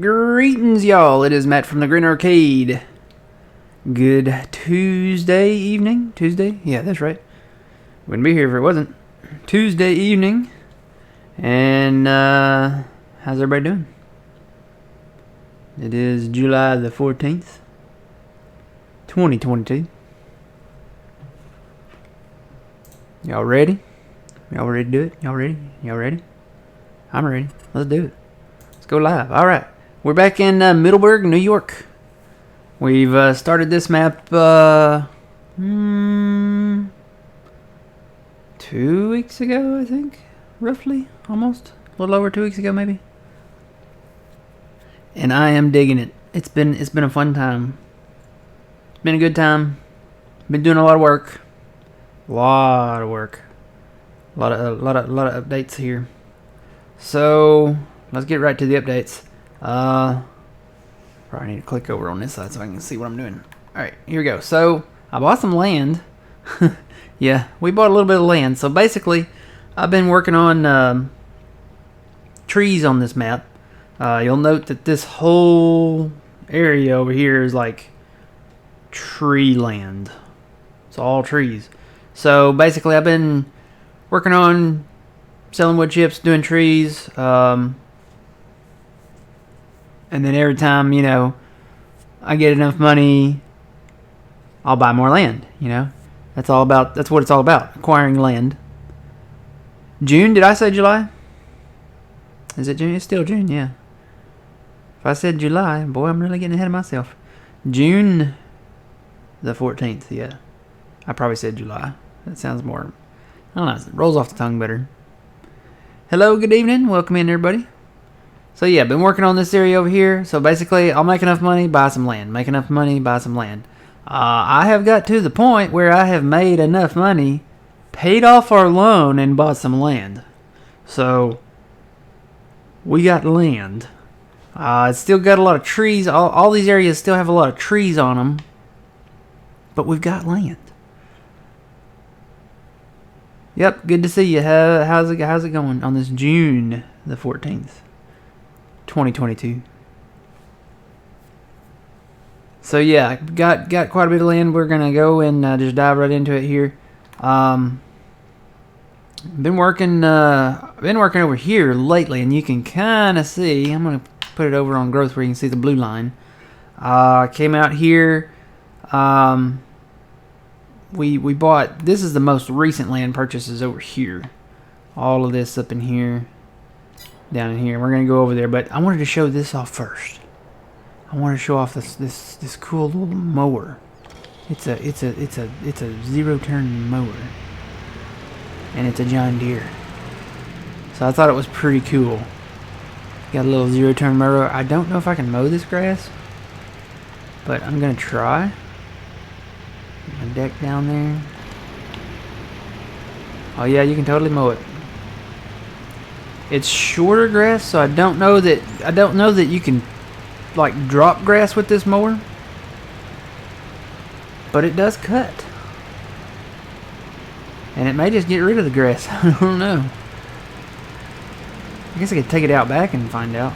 Greetings, y'all. It is Matt from the Green Arcade. Good Tuesday evening. Tuesday? Yeah, that's right. Wouldn't be here if it wasn't. Tuesday evening. And, how's everybody doing? It is July the 14th, 2022. Y'all ready? Y'all ready to do it? Y'all ready? Y'all ready? I'm ready. Let's do it. Let's go live. Alright. We're back in Middleburgh, New York. We've started this map 2 weeks ago, I think. Roughly. Almost. A little over 2 weeks ago, maybe. And I am digging it. It's been a fun time. It's been a good time. Been doing a lot of work. A lot of updates here. So let's get right to the updates. Probably need to click over on this side so I can see what I'm doing. Alright, here we go. So I bought some land. Yeah, we bought a little bit of land. So basically, I've been working on trees on this map. You'll note that this whole area over here is like tree land. It's all trees. So basically, I've been working on selling wood chips, doing trees, and then every time, I get enough money, I'll buy more land, That's what it's all about, acquiring land. June, did I say July? Is it June? It's still June, yeah. If I said July, boy, I'm really getting ahead of myself. June the 14th, yeah. I probably said July. That sounds more, I don't know, it rolls off the tongue better. Hello, good evening. Welcome in, everybody. So, yeah, been working on this area over here. So, basically, I'll make enough money, buy some land. Make enough money, buy some land. I have got to the point where I have made enough money, paid off our loan, and bought some land. So, we got land. It's still got a lot of trees. All these areas still have a lot of trees on them. But we've got land. Yep, good to see you. How's it going on this June the 14th, 2022? So yeah, got quite a bit of land. We're gonna go and just dive right into it here. Been working over here lately, and you can kind of see. I'm gonna put it over on growth where you can see the blue line. Came out here. We bought, this is the most recent land purchases over here. All of this up in here, down in here. We're gonna go over there, but I wanted to show this off first. I want to show off this cool little mower. It's a zero turn mower, and it's a John Deere. So I thought it was pretty cool. Got a little zero turn mower. I don't know if I can mow this grass, but I'm gonna try. A deck down there. Oh yeah, you can totally mow it. It's shorter grass, so I don't know that you can like drop grass with this mower. But it does cut. And it may just get rid of the grass. I don't know. I guess I could take it out back and find out.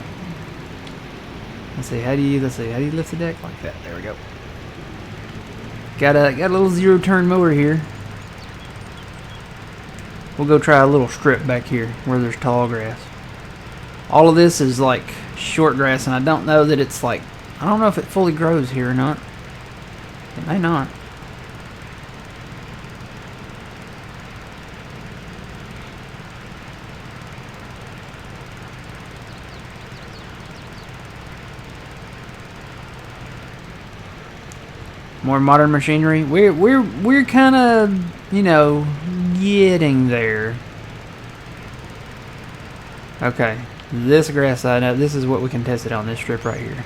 Let's see, how do you lift the deck? Like that. There we go. Got a little zero turn mower here. We'll go try a little strip back here where there's tall grass. All of this is like short grass, and I don't know that it's like, I don't know if it fully grows here or not. It may not. More modern machinery. We're kind of, getting there. Okay, this grass I know. This is what we can test it on this strip right here.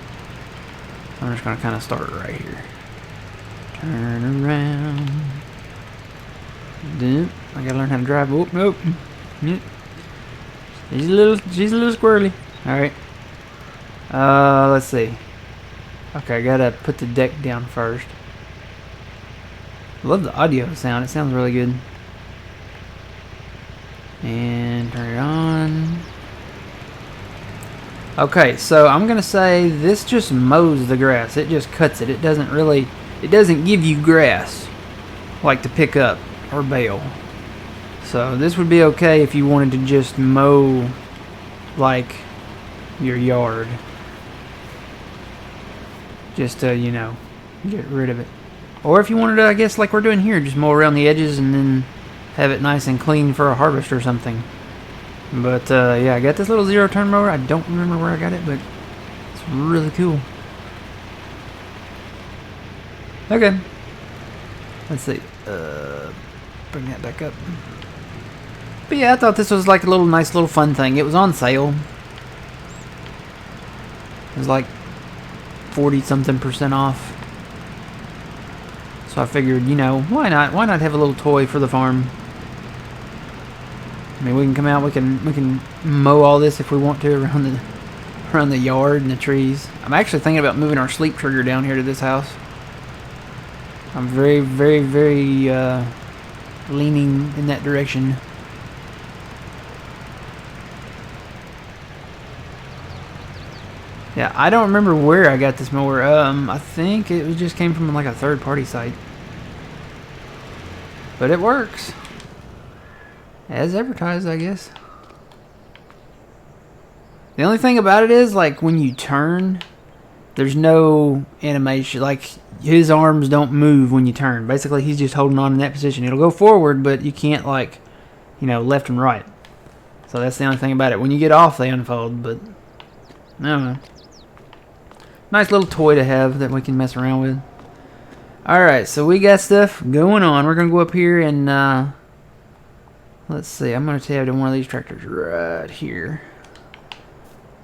I'm just gonna kind of start right here. Turn around. I gotta learn how to drive. Oh nope. She's a little squirrely. All right. Let's see. Okay, I gotta put the deck down first. I love the audio sound. It sounds really good. And turn it on. Okay, so I'm gonna say this just mows the grass. It just cuts it. It doesn't give you grass like to pick up or bale. So this would be okay if you wanted to just mow like your yard. Just to, you know, get rid of it. Or if you wanted to, I guess like we're doing here, just mow around the edges and then have it nice and clean for a harvest or something. But yeah, I got this little zero-turn mower. I don't remember where I got it, but it's really cool. Okay. Let's see. Bring that back up. But yeah, I thought this was like a nice little fun thing. It was on sale. It was like 40-something% off. So I figured, you know, why not? Why not have a little toy for the farm? I mean, we can come out, we can mow all this if we want to around the yard and the trees. I'm actually thinking about moving our sleep trigger down here to this house. I'm very, very, very leaning in that direction. Yeah, I don't remember where I got this mower. I think it just came from like a third-party site. But it works. As advertised, I guess. The only thing about it is, like, when you turn, there's no animation. Like, his arms don't move when you turn. Basically, he's just holding on in that position. It'll go forward, but you can't, like, you know, left and right. So that's the only thing about it. When you get off, they unfold, but I don't know. Nice little toy to have that we can mess around with. Alright, so we got stuff going on. We're going to go up here and, let's see. I'm going to tab to one of these tractors right here.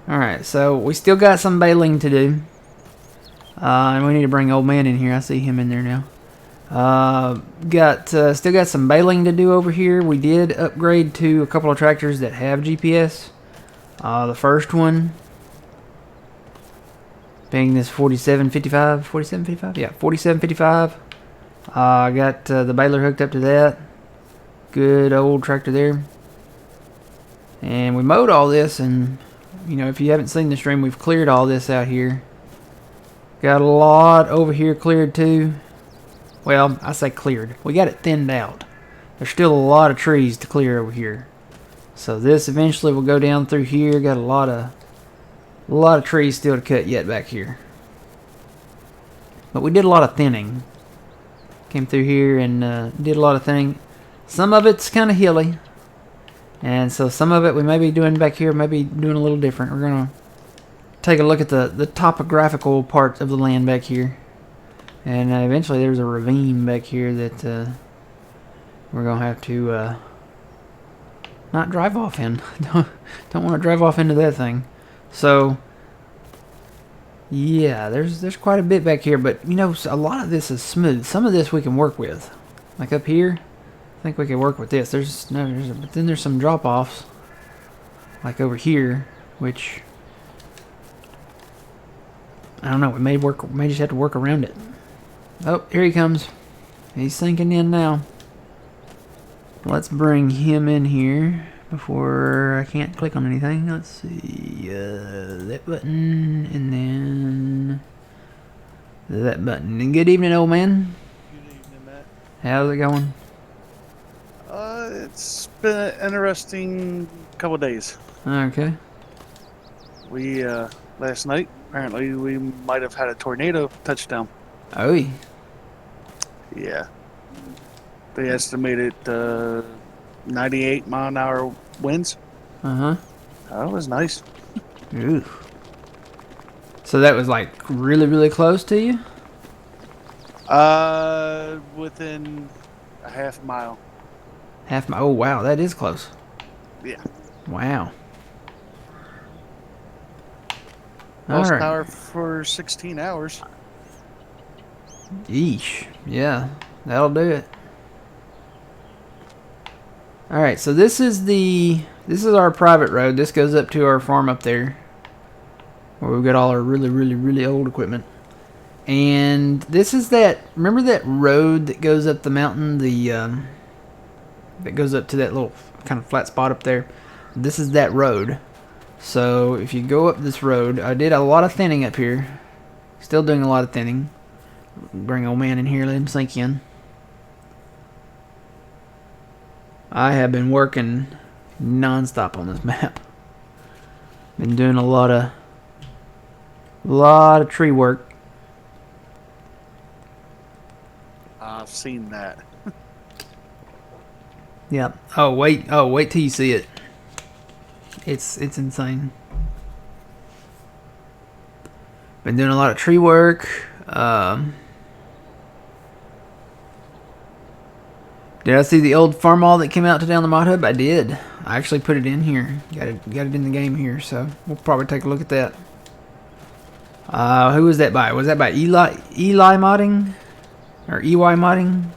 Alright, so we still got some baling to do. And we need to bring old man in here. I see him in there now. Still got some baling to do over here. We did upgrade to a couple of tractors that have GPS. The first one being this 4755. Yeah, 4755. I got the baler hooked up to that. Good old tractor there. And we mowed all this, and you know, if you haven't seen the stream, we've cleared all this out here. Got a lot over here cleared too. Well, I say cleared. We got it thinned out. There's still a lot of trees to clear over here. So this eventually will go down through here. Got a lot of trees still to cut yet back here. But we did a lot of thinning. Came through here and did a lot of thinning. Some of it's kind of hilly. And so some of it we may be doing back here, maybe doing a little different. We're going to take a look at the topographical part of the land back here. And eventually there's a ravine back here that we're going to have to not drive off in. Don't want to drive off into that thing. So, yeah, there's quite a bit back here, but you know, a lot of this is smooth. Some of this we can work with. Like up here, I think we can work with this. But then there's some drop-offs, like over here, which I don't know. We may just have to work around it. Oh, here he comes. He's sinking in now. Let's bring him in here before I can't click on anything. Let's see, that button, and then that button. And good evening, old man. Good evening, Matt. How's it going? It's been an interesting couple of days. Okay. We, last night, apparently we might have had a tornado touchdown. Oh, Yeah. They estimated 98-mile-an-hour winds. uh-huh. That was nice. Ooh. So that was like really, really close to you? Within a half mile. Half mile. Oh, wow, that is close. Yeah. Wow. Lost All right. power for 16 hours. Yeesh. Yeah, that'll do it. Alright, so this is our private road. This goes up to our farm up there, where we've got all our really, really, really old equipment. And this is remember that road that goes up the mountain, that goes up to that little kind of flat spot up there? This is that road. So if you go up this road, I did a lot of thinning up here. Still doing a lot of thinning. Bring old man in here, let him sink in. I have been working non-stop on this map. Been doing a lot of tree work. I've seen that. Yeah. Oh wait till you see it. It's insane. Been doing a lot of tree work. Did I see the old farm mall that came out today on the mod hub? I did. I actually put it in here. Got it in the game here, so we'll probably take a look at that. Who was that by? Was that by Eli modding? Or EY modding?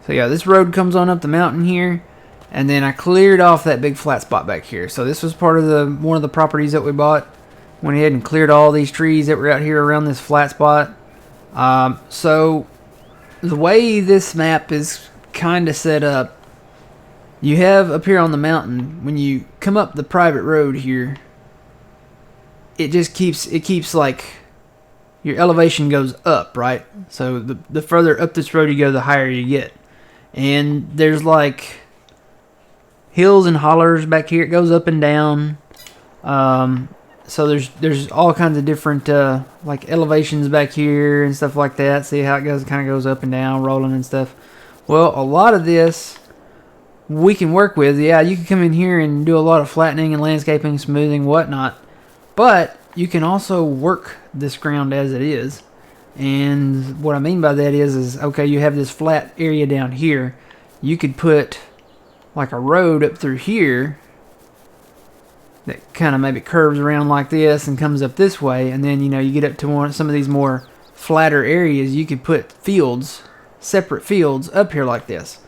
So yeah, this road comes on up the mountain here, and then I cleared off that big flat spot back here. So this was part of one of the properties that we bought. Went ahead and cleared all these trees that were out here around this flat spot. So the way this map is kind of set up, you have up here on the mountain, when you come up the private road here, it keeps like your elevation goes up, right? So the further up this road you go, the higher you get. And there's like hills and hollers back here. It goes up and down. So there's all kinds of different like elevations back here and stuff like that. See how it kind of goes up and down, rolling and stuff. Well, a lot of this we can work with. Yeah, you can come in here and do a lot of flattening and landscaping, smoothing, whatnot. But you can also work this ground as it is. And what I mean by that is okay, you have this flat area down here. You could put like a road up through here that kind of maybe curves around like this and comes up this way, and then you get up to some of these more flatter areas. You could put fields, separate fields up here like this,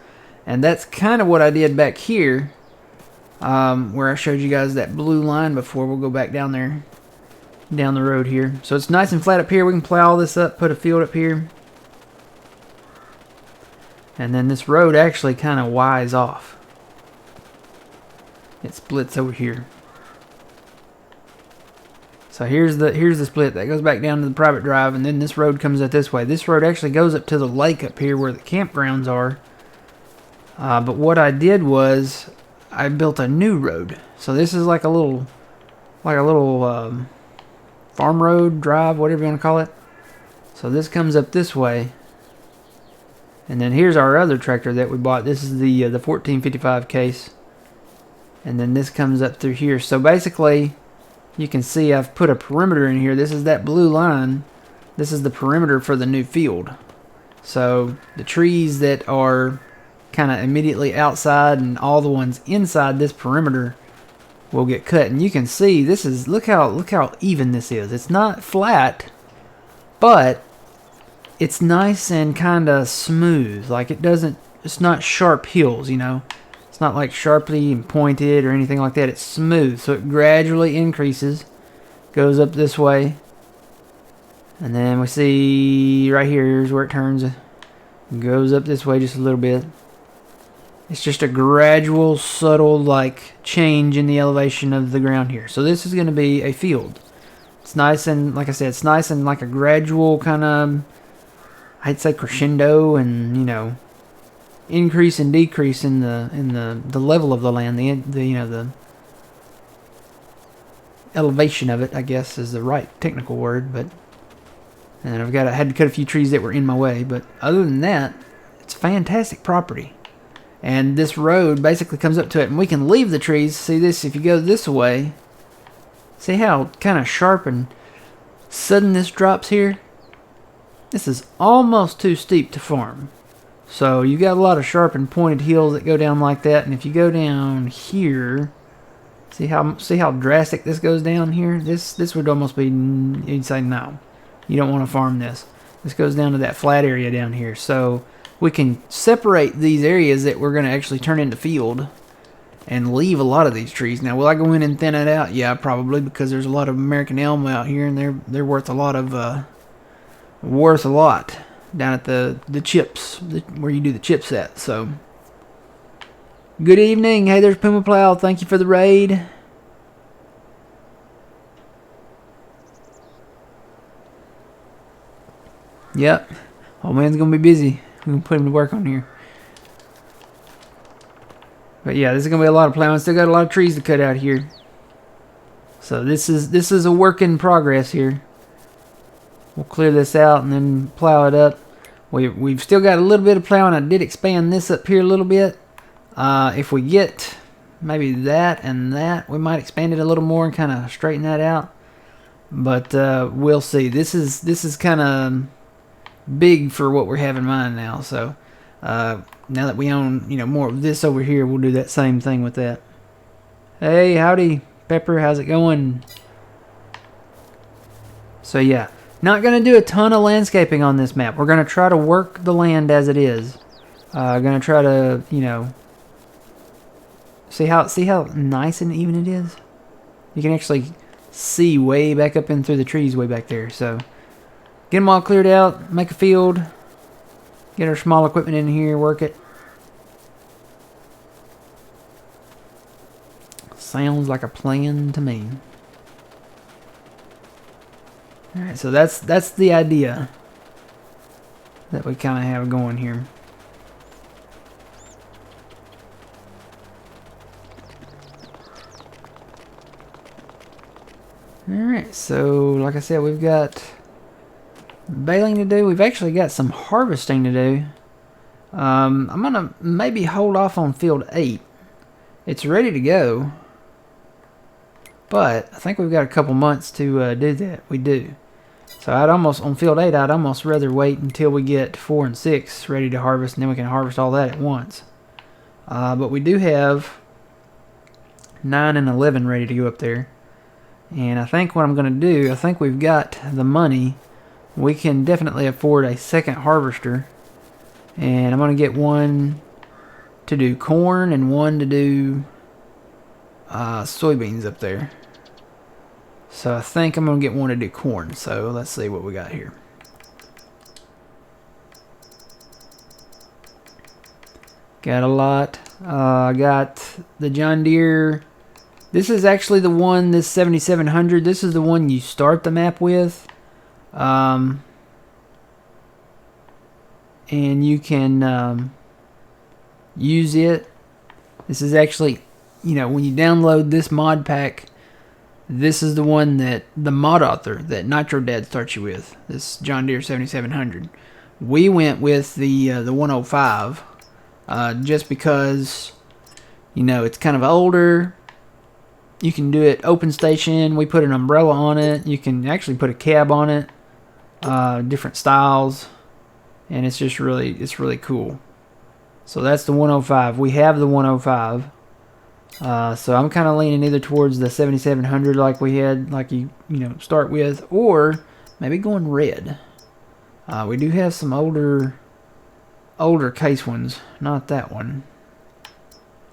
and that's kind of what I did back here, where I showed you guys that blue line before. We'll go back down there, down the road here. So it's nice and flat up here. We can plow all this up, put a field up here, and then this road actually kind of wides off. It splits over here. So here's the split that goes back down to the private drive, and then this road comes up this way. This road actually goes up to the lake up here where the campgrounds are. But what I did was I built a new road. So this is like a little farm road, drive, whatever you want to call it. So this comes up this way, and then here's our other tractor that we bought. This is the 1455 case, and then this comes up through here. So basically, you can see I've put a perimeter in here. This is that blue line. This is the perimeter for the new field. So the trees that are kind of immediately outside and all the ones inside this perimeter will get cut. And you can see this is, look how even this is. It's not flat, but it's nice and kind of smooth. Like it's not sharp hills, It's not like sharply and pointed or anything like that. It's smooth, so it gradually increases, goes up this way, and then we see right here's where it turns, goes up this way just a little bit. It's just a gradual, subtle like change in the elevation of the ground here. So this is going to be a field. It's nice and, like I said, it's nice and like a gradual kind of, I'd say crescendo, and increase and decrease in the level of the land, the elevation of it, I guess is the right technical word. But and I had to cut a few trees that were in my way, but other than that, it's fantastic property. And this road basically comes up to it, and we can leave the trees. See this, if you go this way, see how kind of sharp and sudden this drops here? This is almost too steep to farm. So you got a lot of sharp and pointed hills that go down like that, and if you go down here, see how drastic this goes down here. This would almost be, you'd say no, you don't want to farm this. This goes down to that flat area down here. So we can separate these areas that we're going to actually turn into field and leave a lot of these trees. Now, will I go in and thin it out? Yeah, probably, because there's a lot of American elm out here, and they're worth a lot down at the chips, where you do the chip set. So Good evening. Hey, there's Puma Plow. Thank you for the raid. Yep. Old man's going to be busy. We're going to put him to work on here. But yeah, this is going to be a lot of plowing. Still got a lot of trees to cut out here. So this is a work in progress here. We'll clear this out and then plow it up. We've still got a little bit of plowing. I did expand this up here a little bit. If we get maybe that and that, we might expand it a little more and kind of straighten that out. But we'll see. This is kind of big for what we have in mind now. So now that we own more of this over here, we'll do that same thing with that. Hey, howdy, Pepper. How's it going? So yeah. Not going to do a ton of landscaping on this map. We're going to try to work the land as it is. Going to try to, see how nice and even it is. You can actually see way back up in through the trees way back there. So get them all cleared out, make a field, get our small equipment in here, work it. Sounds like a plan to me. Alright, so that's the idea that we kind of have going here. Alright, so like I said, we've got baling to do. We've actually got some harvesting to do. I'm going to maybe hold off on field 8. It's ready to go. But I think we've got a couple months to do that. We do. So on field 8, I'd almost rather wait until we get 4 and 6 ready to harvest, and then we can harvest all that at once. But we do have 9 and 11 ready to go up there. And I think what I'm going to do, I think we've got the money. We can definitely afford a second harvester. And I'm going to get one to do corn and one to do soybeans up there. So I think I'm going to get one to do corn. So let's see what we got here. Got a lot. I got the John Deere. This is actually the one, this 7700. This is the one you start the map with. And you can use it. This is actually, when you download this mod pack, this is the one that the mod author that Nitrodad starts you with. This John Deere 7700. We went with the 105 just because, it's kind of older. You can do it open station. We put an umbrella on it. You can actually put a cab on it. Different styles. And it's just really cool. So that's the 105. We have the 105. So I'm kind of leaning either towards the 7700 like we had, like you start with, or maybe going red. We do have some older case ones, not that one.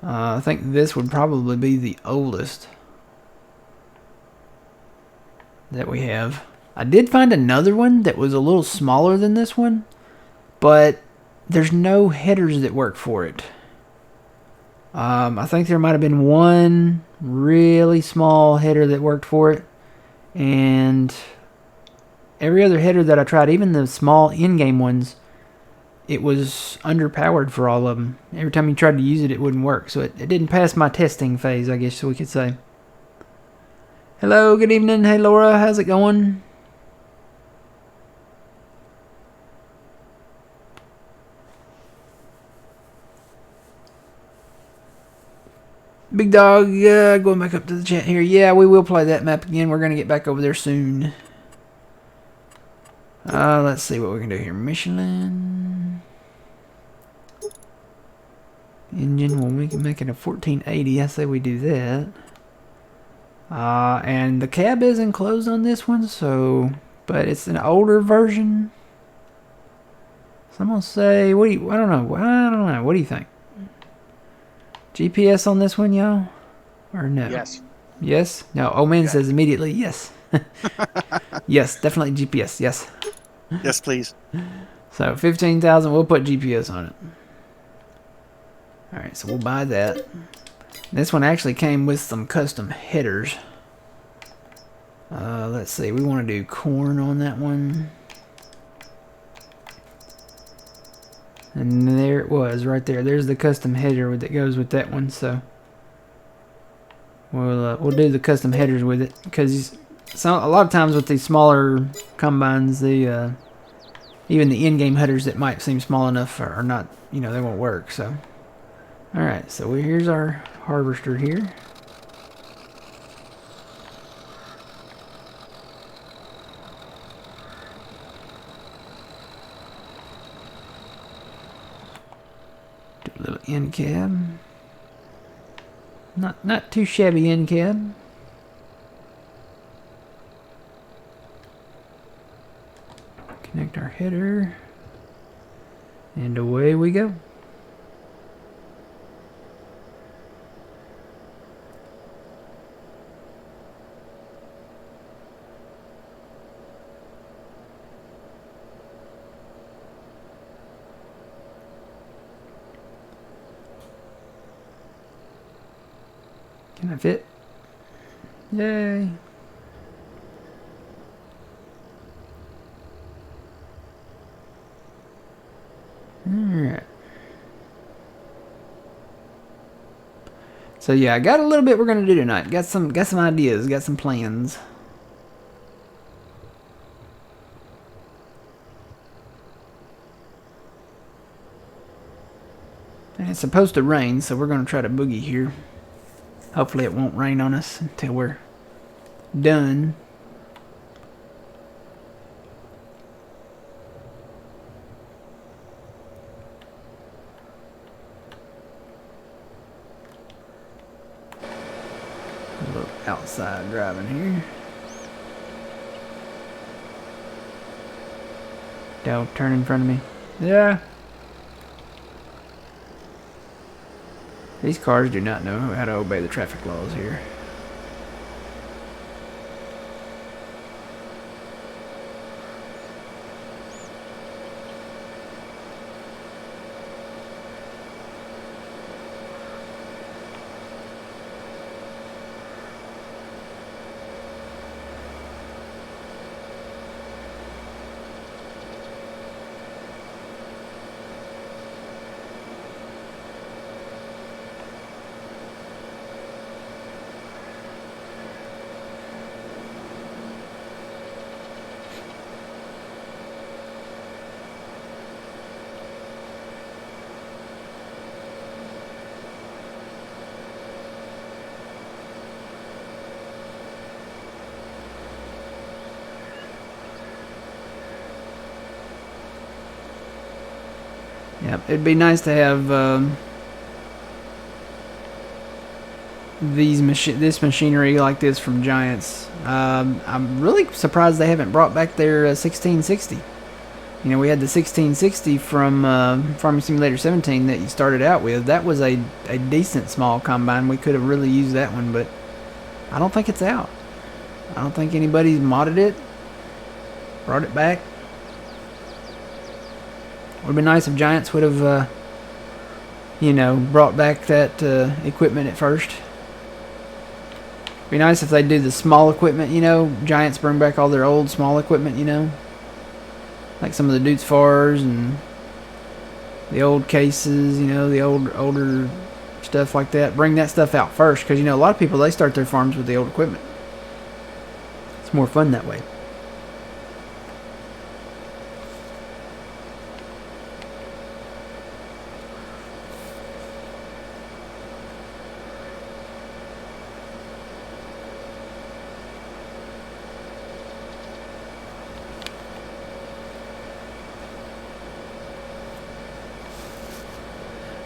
I think this would probably be the oldest that we have. I did find another one that was a little smaller than this one, but there's no headers that work for it. I think there might have been one really small header that worked for it, and every other header that I tried, even the small in-game ones, it was underpowered for all of them. Every time you tried to use it, it wouldn't work. So it didn't pass my testing phase, I guess we could say. Hello, good evening. Hey, Laura, how's it going? Big Dog, going back up to the chat here. Yeah, we will play that map again. We're going to get back over there soon. Let's see what we can do here. Michelin. Engine, well, we can make it a 1480. I say we do that. And the cab is enclosed on this one, but it's an older version. So I'm going to say, I don't know. What do you think? GPS on this one, y'all? Or no? Yes. Yes? No, old man says immediately yes. Yes, definitely GPS, yes. Yes, please. So 15,000, we'll put GPS on it. Alright, so we'll buy that. This one actually came with some custom headers. Let's see, we want to do corn on that one. And there it was, right there. There's the custom header that goes with that one. So we'll do the custom headers with it, because a lot of times with these smaller combines, even the in-game headers that might seem small enough are not, they won't work. So, all right. So here's our harvester here. A little end cab. Not too shabby end cab. Connect our header. And away we go. Can I fit? Yay! Alright. So yeah, I got a little bit we're gonna do tonight. Got some ideas, got some plans. And it's supposed to rain, so we're gonna try to boogie here. Hopefully it won't rain on us until we're done. A little outside driving here. Dog turn in front of me. Yeah. These cars do not know how to obey the traffic laws here. Yep, it'd be nice to have this machinery like this from Giants. I'm really surprised they haven't brought back their 1660. We had the 1660 from Farming Simulator 17 that you started out with. That was a decent small combine. We could have really used that one, but I don't think it's out. I don't think anybody's modded it, brought it back. Would have been nice if Giants would have, brought back that equipment at first. Be nice if they do the small equipment, Giants bring back all their old small equipment, like some of the Dutes Fars and the old cases, the older stuff like that. Bring that stuff out first, because a lot of people, they start their farms with the old equipment. It's more fun that way.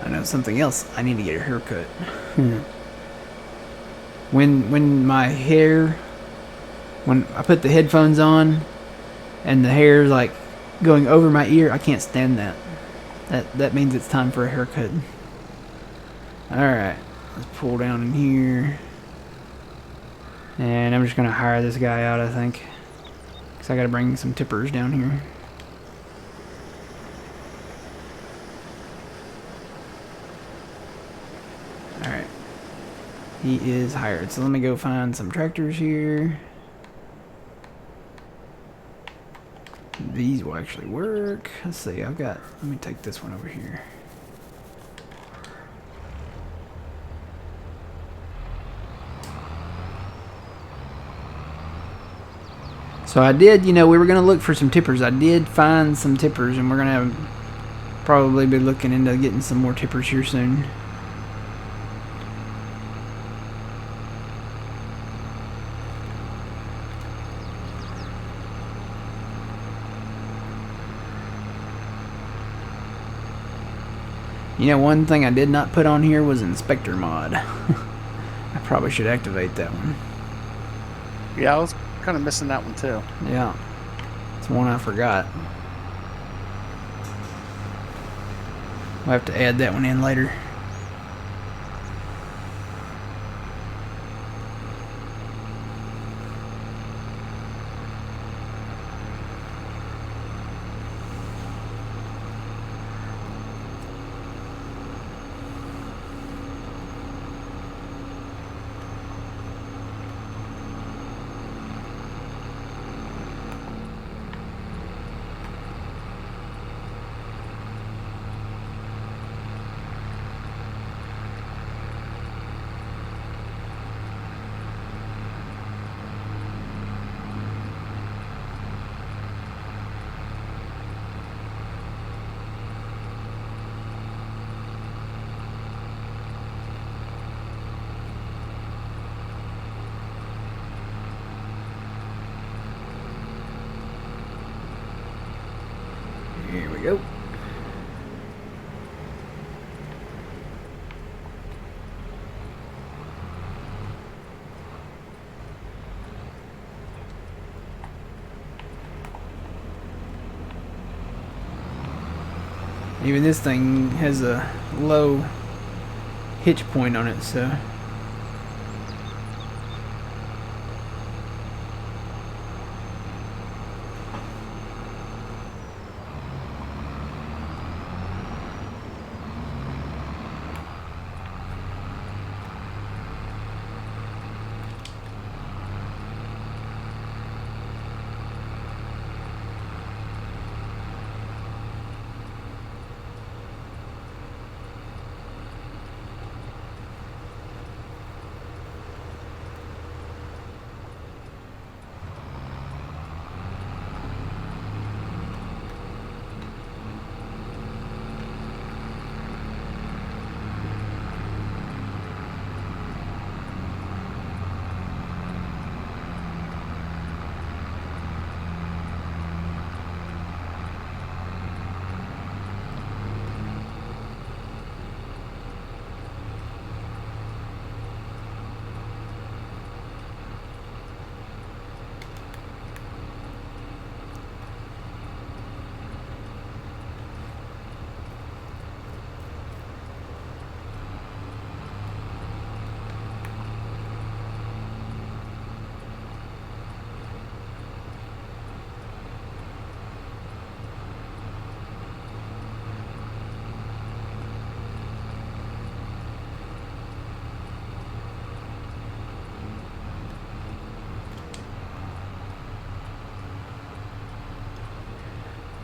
I know something else. I need to get a haircut. When my hair, when I put the headphones on, and the hair's like going over my ear, I can't stand that. That means it's time for a haircut. All right, let's pull down in here, and I'm just gonna hire this guy out, I think, because I gotta bring some tippers down here. He is hired. So let me go find some tractors here. These will actually work. Let's see, let me take this one over here. So I did, we were going to look for some tippers. I did find some tippers, and we're going to probably be looking into getting some more tippers here soon. One thing I did not put on here was Inspector mod. I probably should activate that one. Yeah, I was kind of missing that one too. Yeah, it's one I forgot. We'll have to add that one in later. Here we go. Even this thing has a low hitch point on it, so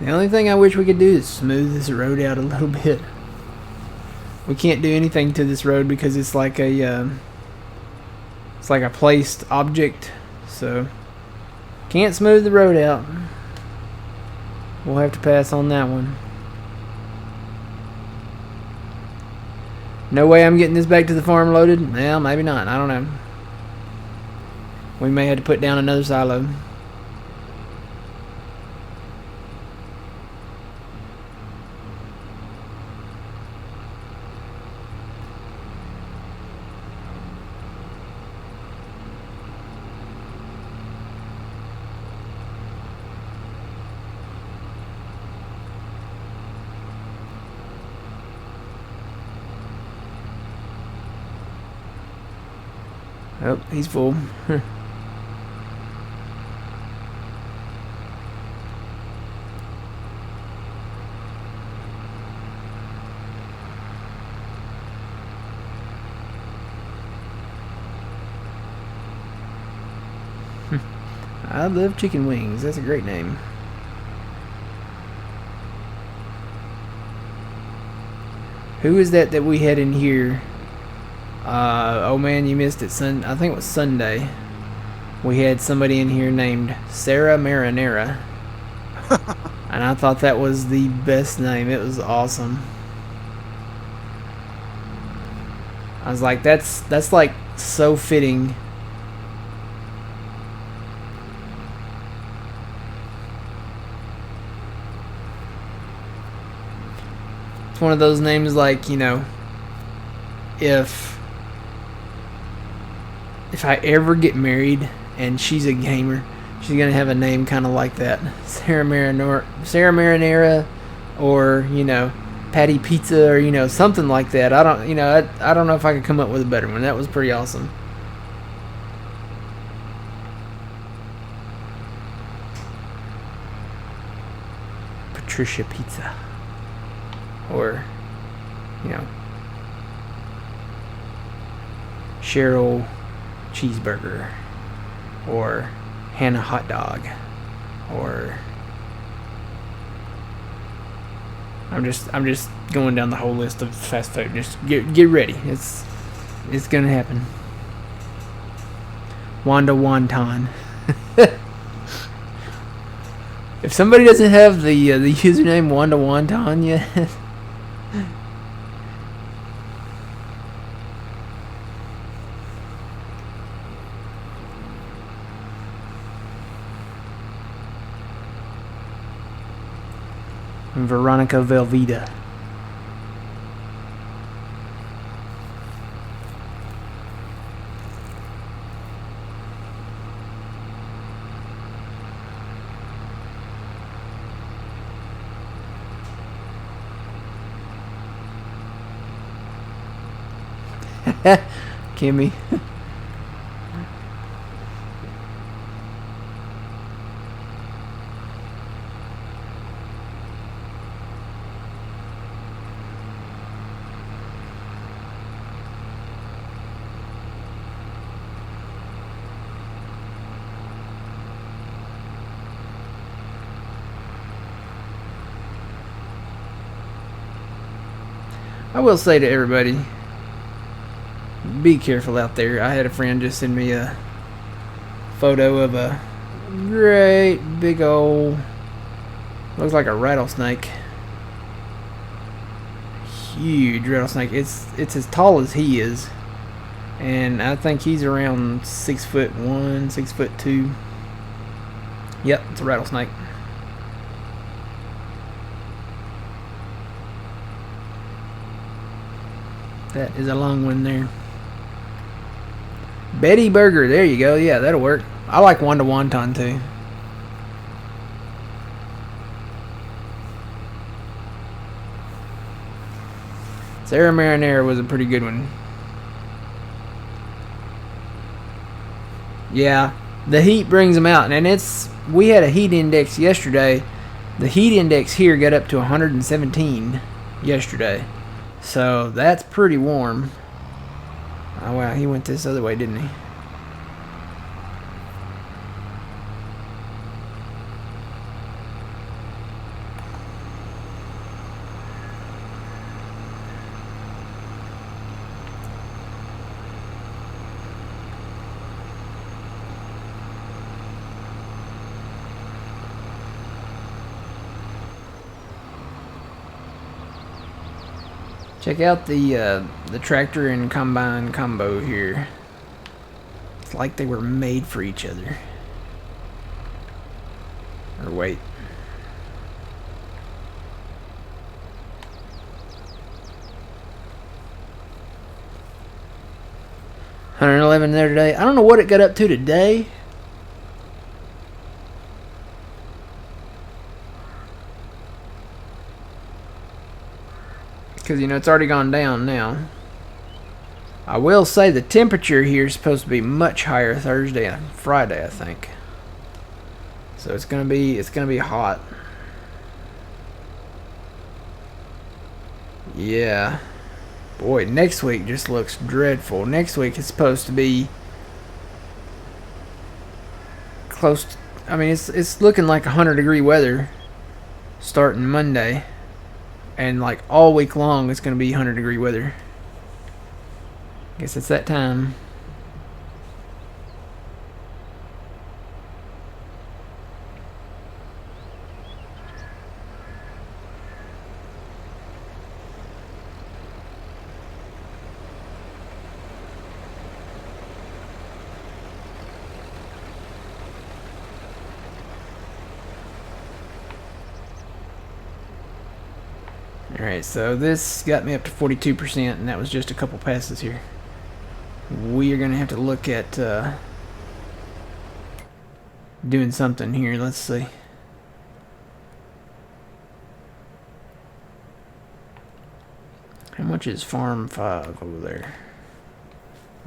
the only thing I wish we could do is smooth this road out a little bit. We can't do anything to this road because it's like a placed object, so can't smooth the road out. We'll have to pass on that one. No way I'm getting this back to the farm loaded? Well, maybe not. I don't know. We may have to put down another silo. Oh, he's full. I love chicken wings. That's a great name. Who is that we had in here? Oh man, you missed it. I think it was Sunday. We had somebody in here named Sarah Marinara. And I thought that was the best name. It was awesome. I was like, that's like so fitting. It's one of those names like, you know, if I ever get married and she's a gamer, she's gonna have a name kind of like that, Sarah Marinara, or you know, Patty Pizza, or you know, something like that. I don't know if I could come up with a better one. That was pretty awesome. Patricia Pizza, or you know, Cheryl Cheeseburger, or Hannah Hot Dog, or I'm just going down the whole list of fast food. Just get ready. It's gonna happen. Wanda Wonton. If somebody doesn't have the username Wanda Wonton yet. Veronica Velveeta. Kimmy. I will say to everybody, be careful out there. I had a friend just send me a photo of a great big old, looks like a rattlesnake. Huge rattlesnake. It's as tall as he is, and I think he's around 6'1", 6'2". Yep, it's a rattlesnake. That is a long one there. Betty Burger, there you go. Yeah, that'll work. I like Wanda Wonton too. Sarah Marinara was a pretty good one. Yeah, the heat brings them out, and we had a heat index yesterday. The heat index here got up to 117 yesterday. So that's pretty warm. Oh wow, he went this other way, didn't he? Check out the tractor and combine combo here. It's like they were made for each other. Or wait. $111 there today. I don't know what it got up to today. Because, you know, it's already gone down now. I will say the temperature here is supposed to be much higher Thursday and Friday, I think. So it's gonna be hot. Yeah. Boy, next week just looks dreadful. Next week is supposed to be close I mean, it's looking like 100-degree weather starting Monday, and like all week long it's gonna be 100-degree weather. Guess it's that time. Alright, so this got me up to 42%, and that was just a couple passes here. We are going to have to look at doing something here. Let's see. How much is Farm 5 over there?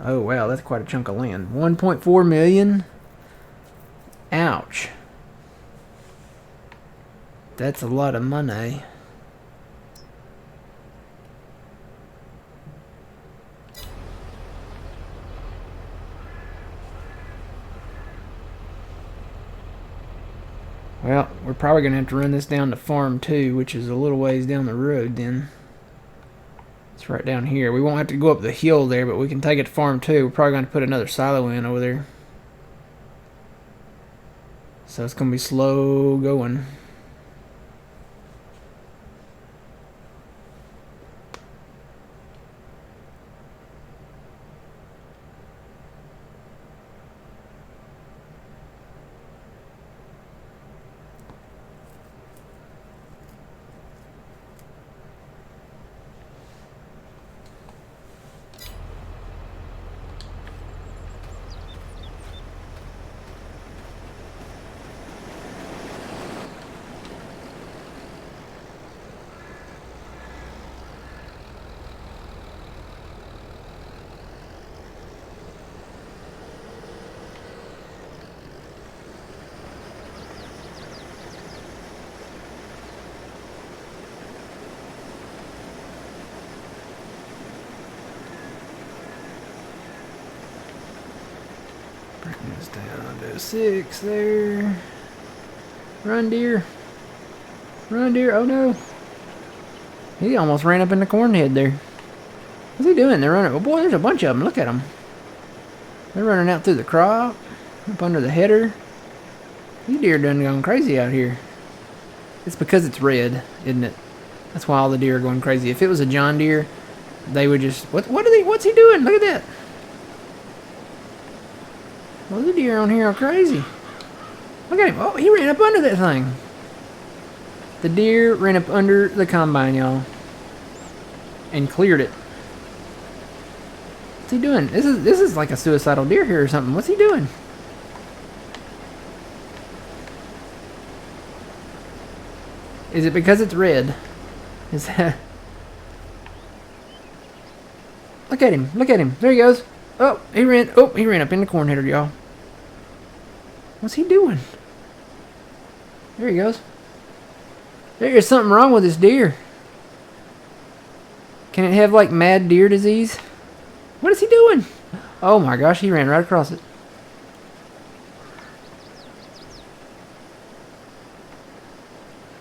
Oh, wow, that's quite a chunk of land. 1.4 million? Ouch. That's a lot of money. Well, we're probably going to have to run this down to Farm 2, which is a little ways down the road then. It's right down here. We won't have to go up the hill there, but we can take it to Farm 2. We're probably going to put another silo in over there. So it's going to be slow going. Bring this down to 6 there. Run, deer. Run, deer. Oh, no. He almost ran up in the corn head there. What's he doing? They're running. Oh, boy, there's a bunch of them. Look at them. They're running out through the crop, up under the header. These deer done gone crazy out here. It's because it's red, isn't it? That's why all the deer are going crazy. If it was a John Deere, they would just... What's he doing? Look at that. Well, the deer on here are crazy. Look at him. Oh, he ran up under that thing. The deer ran up under the combine, y'all. And cleared it. What's he doing? This is like a suicidal deer here or something. What's he doing? Is it because it's red? Is that... Look at him. Look at him. There he goes. Oh, he ran up in the corn header, y'all. What's he doing? There he goes. There is something wrong with this deer. Can it have like mad deer disease? What is he doing? Oh my gosh, he ran right across it.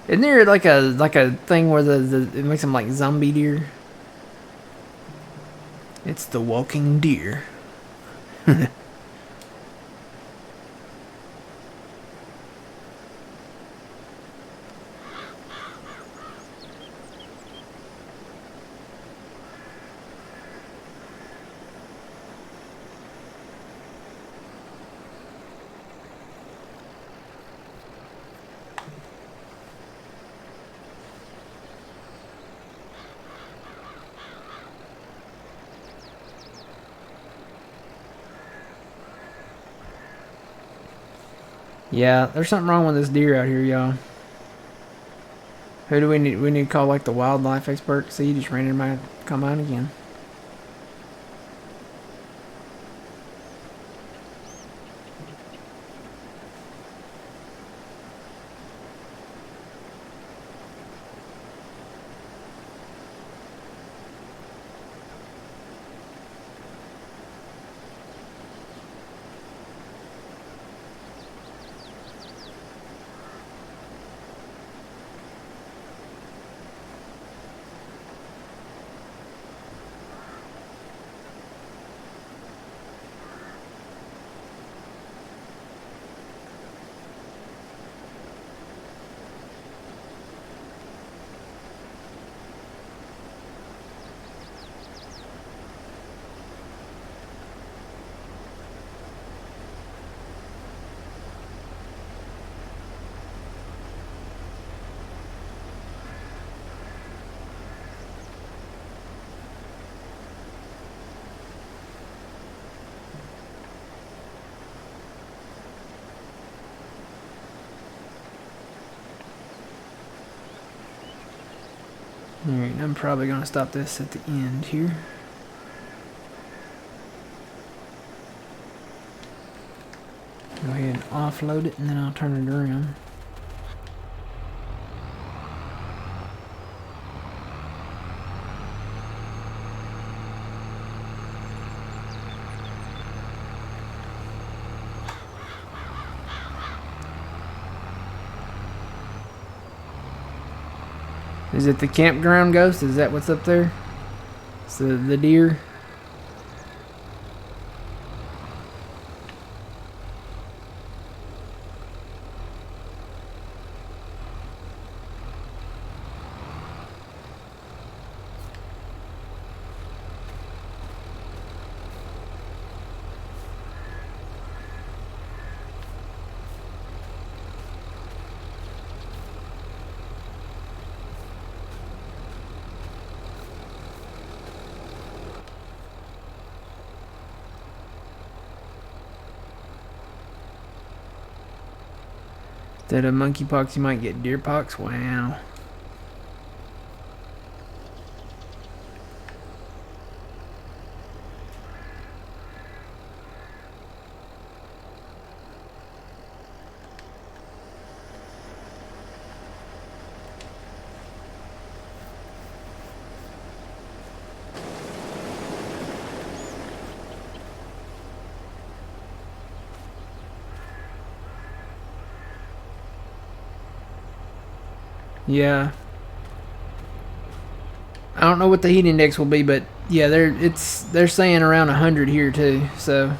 Isn't there like a thing where it makes them like zombie deer? It's the walking deer. Yeah, there's something wrong with this deer out here, y'all. Who do we need? We need to call like the wildlife expert. See, you just ran in my combine again. Alright, I'm probably going to stop this at the end here. Go ahead and offload it, and then I'll turn it around. Is it the campground ghost? Is that what's up there? It's the deer? Instead of monkeypox, you might get deer pox. Wow. Yeah. I don't know what the heat index will be, but yeah, they're saying around 100 here too. So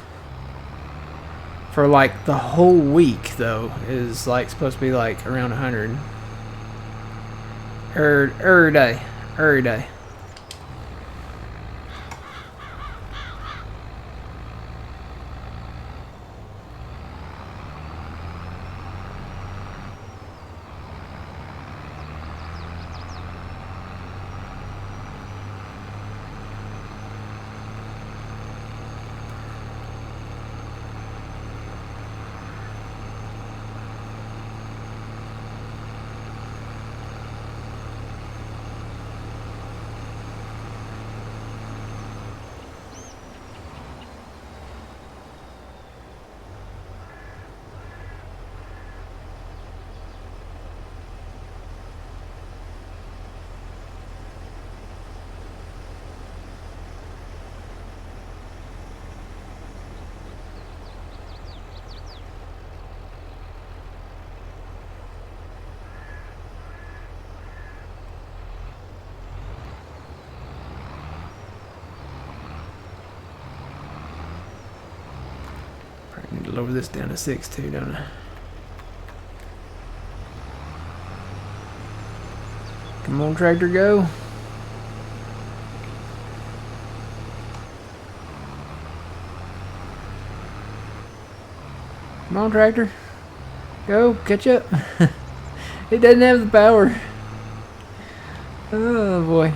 for like the whole week though is like supposed to be like around 100. Every day. I need to lower this down to 6 too, don't I? Come on, tractor, go. Come on, tractor. Go, catch up. It doesn't have the power. Oh, boy.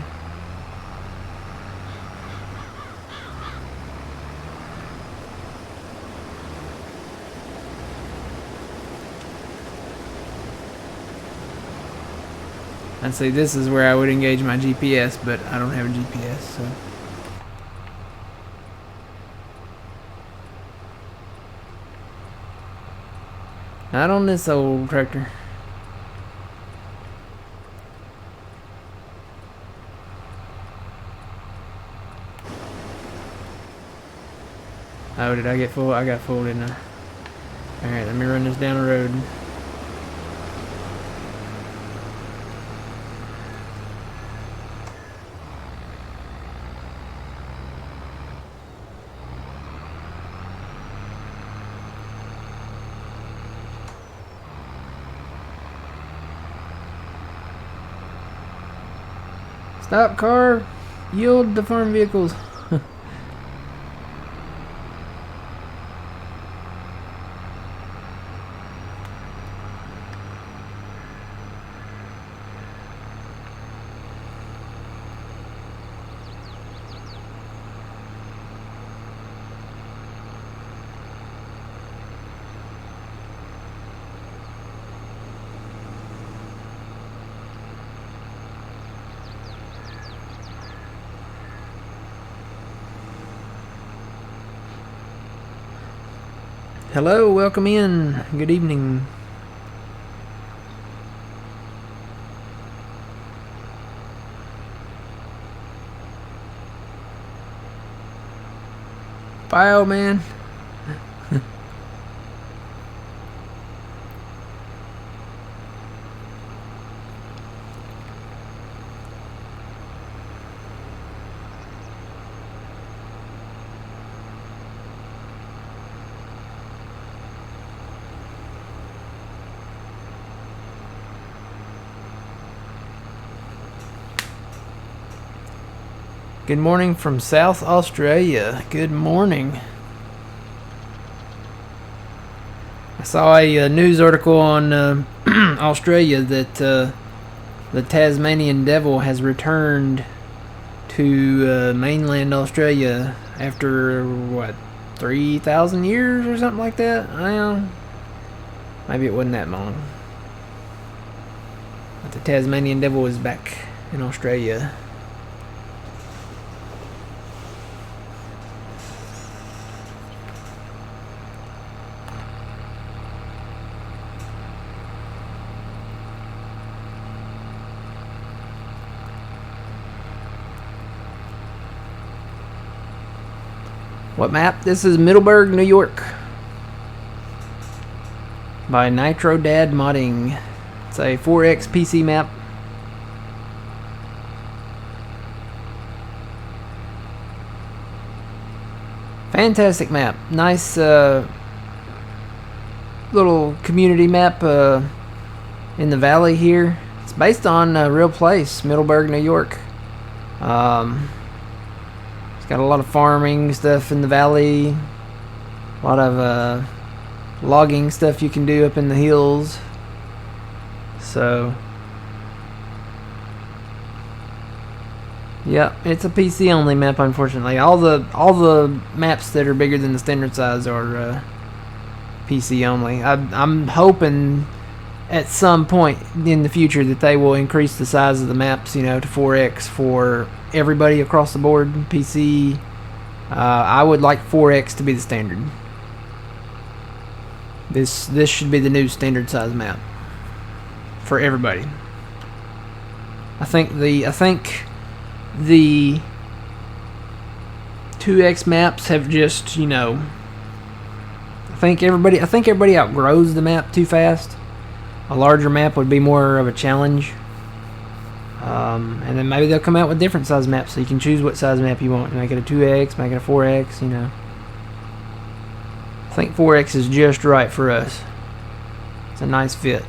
I'd say this is where I would engage my GPS, but I don't have a GPS, so. Not on this old tractor. Oh, did I get full? I got full, didn't I? Alright, let me run this down the road. Stop, car. Yield the farm vehicles. Hello, welcome in. Good evening. Bio man. Good morning from South Australia. Good morning. I saw a news article on Australia that the Tasmanian devil has returned to mainland Australia after, what, 3,000 years or something like that? I don't know. Maybe it wasn't that long. But the Tasmanian devil is back in Australia. What map? This is Middleburgh, New York. By Nitrodad Modding. It's a 4X PC map. Fantastic map. Nice little community map in the valley here. It's based on a real place, Middleburgh, New York. It's got a lot of farming stuff in the valley. A lot of logging stuff you can do up in the hills. So, yeah, it's a PC only map, unfortunately. All the maps that are bigger than the standard size are PC only. I'm hoping at some point in the future that they will increase the size of the maps, to 4X for everybody across the board. PC, I would like 4X to be the standard. This should be the new standard size map for everybody. I think the 2X maps have just, I think everybody outgrows the map too fast. A larger map would be more of a challenge. And then maybe they'll come out with different size maps so you can choose what size map you want. Make it a 2X, make it a 4X, I think 4X is just right for us. It's a nice fit.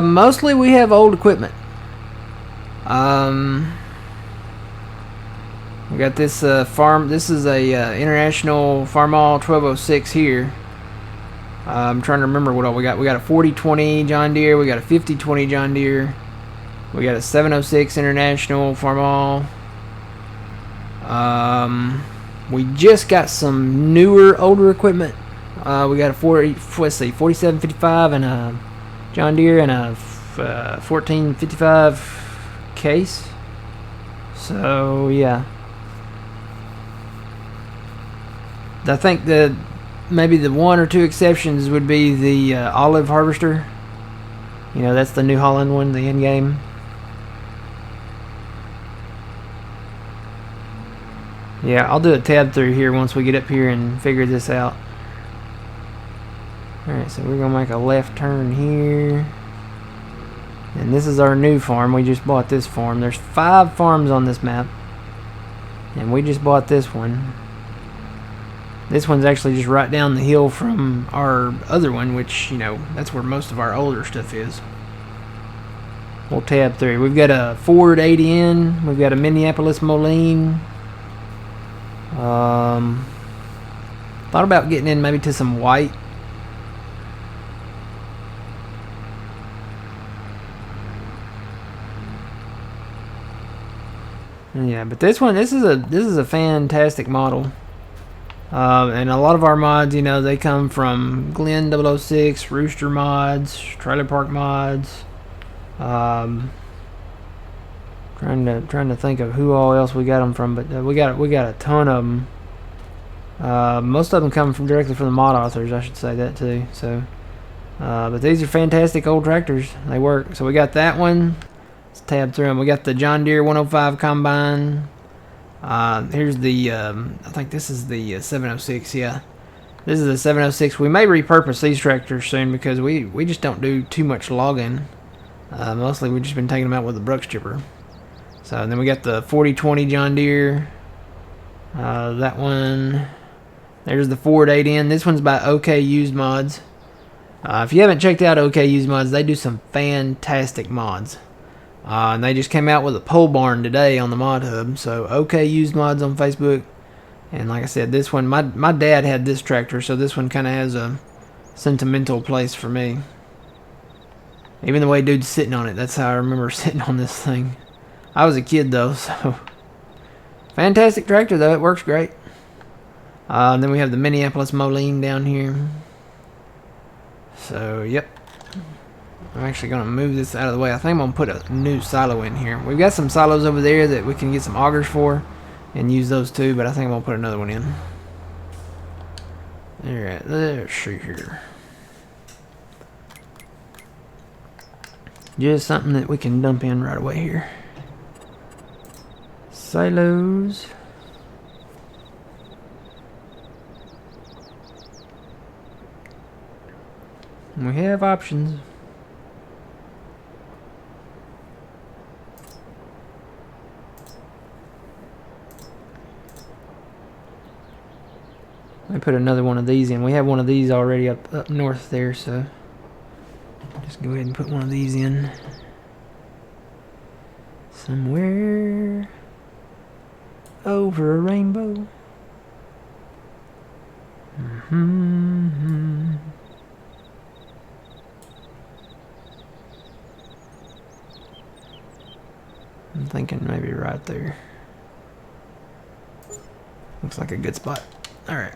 Mostly we have old equipment. We got this farm. This is a International Farmall 1206 here. I'm trying to remember what all we got. We got a 4020 John Deere. We got a 5020 John Deere. We got a 706 International Farmall. We just got some newer, older equipment. We got a 4755 and a John Deere and a 1455 case. So yeah, I think that maybe the one or two exceptions would be the olive harvester. That's the New Holland one, the end game. Yeah, I'll do a tab through here once we get up here and figure this out. Alright, so we're going to make a left turn here. And this is our new farm. We just bought this farm. There's 5 farms on this map. And we just bought this one. This one's actually just right down the hill from our other one, which, that's where most of our older stuff is. We'll tab through. We've got a Ford 80N. We've got a Minneapolis Moline. Thought about getting in maybe to some white. Yeah, but this is a fantastic model. And a lot of our mods, you know, they come from Glenn 006, Rooster Mods, Trailer Park Mods. Trying to think of who all else we got them from, but we got a ton of them. Most of them come from directly from the mod authors, I should say that too. So, but these are fantastic old tractors. They work. So we got that one. Let's tab through them. We got the John Deere 105 combine. Here's the, I think this is the 706, yeah. This is the 706. We may repurpose these tractors soon because we just don't do too much logging. Mostly we've just been taking them out with the brush chipper. So, and then we got the 4020 John Deere. That one. There's the Ford 8N. This one's by OK Used Mods. If you haven't checked out OK Used Mods, they do some fantastic mods. And they just came out with a pole barn today on the Mod Hub. So OK Used Mods on Facebook. And like I said, this one, my dad had this tractor, so this one kind of has a sentimental place for me. Even the way dude's sitting on it, that's how I remember sitting on this thing. I was a kid though, so fantastic tractor though, it works great. Then we have the Minneapolis Moline down here. So yep. I'm actually going to move this out of the way. I think I'm going to put a new silo in here. We've got some silos over there that we can get some augers for and use those too, but I think I'm going to put another one in. Alright, let's see here. Just something that we can dump in right away here. Silos. We have options. I put another one of these in. We have one of these already up north there, so just go ahead and put one of these in somewhere over a rainbow. I'm thinking maybe right there. Looks like a good spot. Alright,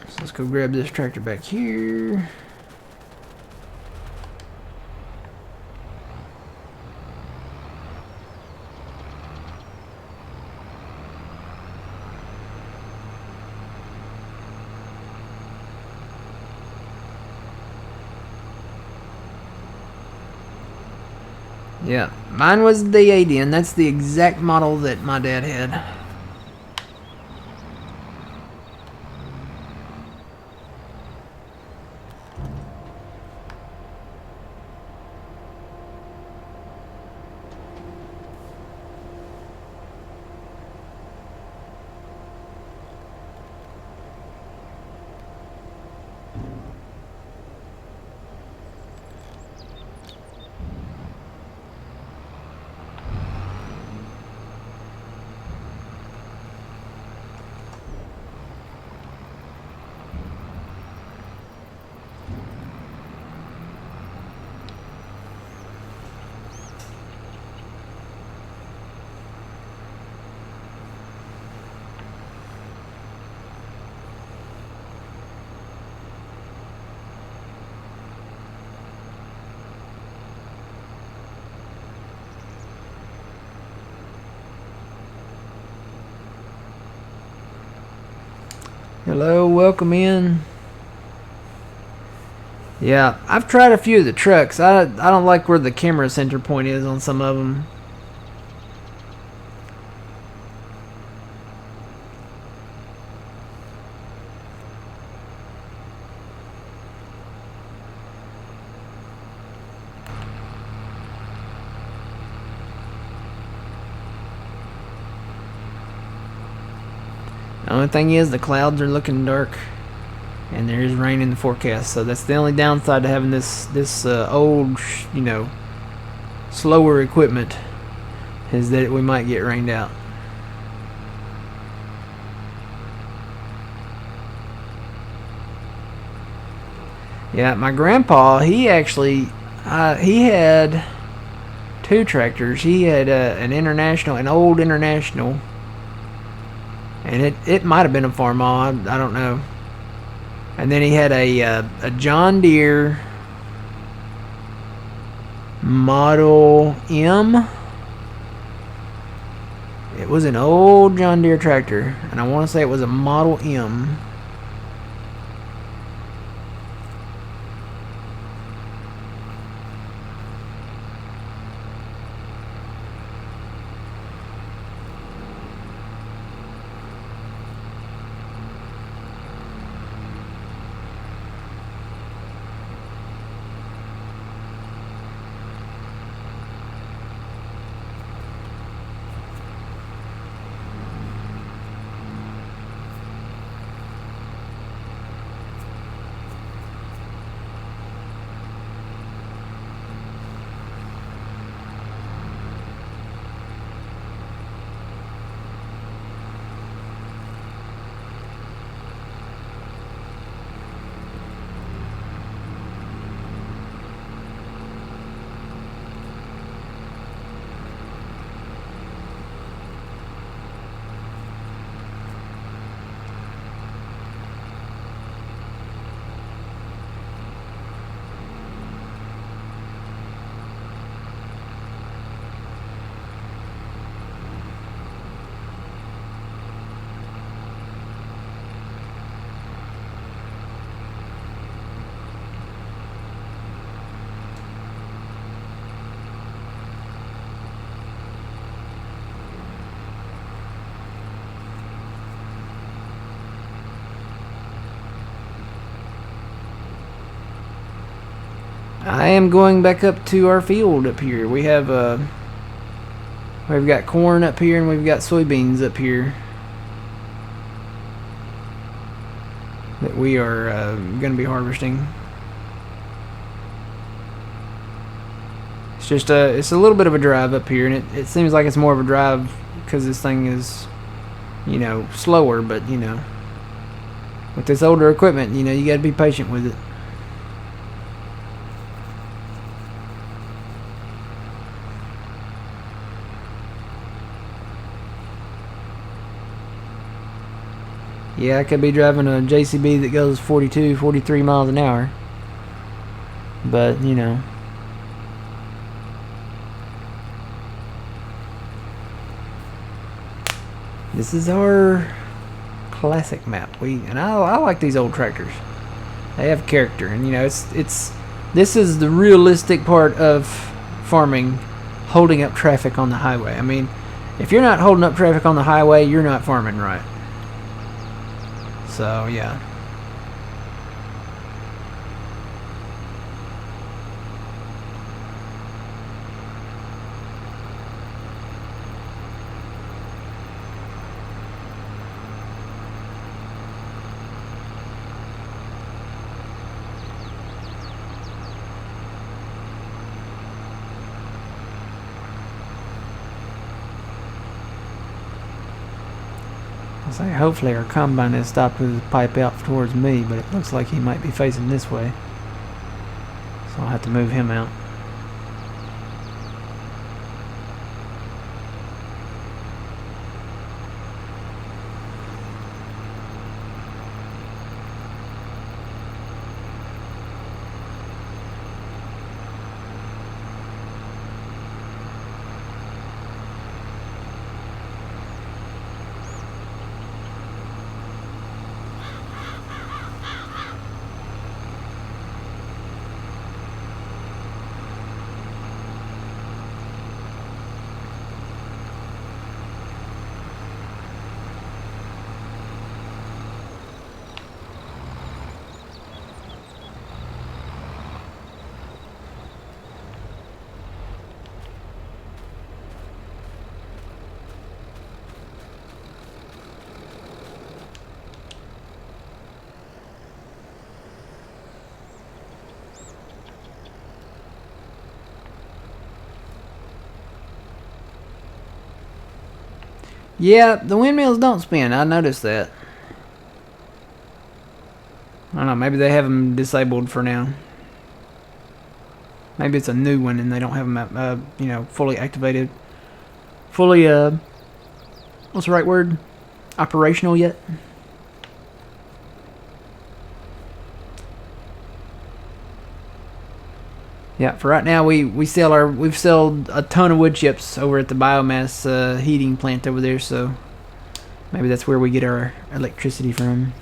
so let's go grab this tractor back here. Yeah, mine was the 8N. That's the exact model that my dad had. Hello, welcome in. Yeah, I've tried a few of the trucks. I don't like where the camera center point is on some of them. The only thing is the clouds are looking dark and there is rain in the forecast, so that's the only downside to having this old, you know, slower equipment, is that we might get rained out. Yeah, my grandpa, he actually he had two tractors. He had an old international. And it might have been a Farmall. I don't know. And then he had a John Deere Model M. It was an old John Deere tractor, and I want to say it was a Model M. I am going back up to our field up here. We've got corn up here and we've got soybeans up here that we are going to be harvesting. It's a little bit of a drive up here, and it seems like it's more of a drive because this thing is, slower, but with this older equipment, you got to be patient with it. Yeah, I could be driving a JCB that goes 42, 43 miles an hour. But, this is our classic map. I like these old tractors. They have character, and this is the realistic part of farming, holding up traffic on the highway. I mean, if you're not holding up traffic on the highway, you're not farming right. So, yeah. Say hopefully our combine has stopped with his pipe out towards me, but it looks like he might be facing this way, so I'll have to move him out. Yeah, the windmills don't spin. I noticed that. I don't know, maybe they have them disabled for now. Maybe it's a new one and they don't have them, fully activated. Fully, what's the right word? operational yet. Yeah, for right now we've sold a ton of wood chips over at the biomass heating plant over there, so maybe that's where we get our electricity from.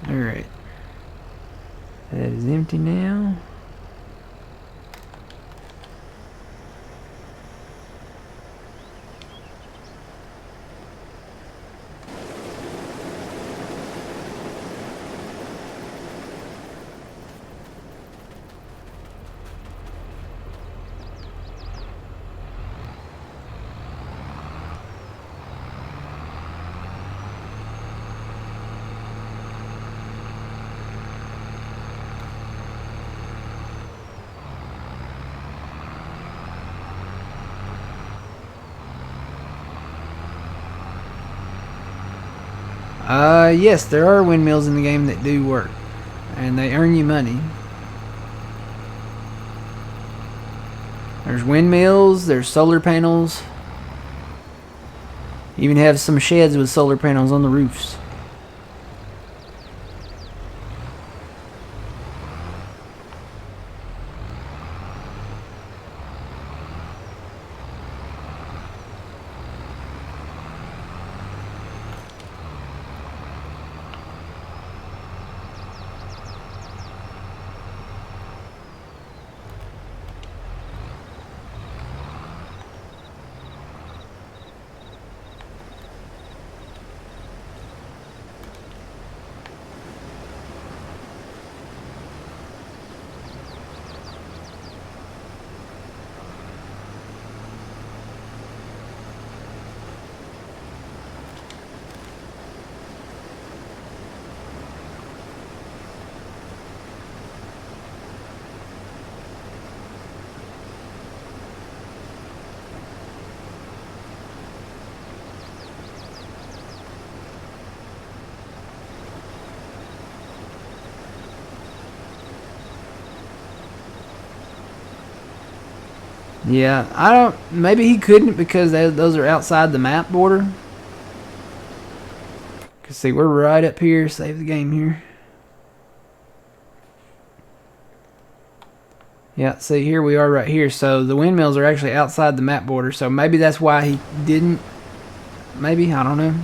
Alright. That is empty now. Yes, there are windmills in the game that do work, and they earn you money. There's windmills, there's solar panels. You even have some sheds with solar panels on the roofs. Yeah, I don't. Maybe he couldn't because those are outside the map border. Cause see, we're right up here. Save the game here. Yeah, see, here we are right here. So the windmills are actually outside the map border. So maybe that's why he didn't. Maybe, I don't know.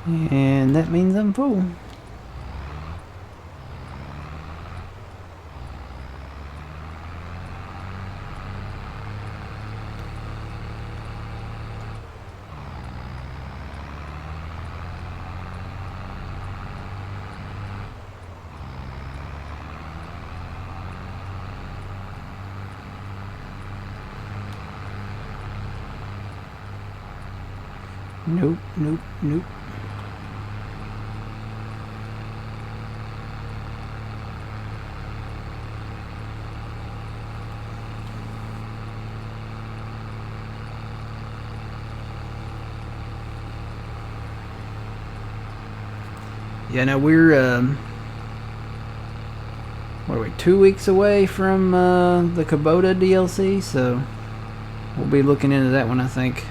And that means I'm full. Nope, nope, nope. Yeah, no, we're what are we, 2 weeks away from the Kubota DLC, so we'll be looking into that one, I think.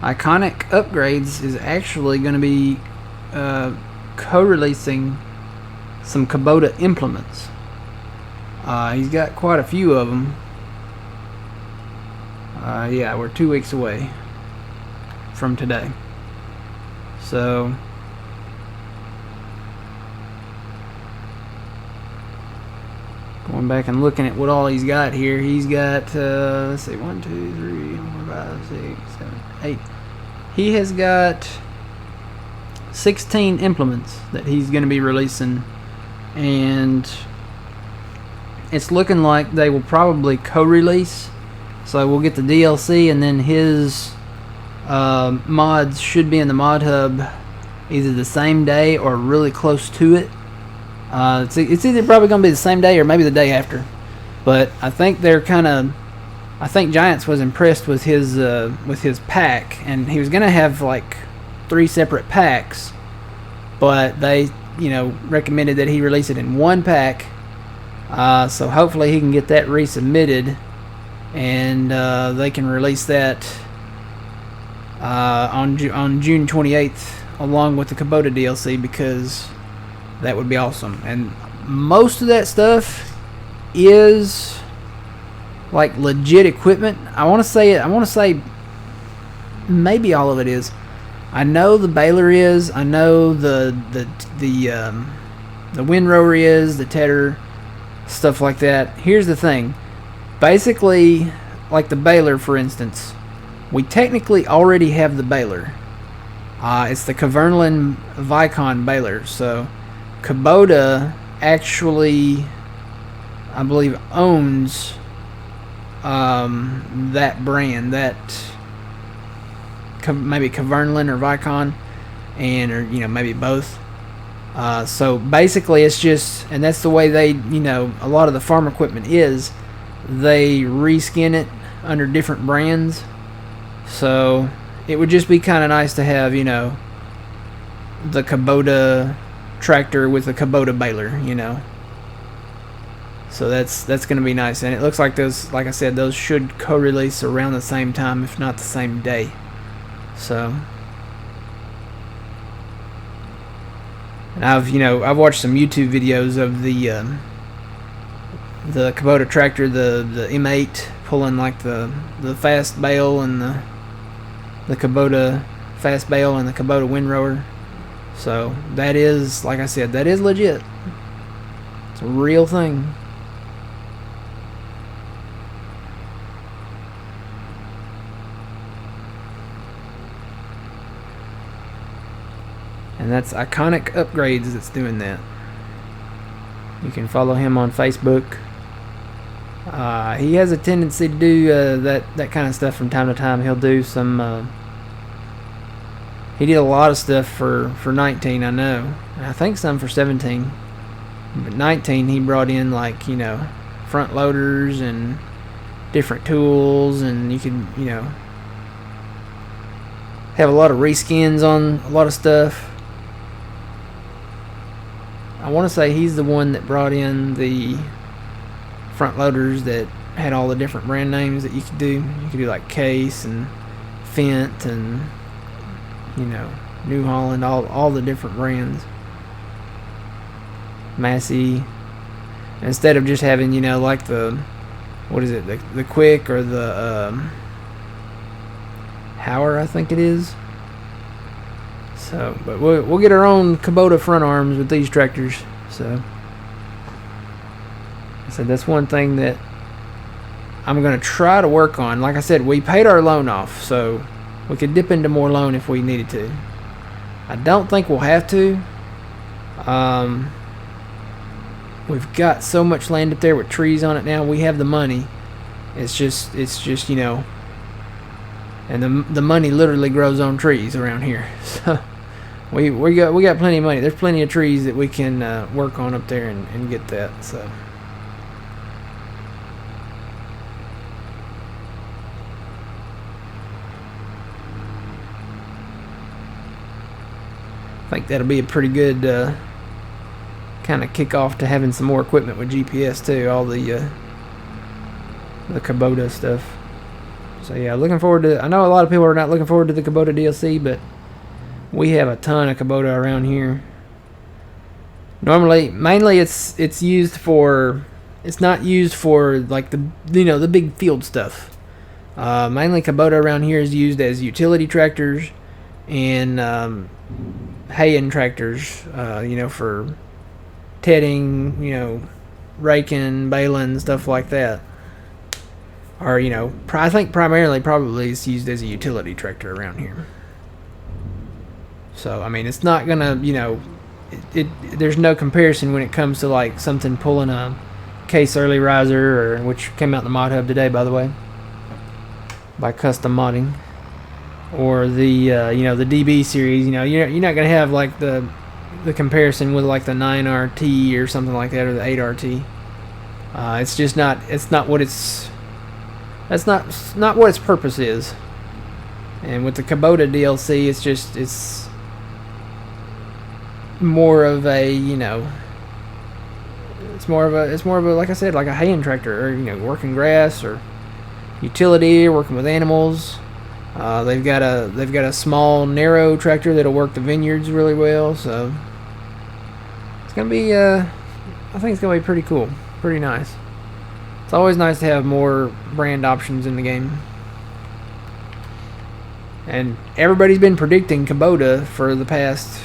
Iconic Upgrades is actually going to be co-releasing some Kubota implements. He's got quite a few of them. Yeah, we're 2 weeks away from today. So going back and looking at what all he's got here, he's got let's see, 1, 2, 3, 4, 5, 6, 7, 8. He has got 16 implements that he's going to be releasing, and it's looking like they will probably co-release. So we'll get the DLC, and then his mods should be in the mod hub either the same day or really close to it. It's either probably going to be the same day or maybe the day after. But I think they're kind of... I think Giants was impressed with his pack, and he was going to have like 3 separate packs, but they, recommended that he release it in one pack. So hopefully he can get that resubmitted, and they can release that on June 28th along with the Kubota DLC, because that would be awesome. And most of that stuff is like legit equipment. I want to say maybe all of it is. I know the baler is. I know the windrower is, the tedder, stuff like that. Here's the thing. Basically, like the baler, for instance, we technically already have the baler. It's the Kverneland Vicon baler. So Kubota actually, I believe, owns that brand, that maybe Kverneland or Vicon, or maybe both. So basically it's just, and that's the way they, a lot of the farm equipment is, they reskin it under different brands. So it would just be kind of nice to have, the Kubota tractor with the Kubota baler, So that's going to be nice. And it looks like those, like I said, those should co-release around the same time, if not the same day. So, and I've watched some YouTube videos of the Kubota tractor, the M8 pulling like the fast bale, and the Kubota fast bale and the Kubota windrower. So that is, like I said, that is legit. It's a real thing. And that's Iconic Upgrades that's doing that. You can follow him on Facebook. He has a tendency to do that kind of stuff from time to time. He'll do some... he did a lot of stuff for 19, I know. And I think some for 17. But 19, he brought in, like, front loaders and different tools. And you could, have a lot of reskins on a lot of stuff. I want to say he's the one that brought in the front loaders that had all the different brand names that you could do. You could do like Case and Fent and New Holland, all the different brands. Massey. Instead of just having like the, what is it, the Quick or the Hauer, I think it is. So, but we'll get our own Kubota front arms with these tractors. So, I said that's one thing that I'm going to try to work on. Like I said, we paid our loan off, so we could dip into more loan if we needed to. I don't think we'll have to. We've got so much land up there with trees on it now. We have the money. It's just you know, and the money literally grows on trees around here. So we got plenty of money. There's plenty of trees that we can work on up there and get that. So. I think that'll be a pretty good kind of kickoff to having some more equipment with GPS too. All the Kubota stuff. So yeah, looking forward to. I know a lot of people are not looking forward to the Kubota DLC, but we have a ton of Kubota around here. Mainly it's used for. It's not used for like the big field stuff. Mainly Kubota around here is used as utility tractors and haying tractors. For tedding, raking, baling, stuff like that. Or, I think primarily probably it's used as a utility tractor around here. So, I mean, it's not gonna, there's no comparison when it comes to like something pulling a Case Early Riser, which came out in the mod hub today, by the way, by custom modding, or the the DB series. You're not gonna have like the comparison with like the 9RT or something like that, or the 8RT. It's just not. It's not what it's. That's not what its purpose is. And with the Kubota DLC, it's more of a it's more of a like I said, like a haying tractor, or working grass, or utility, working with animals. They've got a small narrow tractor that'll work the vineyards really well. So it's gonna be I think it's gonna be pretty cool, pretty nice. It's always nice to have more brand options in the game. And everybody's been predicting Kubota for the past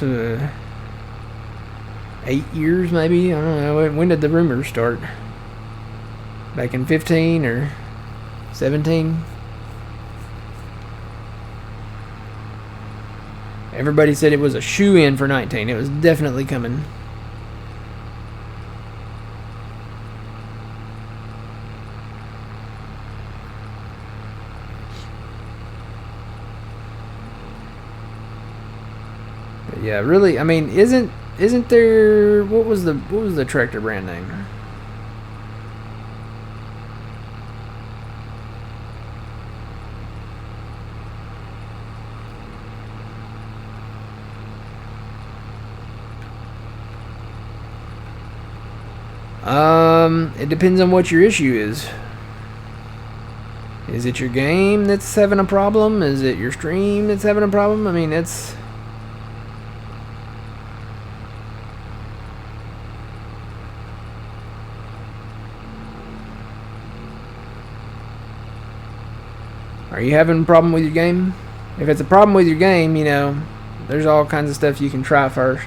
8 years, maybe. I don't know. When did the rumors start? Back in 15 or 17? Everybody said it was a shoe-in for 19. It was definitely coming. Yeah, really. I mean, isn't there? What was the tractor brand name? It depends on what your issue is. Is it your game that's having a problem? Is it your stream that's having a problem? I mean, it's. Are you having a problem with your game? If it's a problem with your game, there's all kinds of stuff you can try first.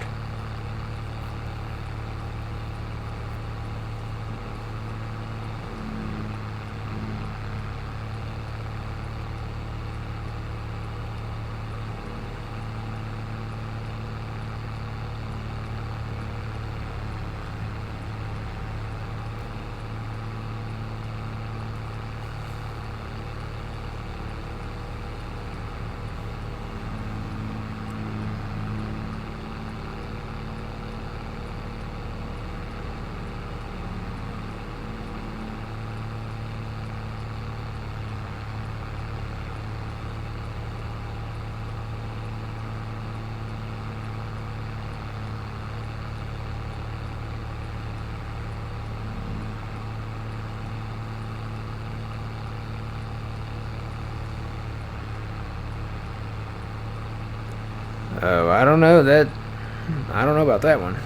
Oh, I don't know about that one.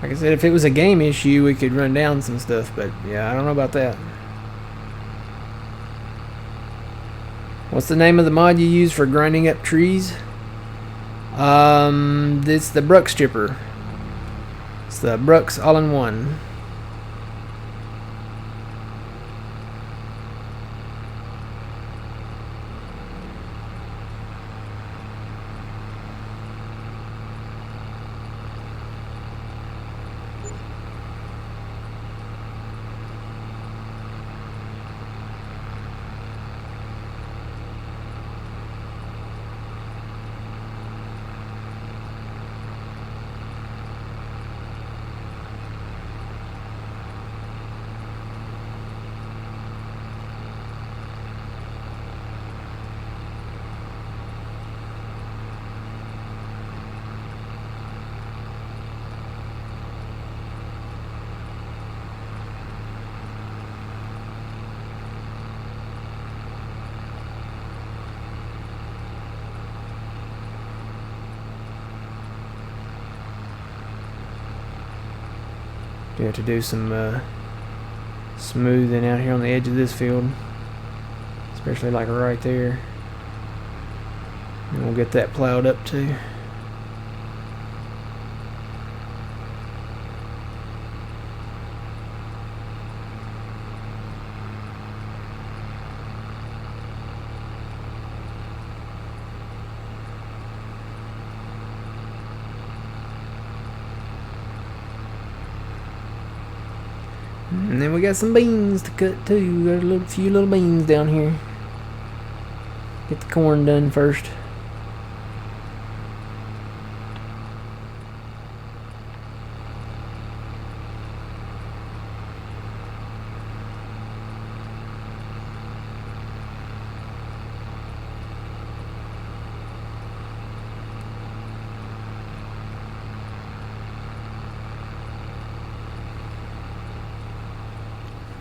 Like I said, if it was a game issue, we could run down some stuff, but yeah, I don't know about that. What's the name of the mod you use for grinding up trees? It's the Bruck Stripper. It's the Bruck's all-in-one. You have to do some smoothing out here on the edge of this field, especially like right there. And we'll get that plowed up too. And then we got some beans to cut too. Got a few little beans down here. Get the corn done first.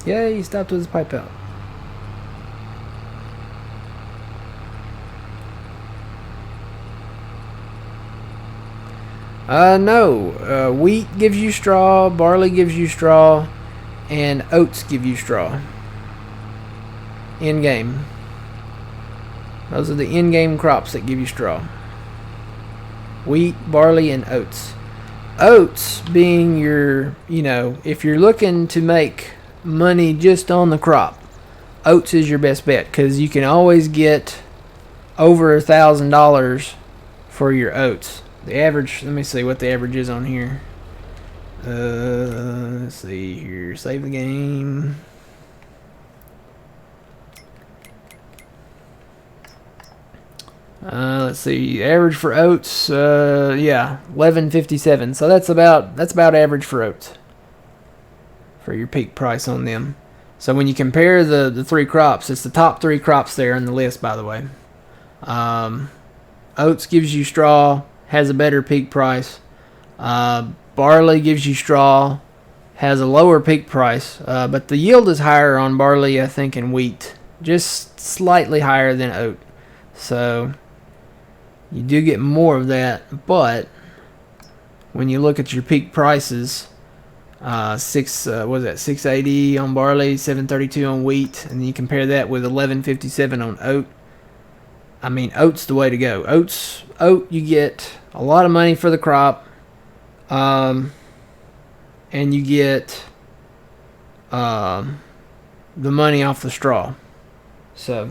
Yeah, he stopped with his pipe out. No. Wheat gives you straw, barley gives you straw, and oats give you straw. In-game. Those are the in-game crops that give you straw. Wheat, barley, and oats. Oats being your, if you're looking to make money just on the crop, oats is your best bet, because you can always get over $1,000 for your oats. The average, let me see what the average is on here. Let's see here. Save the game. Let's see. Average for oats. Yeah, 11.57. So that's about average for oats. For your peak price on them. So when you compare the three crops, it's the top three crops there on the list, by the way. Oats gives you straw, has a better peak price. Barley gives you straw, has a lower peak price, but the yield is higher on barley, I think, and wheat. Just slightly higher than oat. So you do get more of that, but when you look at your peak prices, 680 on barley, 732 on wheat, and then you compare that with 1157 on oat. I mean, oat's the way to go. Oat, you get a lot of money for the crop, and you get the money off the straw. So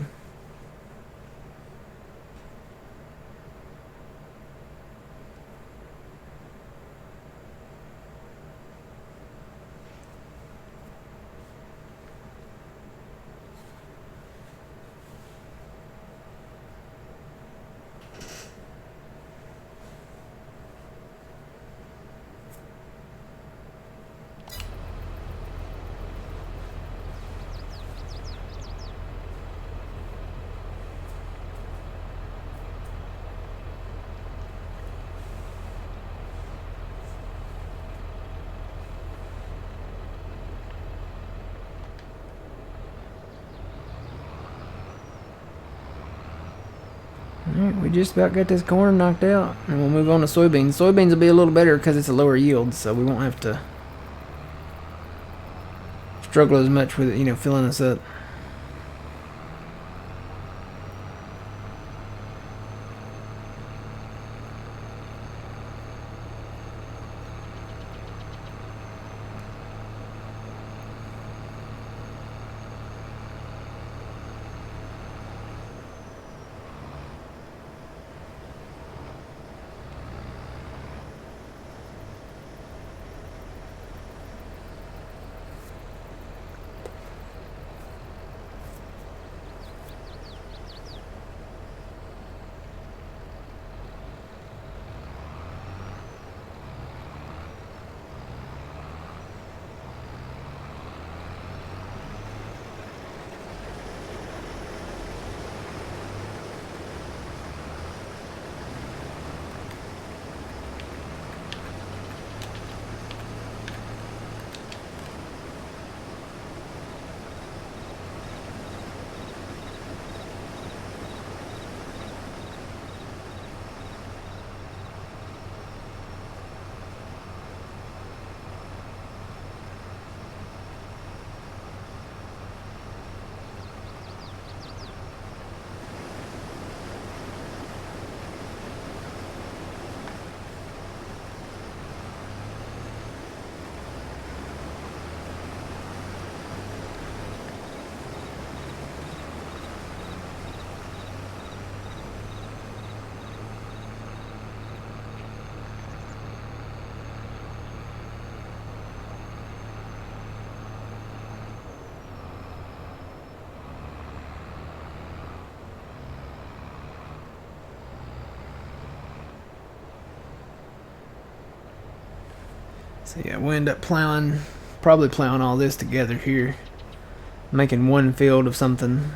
alright, we just about got this corn knocked out, and we'll move on to soybeans. Soybeans will be a little better because it's a lower yield, so we won't have to struggle as much with it, filling us up. So yeah, we'll end up plowing, probably plowing all this together here, making one field of something.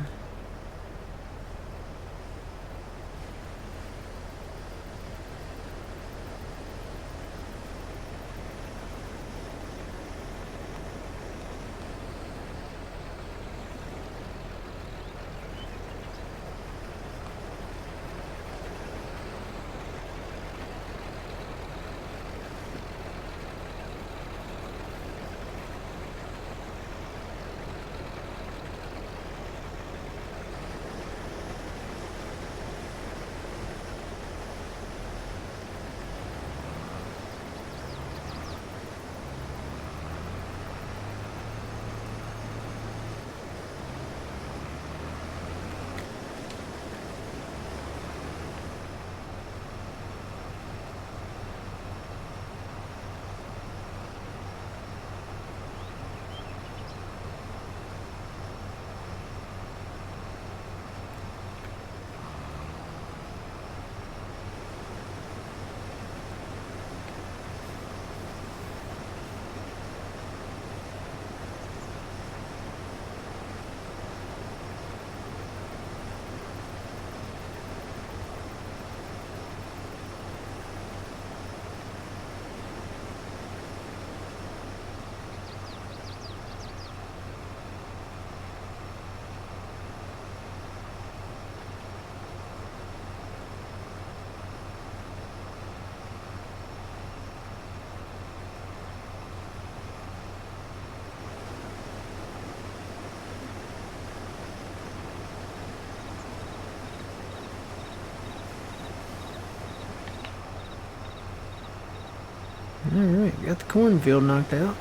Alright, got the cornfield knocked out.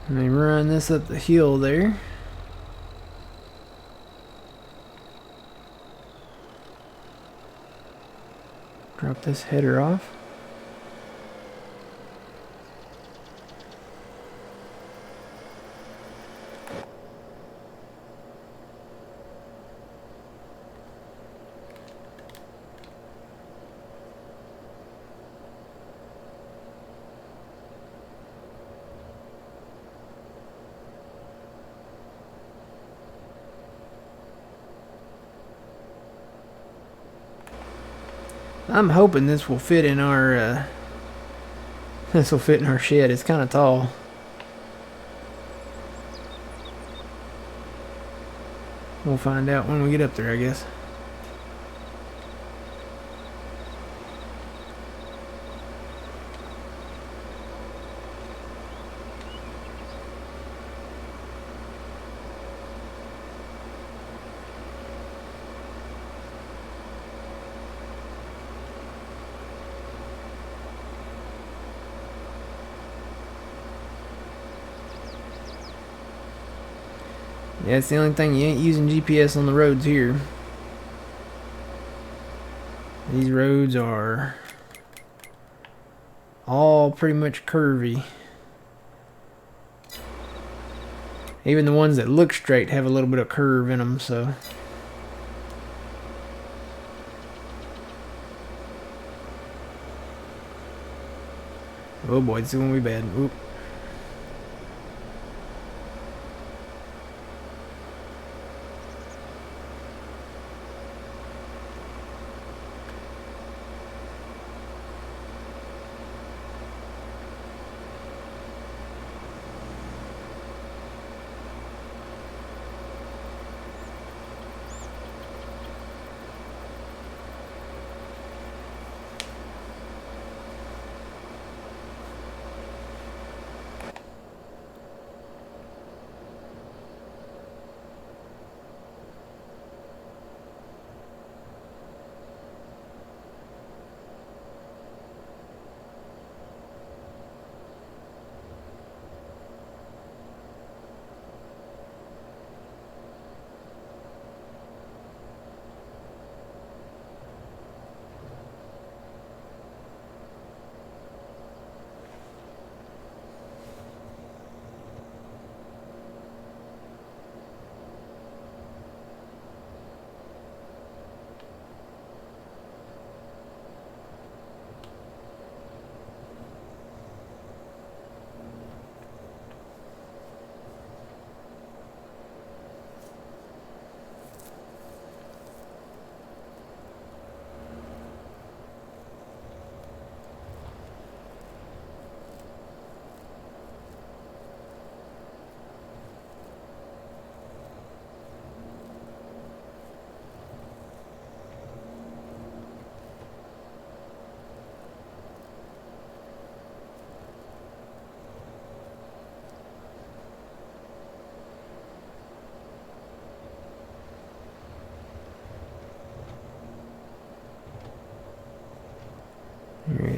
Let me run this up the hill there. Drop this header off. I'm hoping this will fit in our shed. It's kind of tall. We'll find out when we get up there, I guess. Yeah, it's the only thing, you ain't using GPS on the roads here. These roads are all pretty much curvy. Even the ones that look straight have a little bit of curve in them, so. Oh boy, this is gonna be bad. Oop.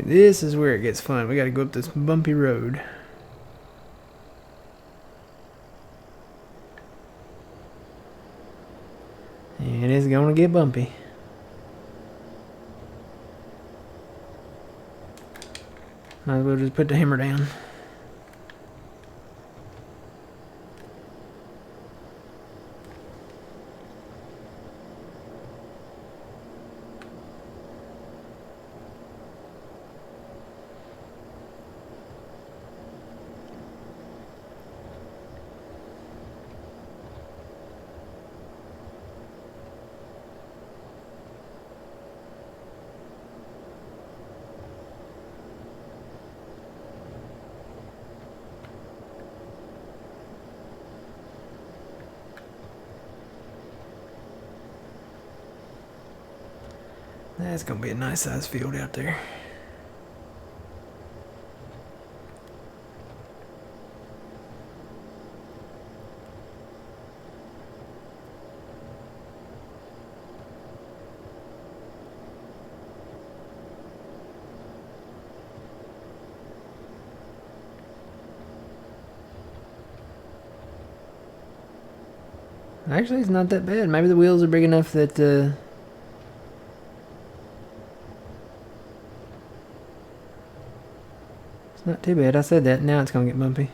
This is where it gets fun. We gotta go up this bumpy road. And it's gonna get bumpy. Might as well just put the hammer down. That's gonna be a nice sized field out there. Actually, it's not that bad. Maybe the wheels are big enough that it's not too bad. I said that. Now it's gonna get bumpy.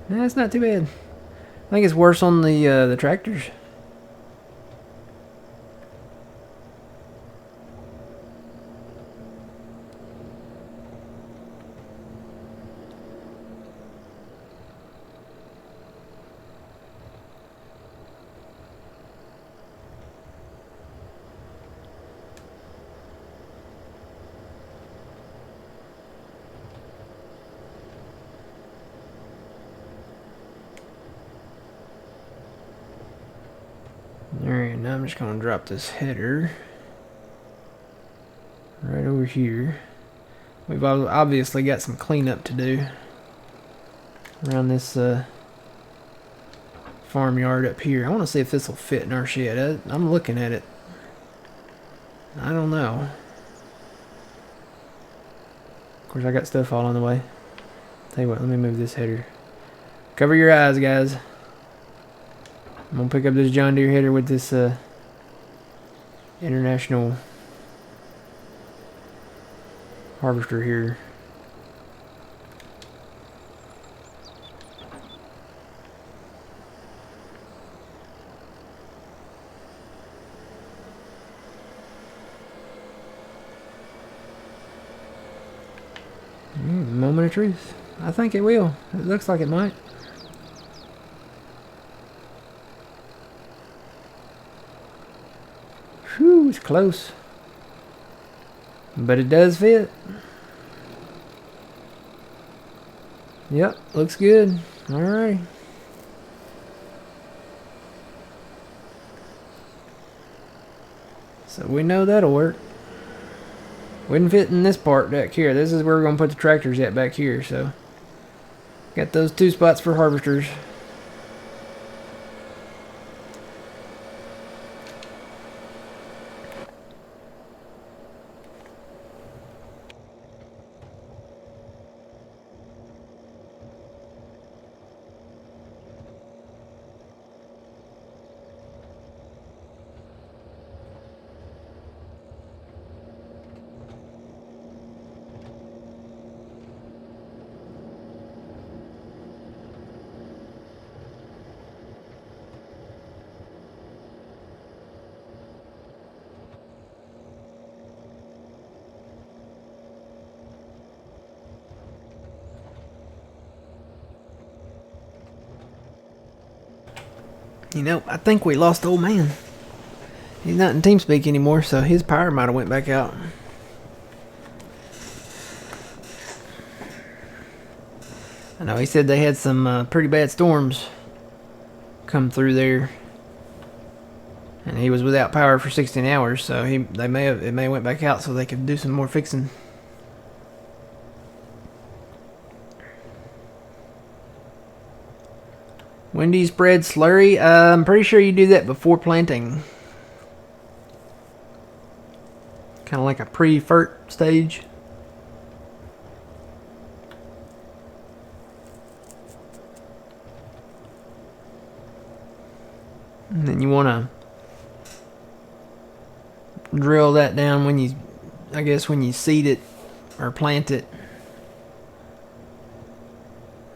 No, it's not too bad. I think it's worse on the tractors. Alright, now I'm just going to drop this header right over here. We've obviously got some cleanup to do around this farmyard up here. I want to see if this will fit in our shed. I'm looking at it. I don't know. Of course, I got stuff all on the way. Tell you what, let me move this header. Cover your eyes, guys. I'm gonna pick up this John Deere header with this international harvester here. Moment of truth. I think it will. It looks like it might. Whew, it's close. But it does fit. Yep, looks good. Alright. So we know that'll work. Wouldn't fit in this part back here. This is where we're going to put the tractors at back here. So got those two spots for harvesters. You know, I think we lost the old man. He's not in TeamSpeak anymore, so his power might have went back out. I know he said they had some pretty bad storms come through there, and he was without power for 16 hours. So it may have went back out so they could do some more fixing. When do you spread slurry? I'm pretty sure you do that before planting. Kind of like a pre-fert stage. And then you want to drill that down when you, I guess when you seed it or plant it.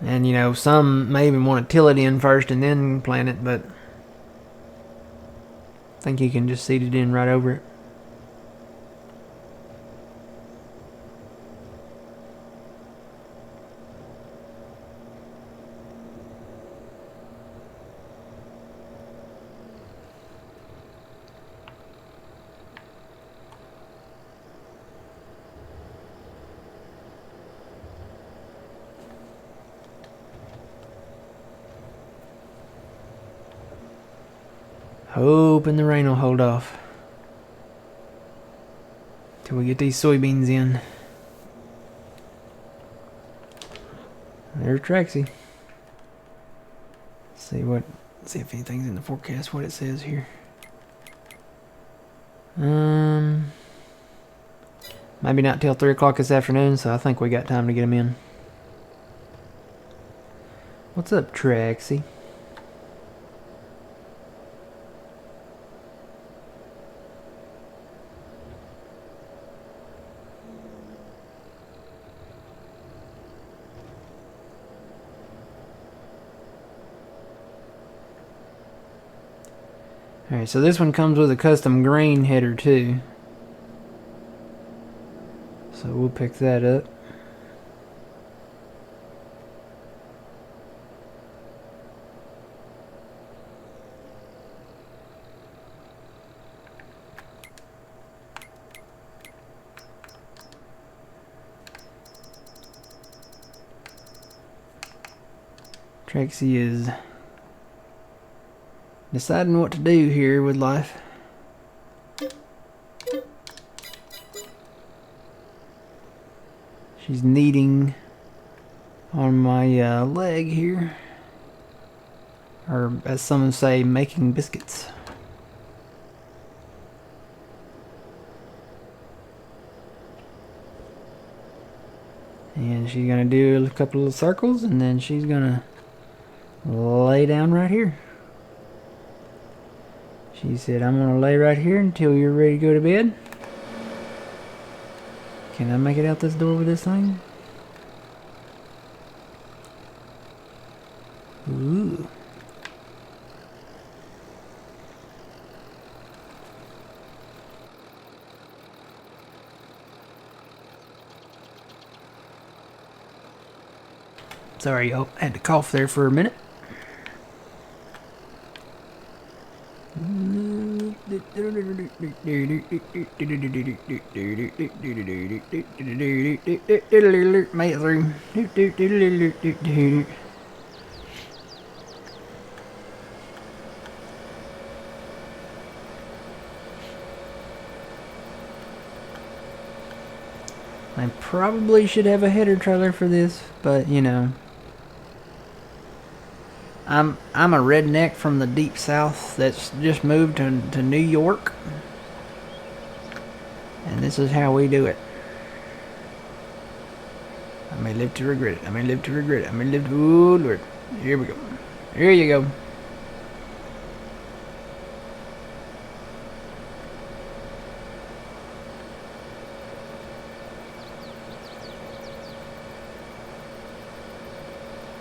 And you know, some may even want to till it in first and then plant it, but I think you can just seed it in right over it. Hoping the rain will hold off till we get these soybeans in. There's Traxie. See if anything's in the forecast. What it says here. Maybe not till 3 o'clock this afternoon, so I think we got time to get them in. What's up, Traxie? Alright, so this one comes with a custom grain header too. So we'll pick that up. Traxie is deciding what to do here with life. She's kneading on my leg here, or as some say, making biscuits. And she's gonna do a couple of circles, and then she's gonna lay down right here. She said, I'm gonna lay right here until you're ready to go to bed. Can I make it out this door with this thing? Ooh. Sorry, y'all. I had to cough there for a minute. Made it through. I probably should have a header trailer for this, but you know, I'm a redneck from the deep south that's just moved to New York, and this is how we do it. I may live to regret it. I may live to regret it. I may live to... Oh, Lord. Here we go. Here you go.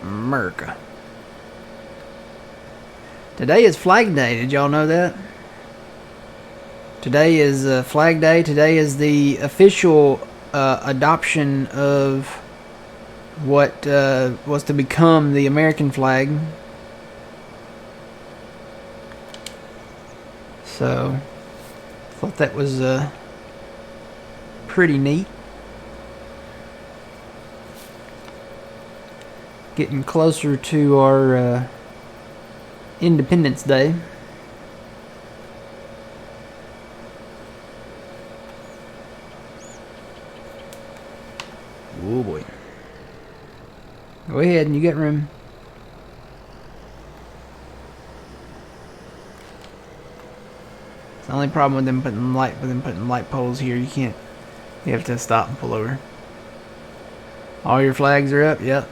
America. Today is Flag Day. Did y'all know that? Today is Flag Day. Today is the official adoption of what was to become the American flag. So, thought that was pretty neat. Getting closer to our Independence Day. Oh boy. Go ahead and you got room. It's the only problem with them putting light poles here. You have to stop and pull over. All your flags are up. Yep.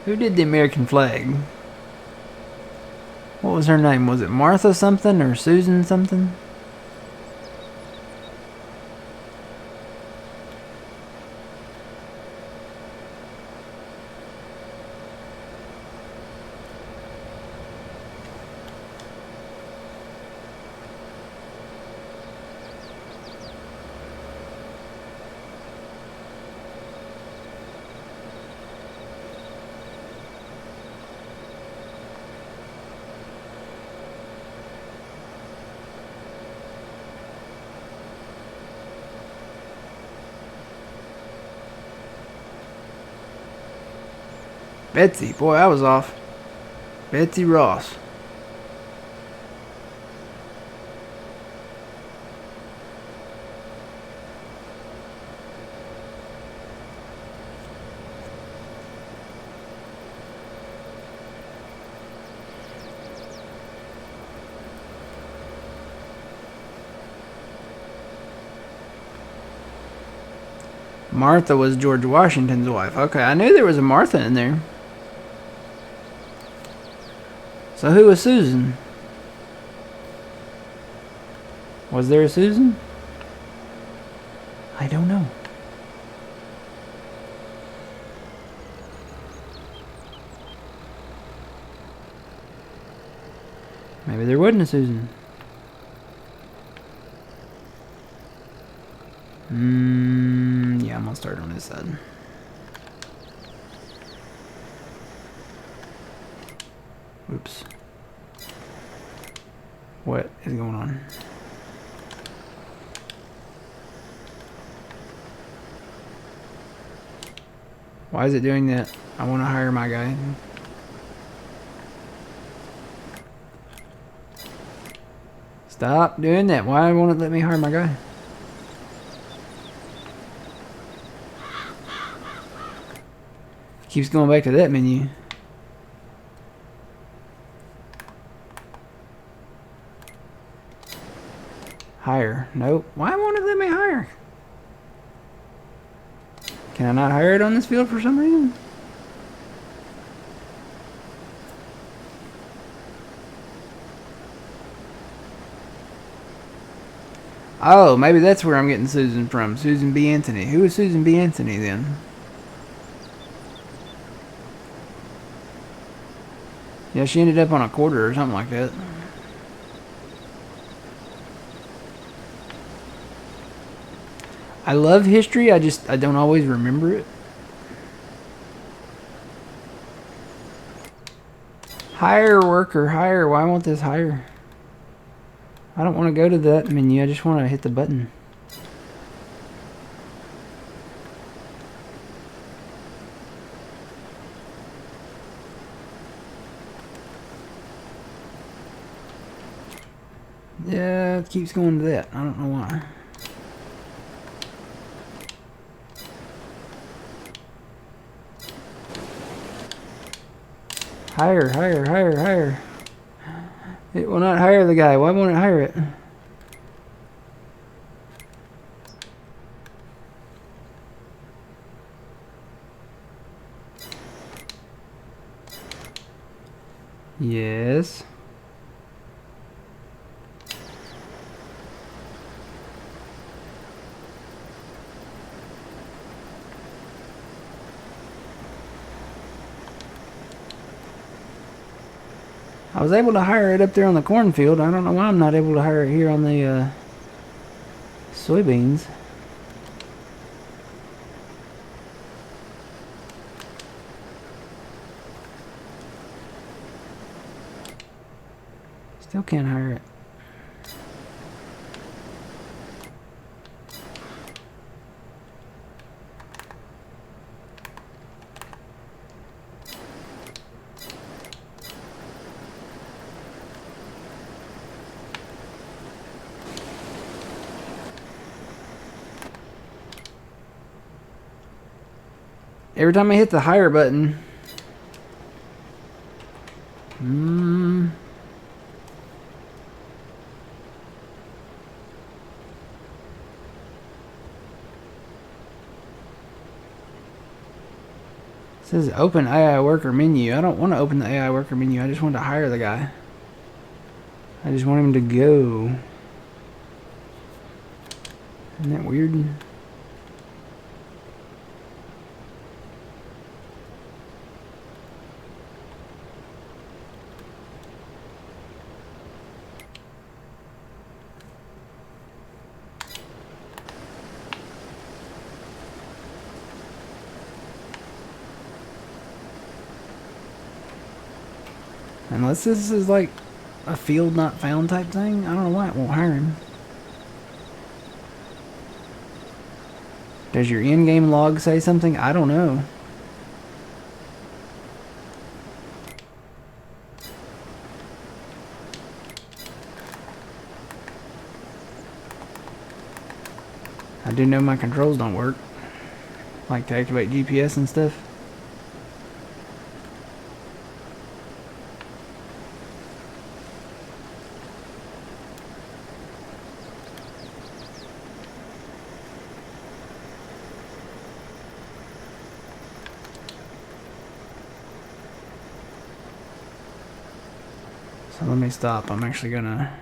Who did the American flag? What was her name? Was it Martha something or Susan something? Betsy. Boy, I was off. Betsy Ross. Martha was George Washington's wife. Okay, I knew there was a Martha in there. So who was Susan? Was there a Susan? I don't know. Maybe there wasn't a Susan. Yeah, I'm gonna start on this side. Oops. What is going on? Why is it doing that? I want to hire my guy. Stop doing that. Why won't it let me hire my guy? Keeps going back to that menu. Hire. Nope. Why won't it let me hire? Can I not hire it on this field for some reason? Oh, maybe that's where I'm getting Susan from. Susan B. Anthony. Who is Susan B. Anthony then? Yeah, she ended up on a quarter or something like that. I love history, I don't always remember it. Hire worker, hire. Why won't this hire? I don't want to go to that menu, I just want to hit the button. Yeah, it keeps going to that. I don't know why. Hire, hire, hire, hire. It will not hire the guy. Why won't it hire it? Yes. I was able to hire it up there on the cornfield. I don't know why I'm not able to hire it here on the soybeans. Still can't hire it. Every time I hit the higher button... It says open AI worker menu. I don't want to open the AI worker menu. I just want to hire the guy. I just want him to go. Isn't that weird? Unless this is like a field not found type thing. I don't know why it won't hire him. Does your in-game log say something? I don't know. I do know my controls don't work. Like to activate GPS and stuff. So let me stop. I'm actually gonna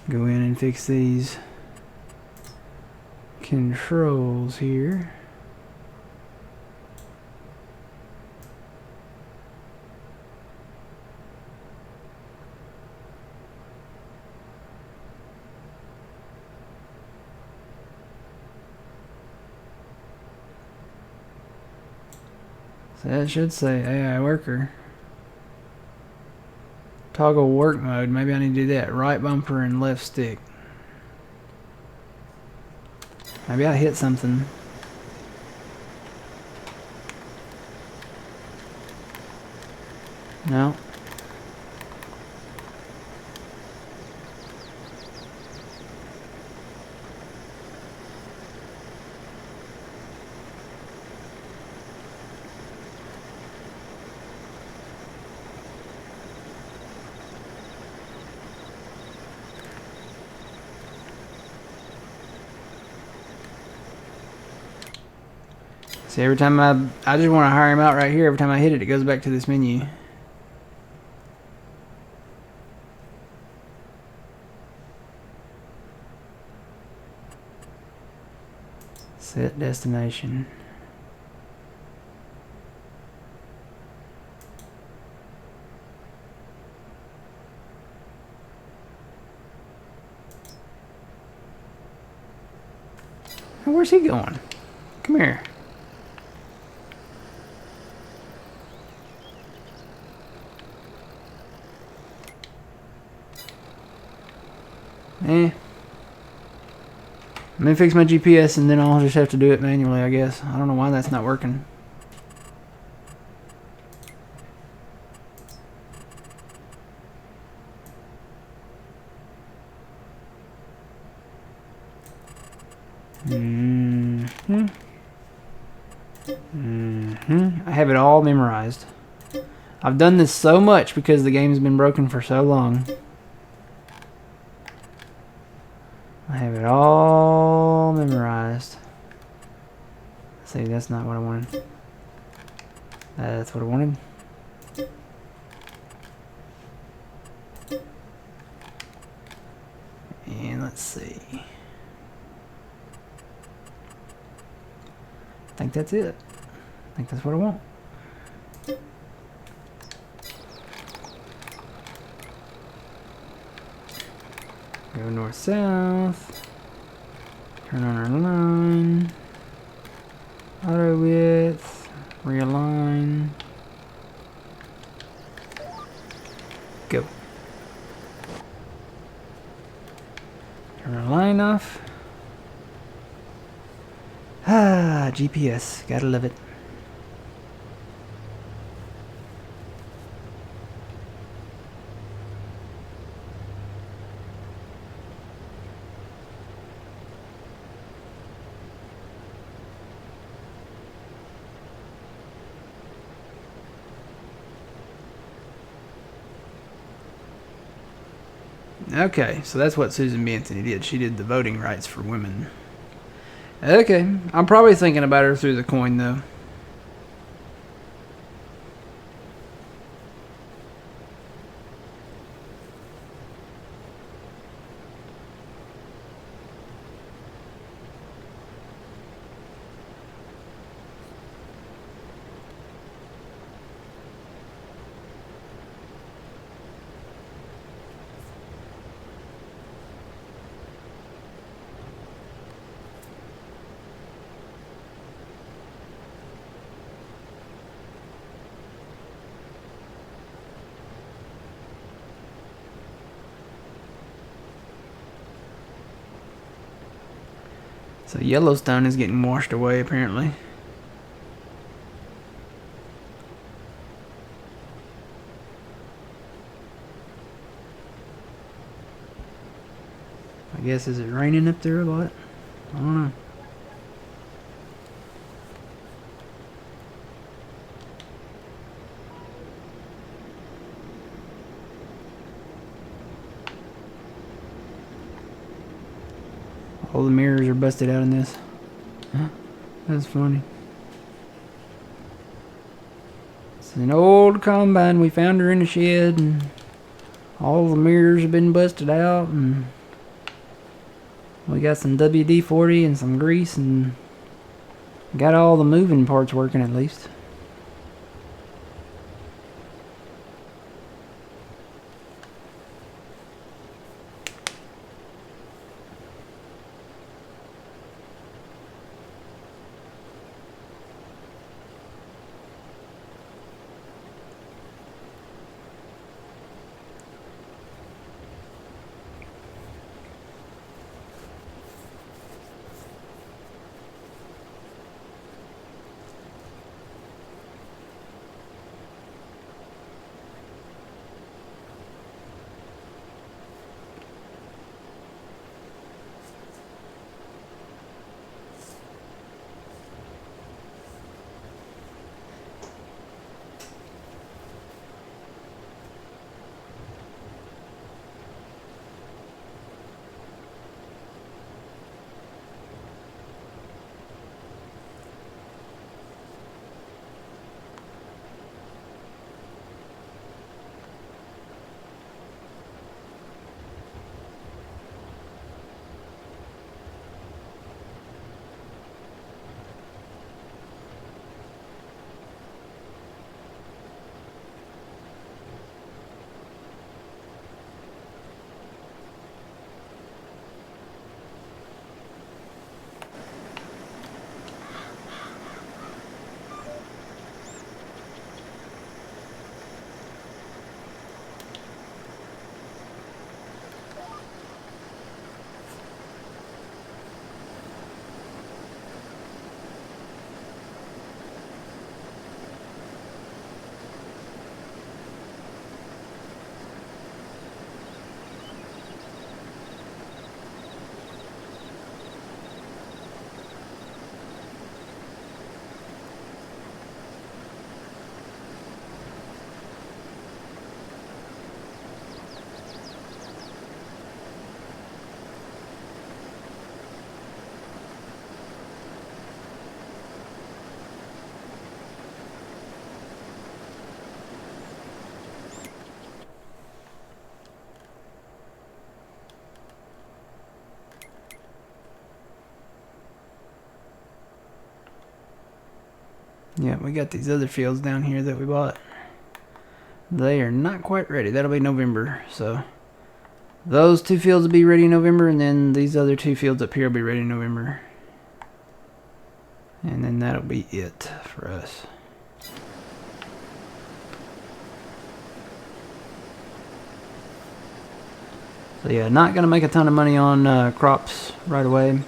go in and fix these controls here. So that should say AI worker. Toggle work mode. Maybe I need to do that. Right bumper and left stick. Maybe I hit something. No. See, every time I just want to hire him out right here. Every time I hit it, it goes back to this menu. Set destination. Where's he going? Come here. Let me fix my GPS and then I'll just have to do it manually, I guess. I don't know why that's not working. I have it all memorized. I've done this so much because the game's been broken for so long. I have it all memorized. See, that's not what I wanted. That's what I wanted. And let's see. I think that's it. I think that's what I want. Go north south. Turn on our line. Auto width. Realign. Go. Turn our line off. Ah, GPS. Gotta love it. Okay, so that's what Susan B. Anthony did. She did the voting rights for women. Okay, I'm probably thinking about her through the coin, though. So Yellowstone is getting washed away, apparently. I guess, is it raining up there a lot? I don't know. All the mirrors are busted out in this. That's funny. It's an old combine. We found her in the shed, and all the mirrors have been busted out, and we got some WD-40 and some grease, and got all the moving parts working at least. Yeah, we got these other fields down here that we bought. They are not quite ready. That'll be November. So those two fields will be ready in November, and then these other two fields up here will be ready in November. And then that'll be it for us. So yeah, not going to make a ton of money on crops right away.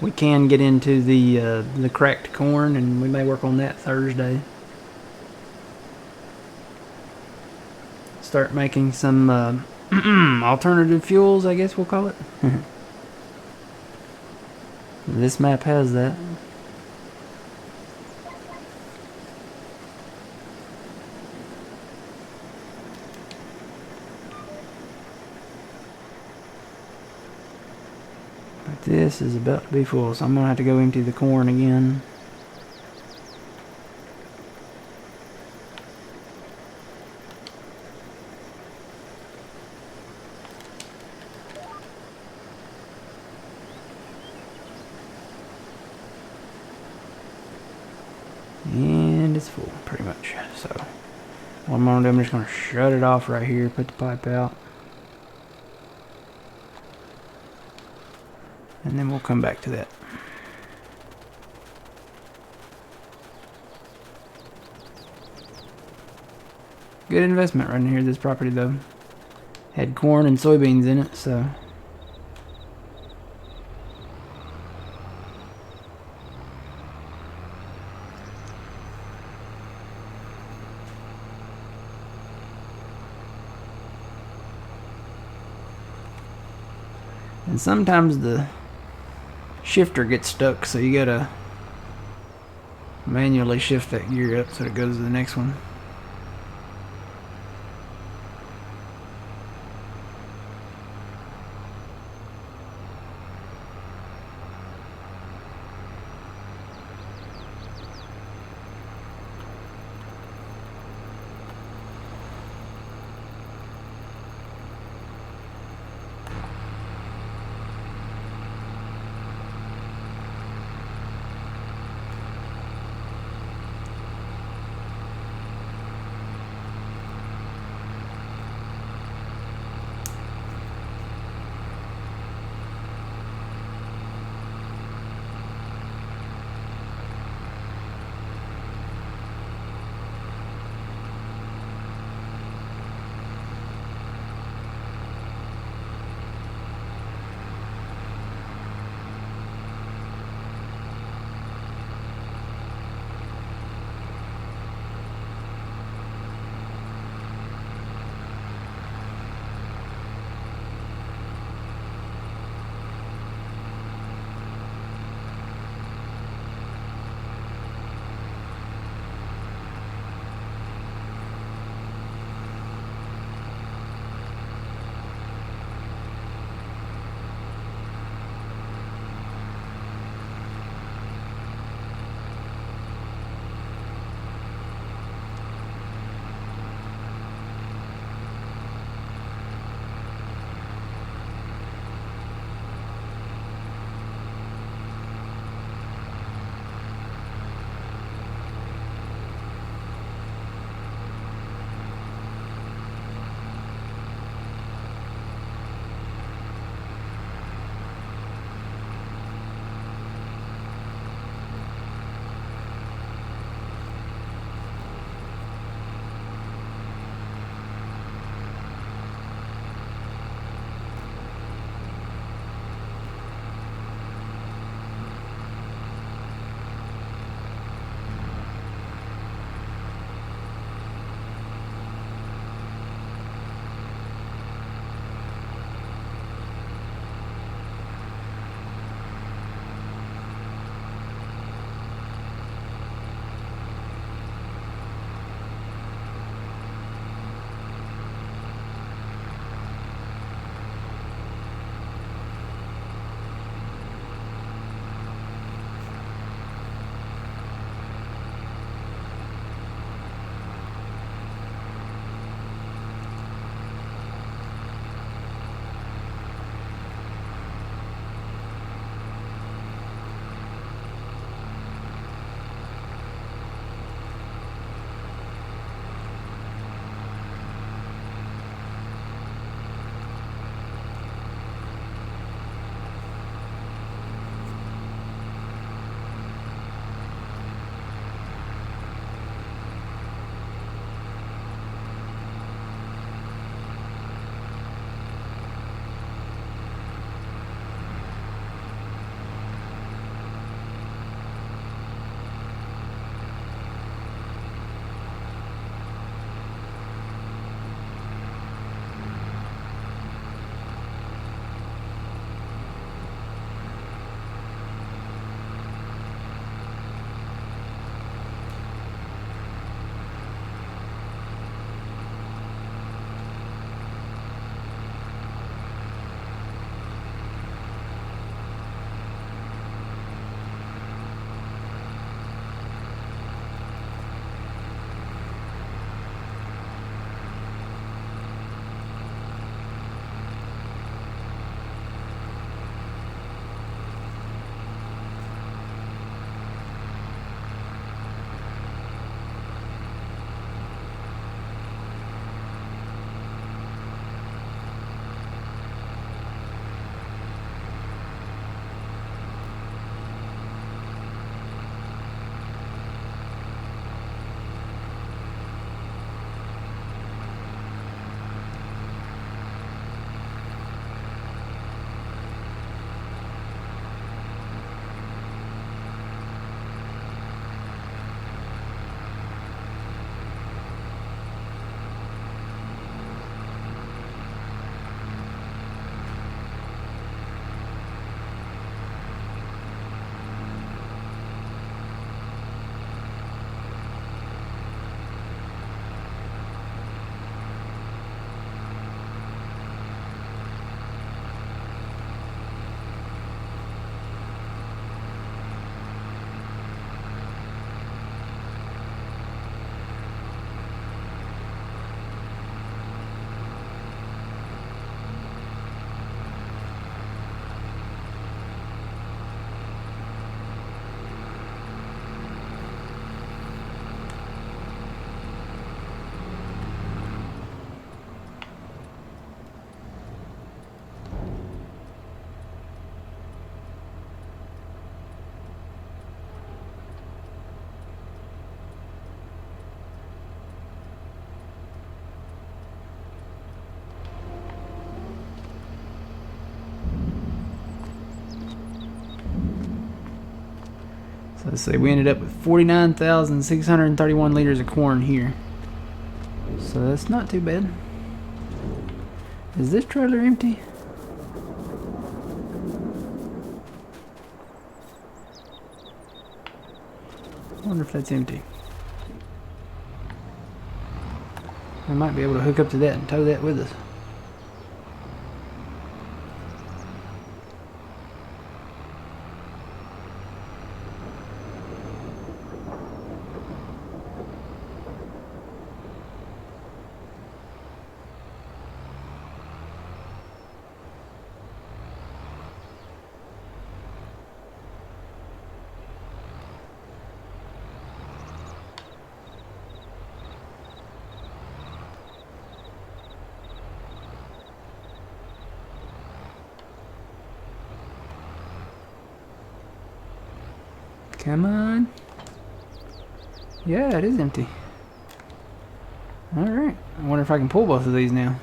We can get into the cracked corn, and we may work on that Thursday. Start making some alternative fuels, I guess we'll call it. This map has that. This is about to be full, so I'm going to have to go empty the corn again. And it's full, pretty much. So, what I'm going to do, I'm just going to shut it off right here, put the pipe out. And then we'll come back to that. Good investment right in here, this property though. Had corn and soybeans in it, so. And sometimes the shifter gets stuck, so you gotta manually shift that gear up so it goes to the next one. So let's see, we ended up with 49,631 liters of corn here. So that's not too bad. Is this trailer empty? I wonder if that's empty. We might be able to hook up to that and tow that with us. Come on. Yeah, it is empty. Alright. I wonder if I can pull both of these now.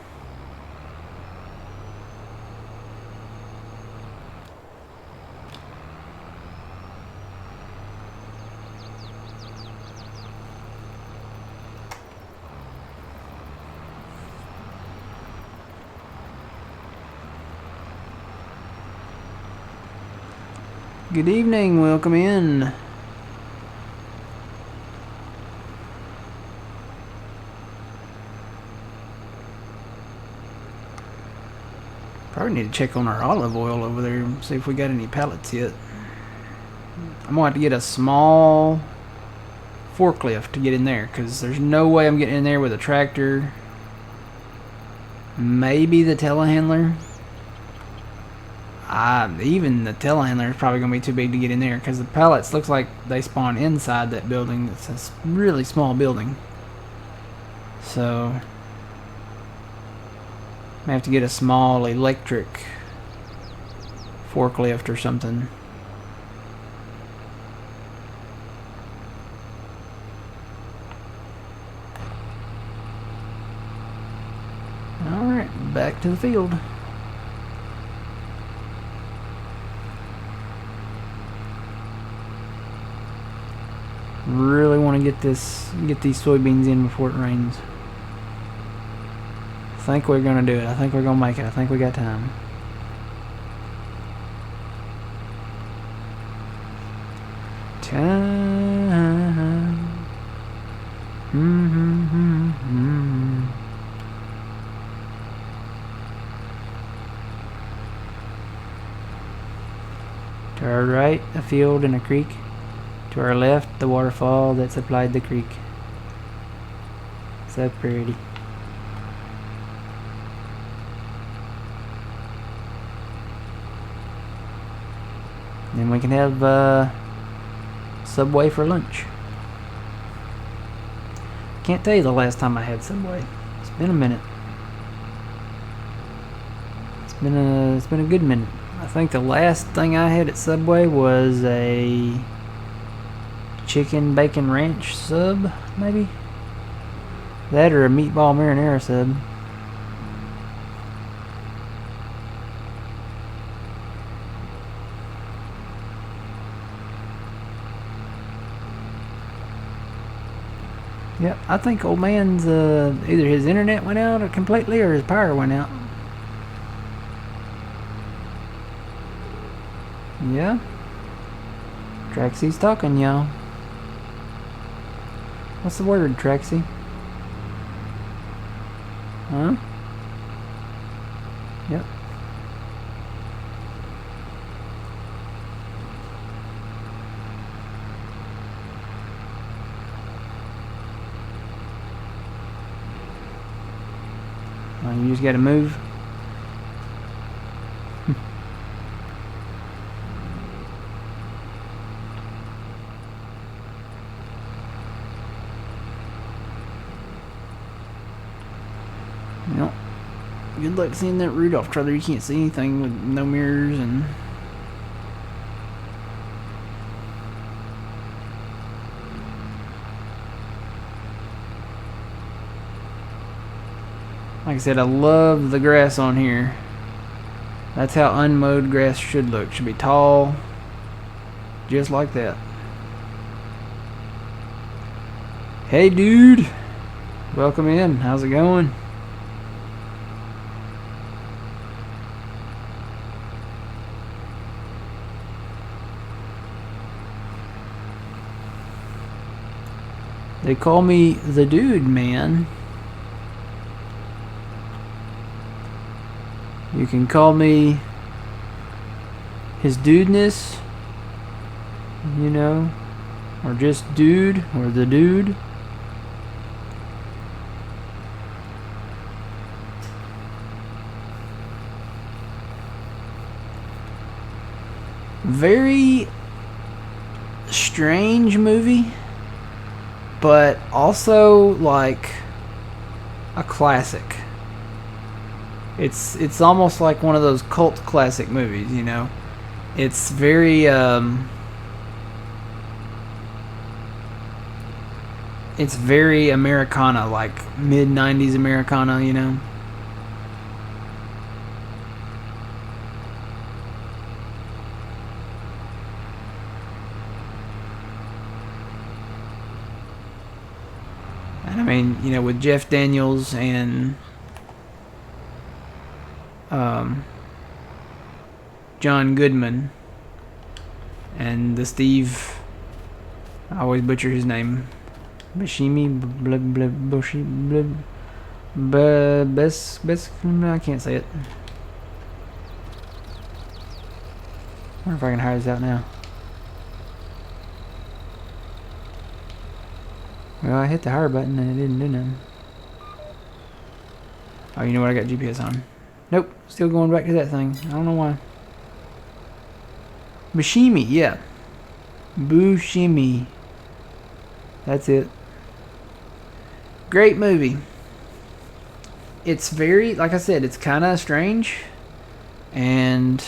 Good evening, welcome in. Probably need to check on our olive oil over there and see if we got any pallets yet. I'm gonna have to get a small forklift to get in there because there's no way I'm getting in there with a tractor. Maybe the telehandler. Even the telehandler is probably going to be too big to get in there because the pallets looks like they spawn inside that building. It's a really small building. So I have to get a small electric forklift or something. Alright, back to the field. Really want to get these soybeans in before it rains. I think we're gonna do it. I think we're gonna make it. I think we got time. To our right, a field and a creek. To our left, the waterfall that supplied the creek. So pretty. Then we can have Subway for lunch. Can't tell you the last time I had Subway. It's been a minute. It's been a good minute. I think the last thing I had at Subway was a chicken bacon ranch sub, maybe? That or a meatball marinara sub. Yep, I think old man's either his internet went out completely or his power went out. Yeah. Traxie's talking, y'all. What's the word, Traxie? Huh? Yep. You just gotta move. Well, good luck seeing that Rudolph trailer. You can't see anything with no mirrors and... Like I said, I love the grass on here. That's how unmowed grass should look. Should be tall, just like that. Hey, dude. Welcome in. How's it going? They call me the dude, man. You can call me his dudeness, you know, or just dude, or the dude. Very strange movie, but also like a classic. It's almost like one of those cult classic movies, you know. It's very it's very Americana, like mid '90s Americana, you know. And I mean, you know, with Jeff Daniels and John Goodman and the Steve, I always butcher his name, Buscemi, I can't say it. I wonder if I can hire this out now. Well, I hit the hire button and it didn't do nothing. Oh, you know what? I got GPS on. Nope, still going back to that thing. I don't know why. Buscemi, yeah. Buscemi. That's it. Great movie. It's very, like I said, it's kind of strange and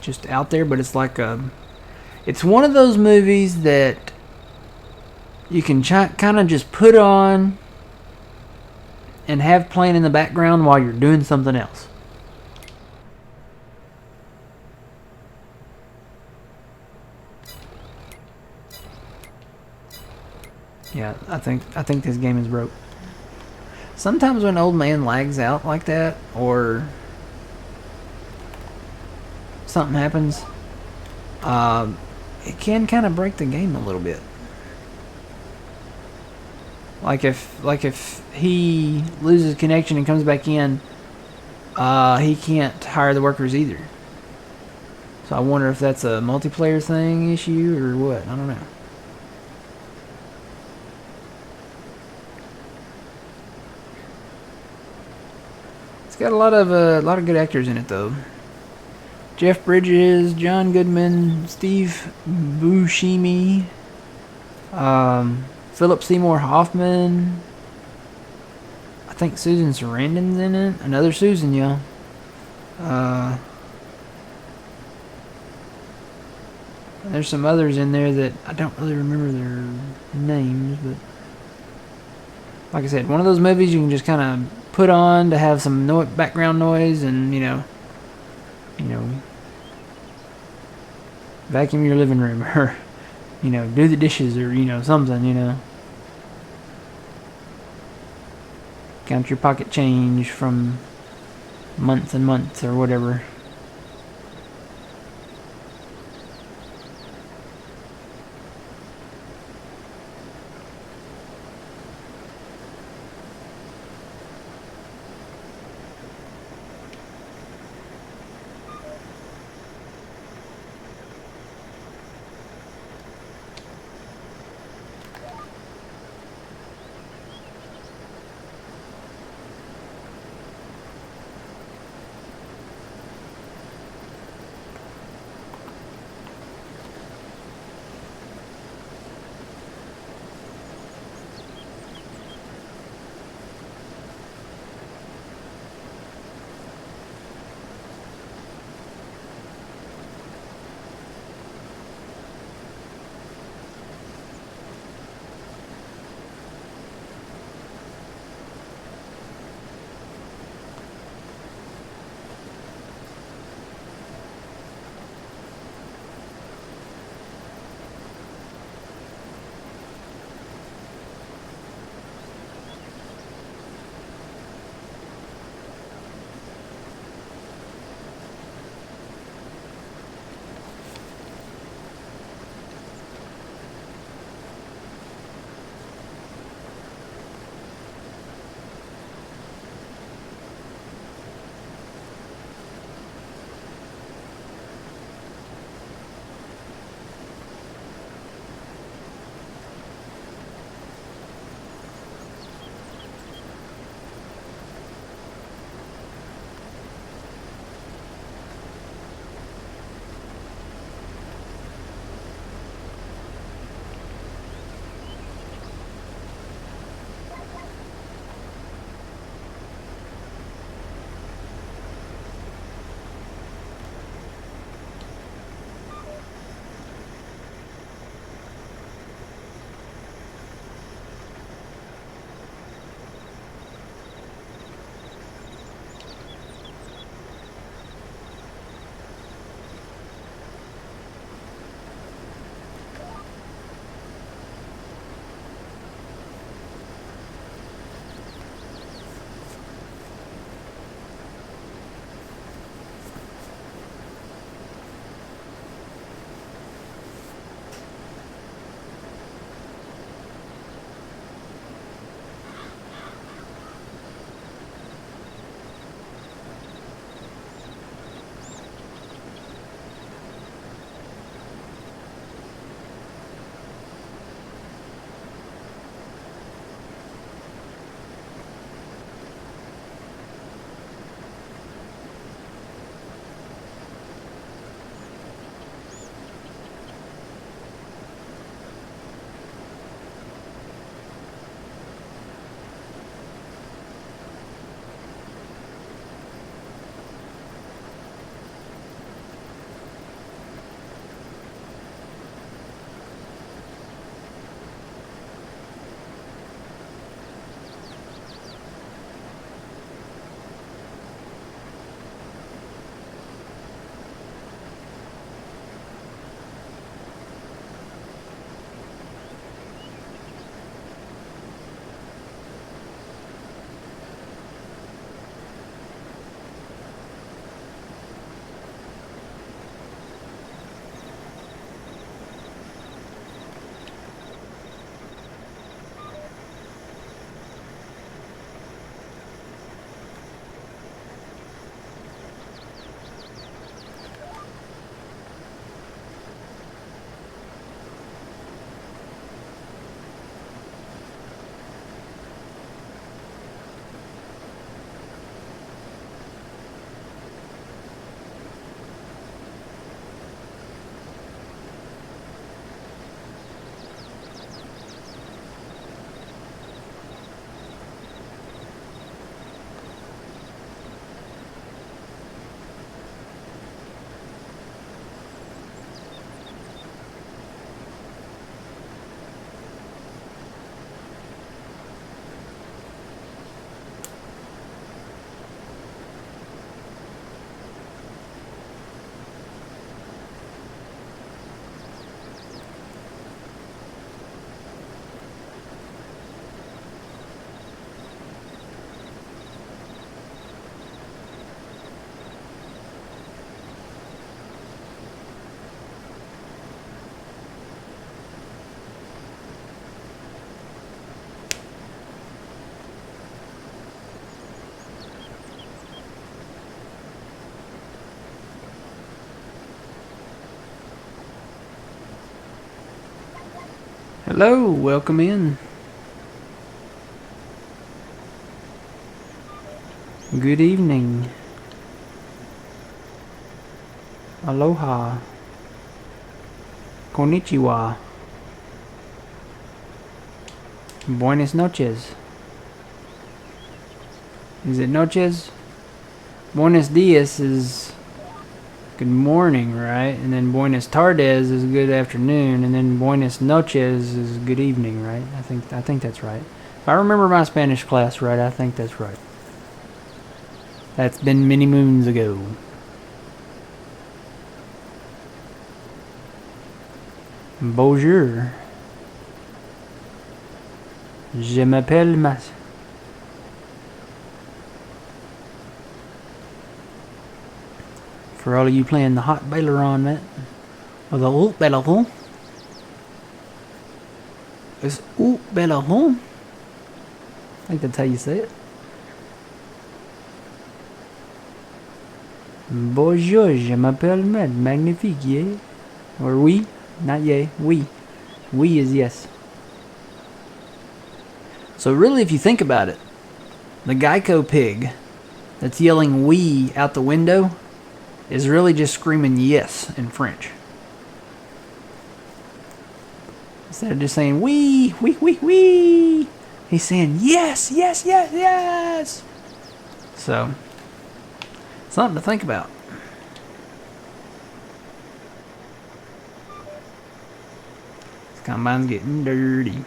just out there, but it's like it's one of those movies that you can kind of just put on and have playing in the background while you're doing something else. Yeah, I think this game is broke. Sometimes when old man lags out like that, or something happens, it can kind of break the game a little bit. Like if he loses connection and comes back in, he can't hire the workers either. So I wonder if that's a multiplayer thing issue or what. I don't know. It's got a lot of good actors in it though. Jeff Bridges, John Goodman, Steve Buscemi, Philip Seymour Hoffman. I think Susan Sarandon's in it. Another Susan, y'all. There's some others in there that I don't really remember their names, but like I said, one of those movies you can just kind of put on to have some background noise, and you know, vacuum your living room, or you know, do the dishes, or you know, something, you know. Count your pocket change from months and months or whatever. Hello, welcome in. Good evening. Aloha. Konnichiwa. Buenas noches. Is it noches? Buenos dias is good morning, right? And then buenas tardes is good afternoon, and then buenas noches is good evening, right? I think that's right. If I remember my Spanish class right, I think that's right. That's been many moons ago. Bonjour. Je m'appelle Mas. For all of you playing the hot Baileron, Matt. Or the haut Baileron. It's haut Baileron. I think that's how you say it. Bonjour, je m'appelle Matt. Magnifique, yeah? Or oui? Not yay. Oui. Oui is yes. So really, if you think about it, the Geico pig that's yelling "we" out the window is really just screaming "yes" in French. Instead of just saying "we, we," he's saying "yes, yes, yes, yes." So, something to think about. This combine's getting dirty.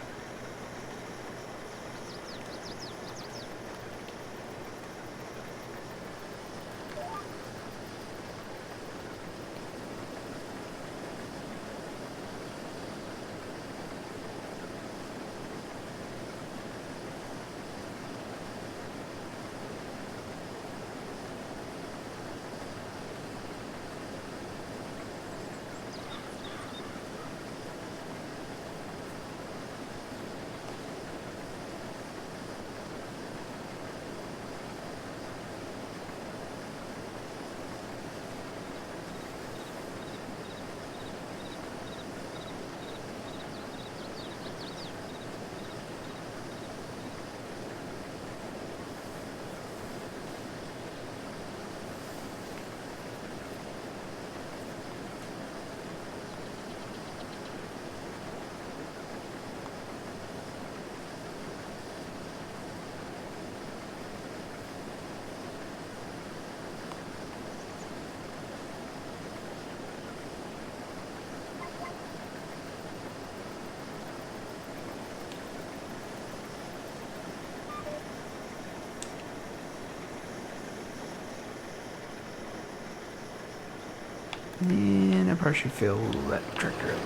And I probably should fill that tractor up.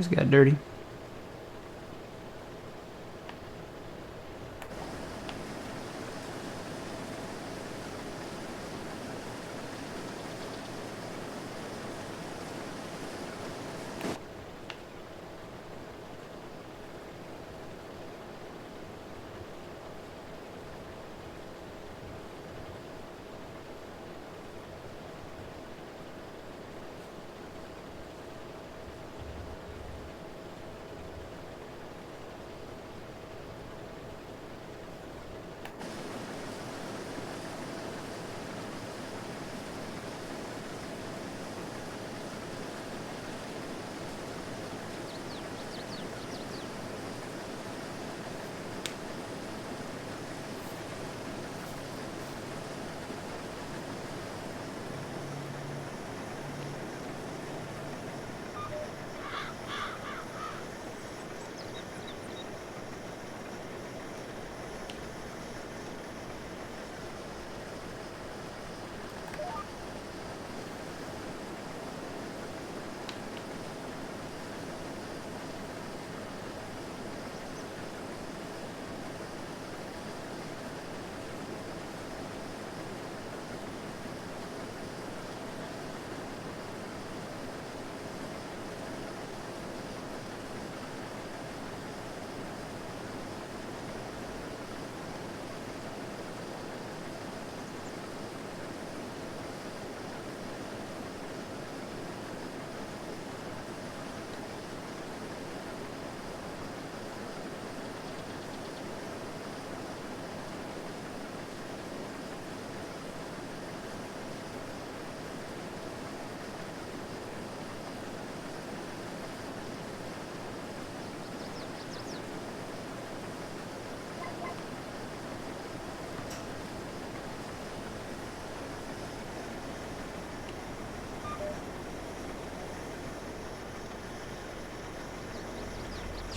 Just got dirty.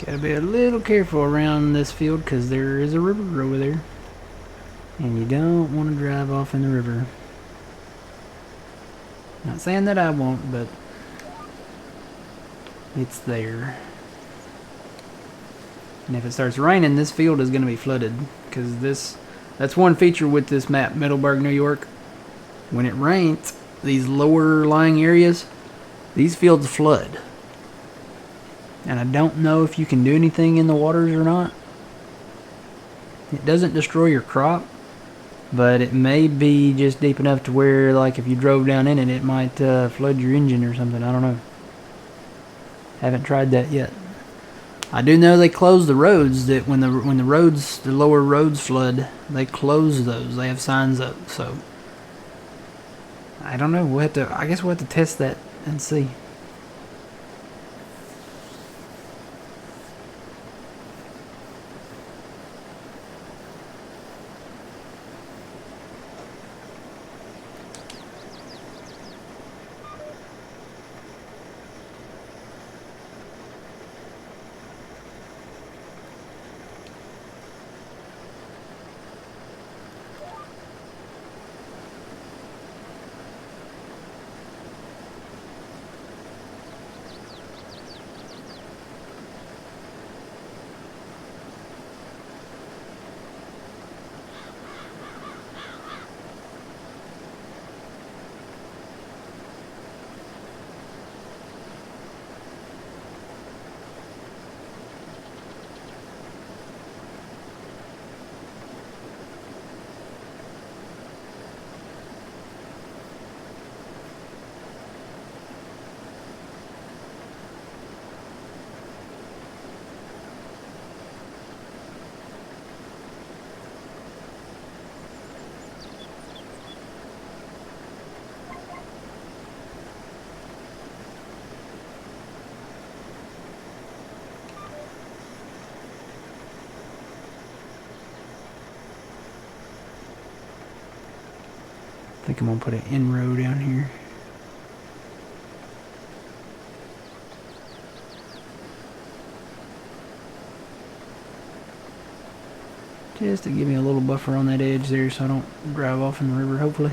Gotta be a little careful around this field because there is a river over there. And you don't want to drive off in the river. Not saying that I won't, but it's there. And if it starts raining, this field is going to be flooded. Because that's one feature with this map, Middleburgh, New York. When it rains, these lower lying areas, these fields flood. And I don't know if you can do anything in the waters or not. It doesn't destroy your crop, but it may be just deep enough to where, like, if you drove down in it, it might flood your engine or something. I don't know. Haven't tried that yet. I do know they close the roads. That when the lower roads flood, they close those. They have signs up. So I don't know. I guess we'll have to test that and see. I think I'm going to put an in-row down here. Just to give me a little buffer on that edge there so I don't drive off in the river, hopefully.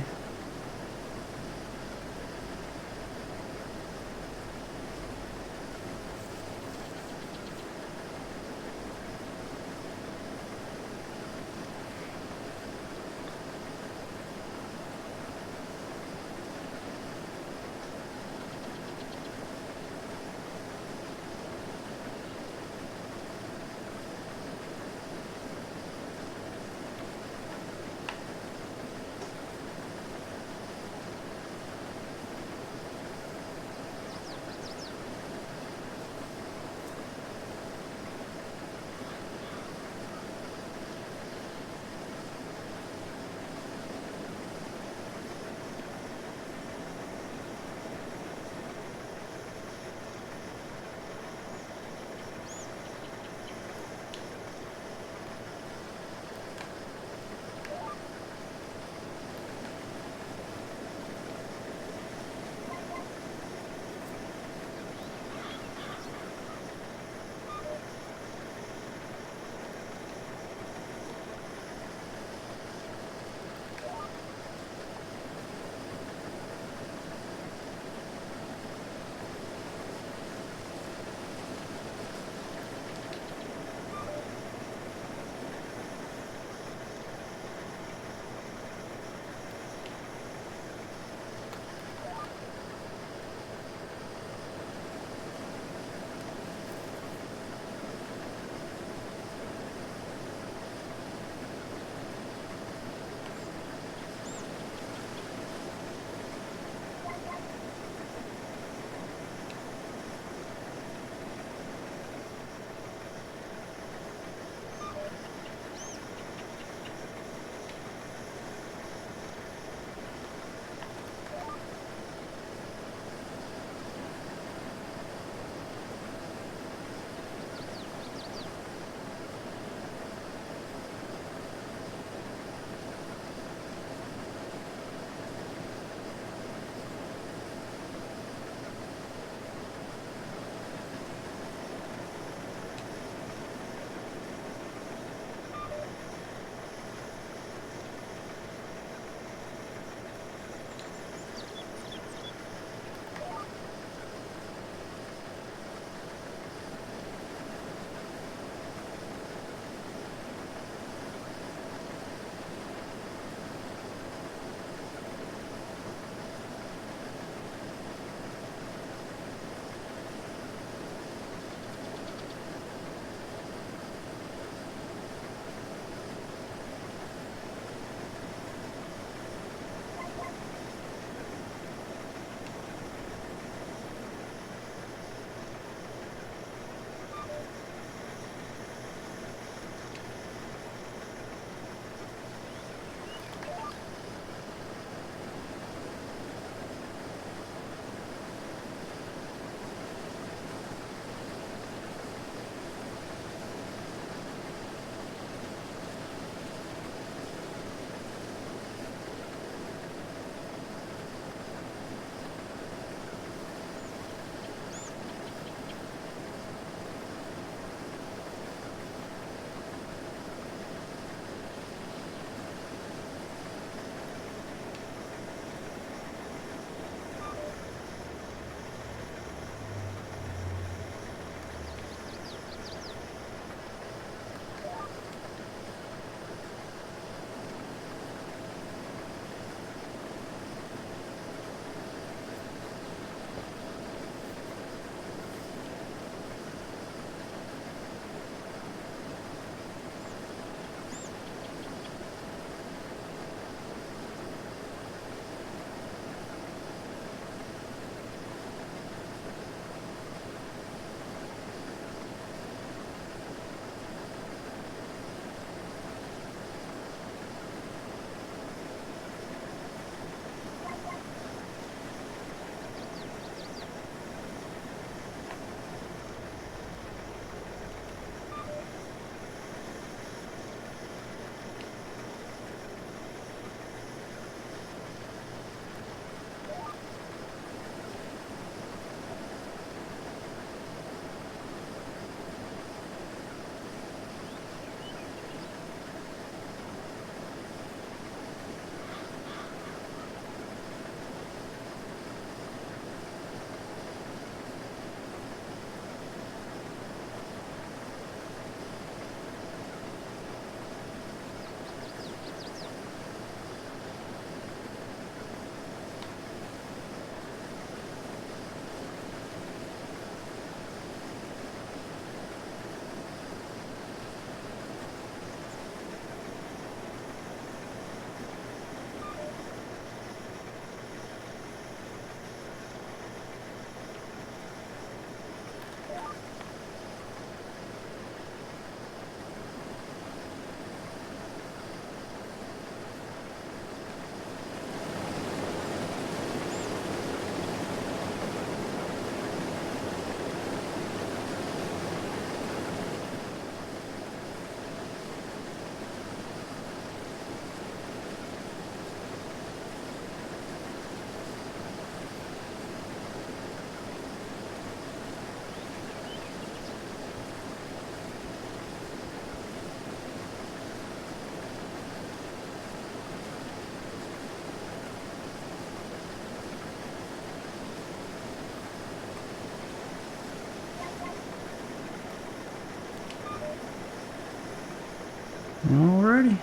Alrighty.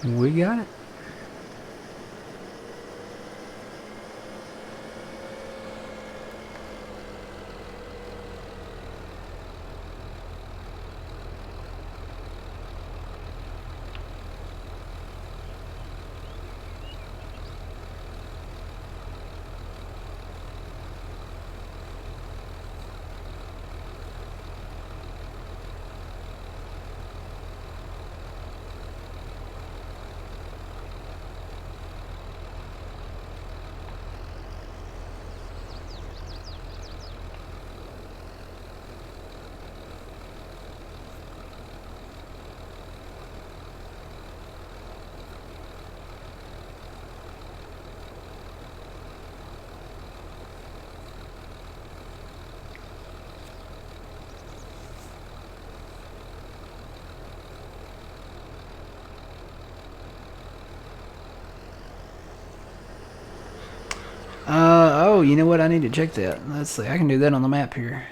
We got it. Oh, you know what? I need to check that. Let's see. I can do that on the map here.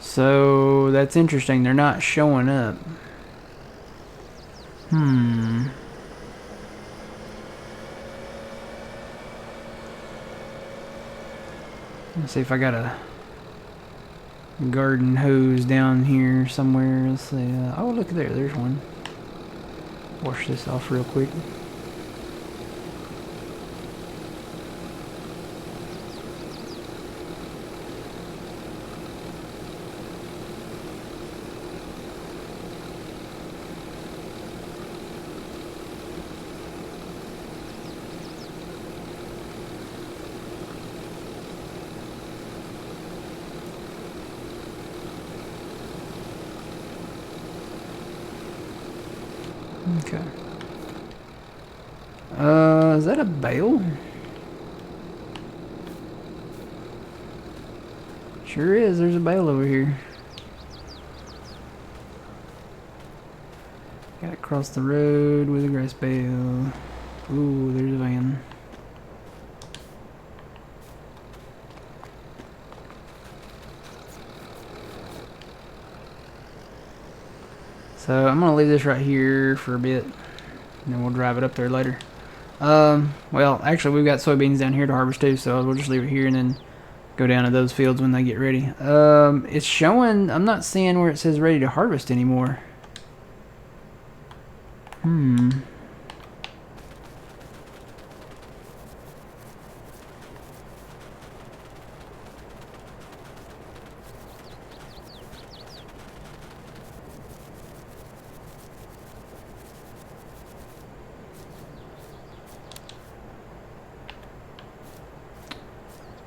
So that's interesting. They're not showing up. Let's see if I got a garden hose down here somewhere. Let's see. Oh, look there. There's one. Wash this off real quick. Okay. Is that a bale? Sure is. There's a bale over here. Gotta cross the road with a grass bale. Ooh, there's a van. So I'm gonna leave this right here for a bit, and then we'll drive it up there later. Well, actually we've got soybeans down here to harvest too, so we'll just leave it here and then go down to those fields when they get ready. It's showing, I'm not seeing where it says ready to harvest anymore.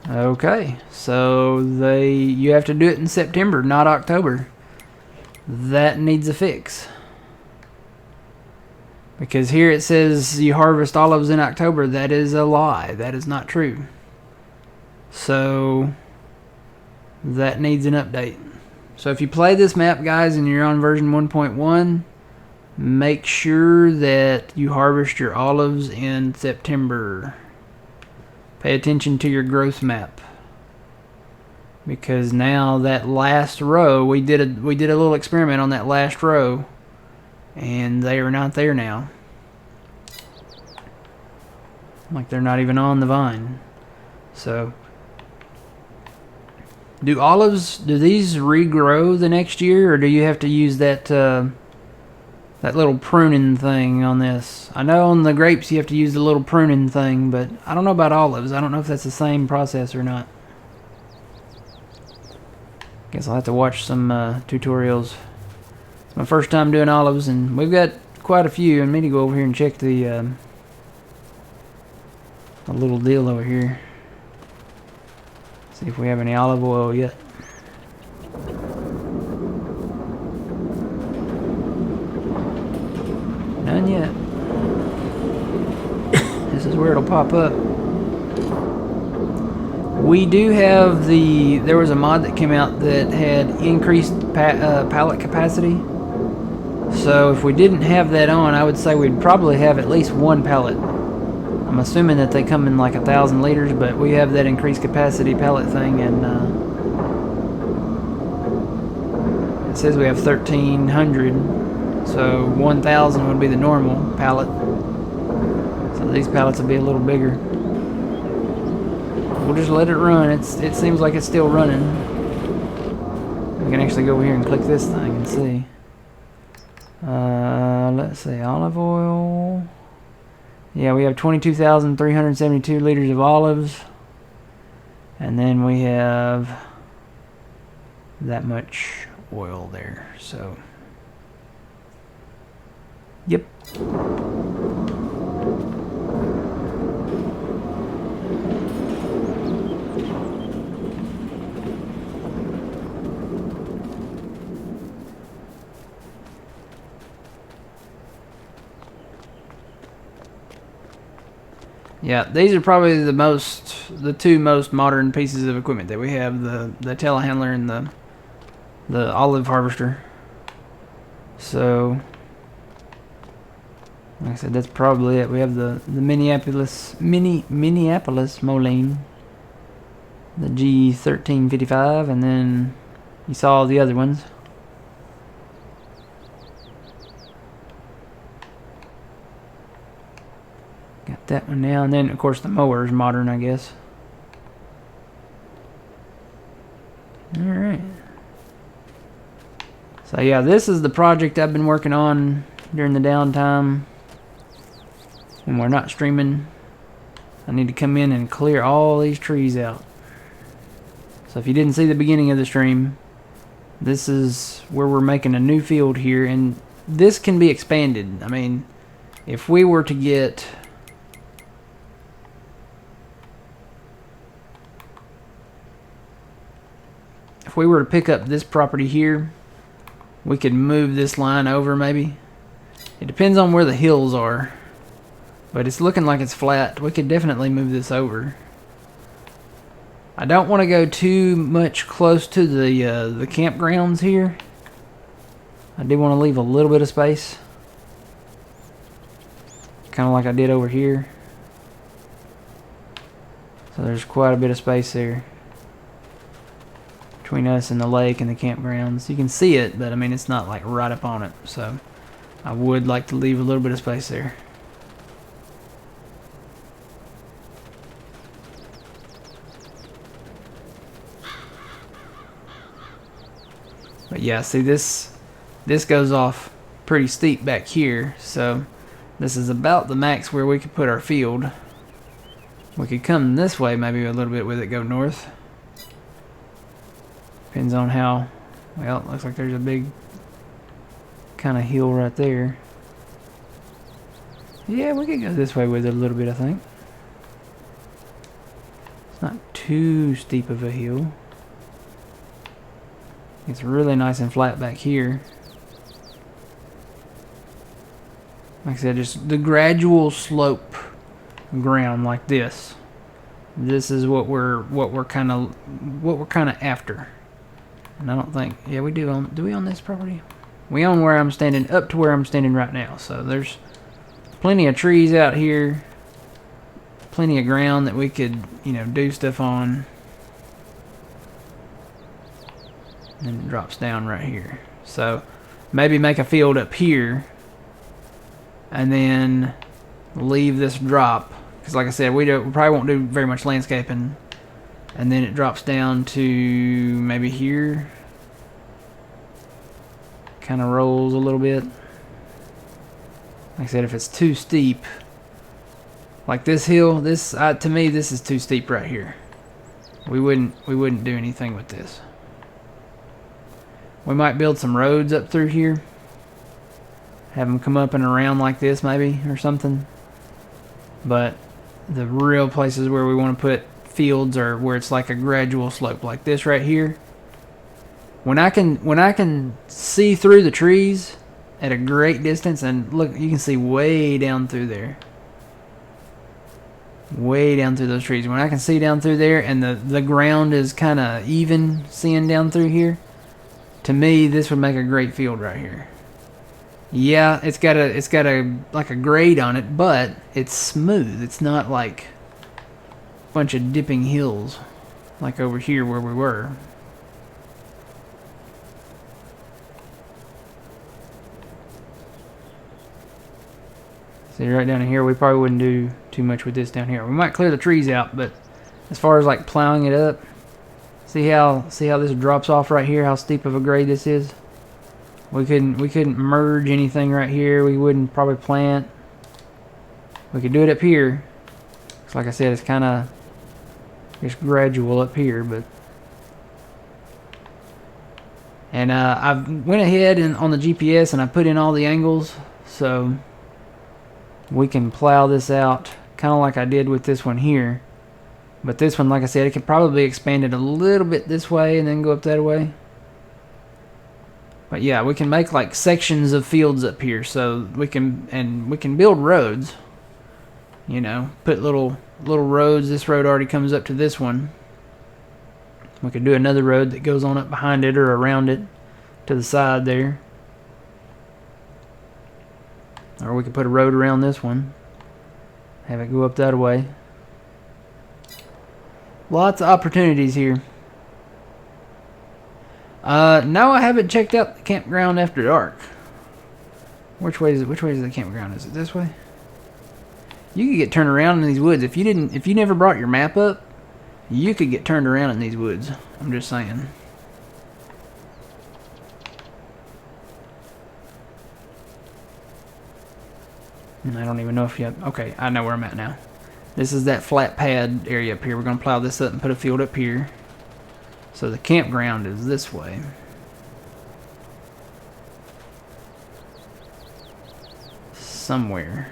Okay, so you have to do it in September, not October. That needs a fix. Because here it says you harvest olives in October. That is a lie. That is not true. So that needs an update. So if you play this map, guys, and you're on version 1.1, make sure that you harvest your olives in September. Pay attention to your growth map, because now that last row, we did a little experiment on that last row, and they are not there now. Like they're not even on the vine. So do these regrow the next year, or do you have to use that that little pruning thing on this? I know on the grapes you have to use the little pruning thing, but I don't know about olives. I don't know if that's the same process or not. Guess I'll have to watch some tutorials. It's my first time doing olives, and we've got quite a few. I need to go over here and check the little deal over here. See if we have any olive oil yet. None yet. This is where it'll pop up. We do have there was a mod that came out that had increased pallet capacity. So if we didn't have that on, I would say we'd probably have at least one pallet. I'm assuming that they come in like 1,000 liters, but we have that increased capacity pallet thing, and it says we have 1,300, so 1,000 would be the normal pallet. So these pallets will be a little bigger. We'll just let it run. It seems like it's still running. We can actually go over here and click this thing and see. Let's see, olive oil. Yeah, we have 22,372 liters of olives. And then we have that much oil there. So, yep. Yeah, these are probably the two most modern pieces of equipment that we have: the telehandler and the olive harvester. So, like I said, that's probably it. We have the Minneapolis Moline, the G1355, and then you saw all the other ones. Got that one now, and then of course the mower is modern, I guess. Alright. So yeah, this is the project I've been working on during the downtime when we're not streaming. I need to come in and clear all these trees out. So if you didn't see the beginning of the stream, this is where we're making a new field here, and this can be expanded. I mean, if we were to get... If we were to pick up this property here, we could move this line over maybe. It depends on where the hills are, but it's looking like it's flat. We could definitely move this over. I don't want to go too much close to the campgrounds here. I do want to leave a little bit of space, kind of like I did over here. So there's quite a bit of space there between us and the lake and the campgrounds. You can see it, but I mean it's not like right up on it, so I would like to leave a little bit of space there. But yeah, see, this goes off pretty steep back here, so this is about the max where we could put our field. We could come this way maybe a little bit with it, go north. Depends on how, well, it looks like there's a big kind of hill right there. Yeah, we could go this way with it a little bit, I think. It's not too steep of a hill. It's really nice and flat back here. Like I said, just the gradual slope ground like this. This is what we're kind of after. And I don't think, yeah, we do we own this property? We own where I'm standing, up to where I'm standing right now. So there's plenty of trees out here, plenty of ground that we could, you know, do stuff on. And it drops down right here. So maybe make a field up here and then leave this drop, because like I said, we probably won't do very much landscaping. And then it drops down to maybe here. Kind of rolls a little bit. Like I said, if it's too steep, like this hill, to me this is too steep right here. We wouldn't do anything with this. We might build some roads up through here. Have them come up and around like this maybe or something. But the real places where we want to put fields are where it's like a gradual slope like this right here. When I can see through the trees at a great distance, and look, you can see way down through there. Way down through those trees. When I can see down through there and the ground is kind of even seeing down through here, to me this would make a great field right here. Yeah, it's got a like a grade on it, but it's smooth. It's not like a bunch of dipping hills like over here where we were. See, right down here, we probably wouldn't do too much with this down here. We might clear the trees out, but as far as like plowing it up, see how this drops off right here, how steep of a grade this is? We couldn't merge anything right here. We wouldn't probably plant. We could do it up here. So like I said, it's kind of just gradual up here, but and I went ahead and on the GPS and I put in all the angles so we can plow this out kind of like I did with this one here. But this one, like I said, it could probably be expanded a little bit this way and then go up that way. But yeah, we can make like sections of fields up here, so we can build roads. You know, put little roads. This road already comes up to this one. We could do another road that goes on up behind it or around it to the side there. Or we could put a road around this one. Have it go up that way. Lots of opportunities here. No, I haven't checked out the campground after dark. Which way is the campground? Is it this way? You could get turned around in these woods. If you never brought your map up, you could get turned around in these woods. I'm just saying. I don't even know if you have, okay, I know where I'm at now. This is that flat pad area up here. We're going to plow this up and put a field up here. So the campground is this way. Somewhere.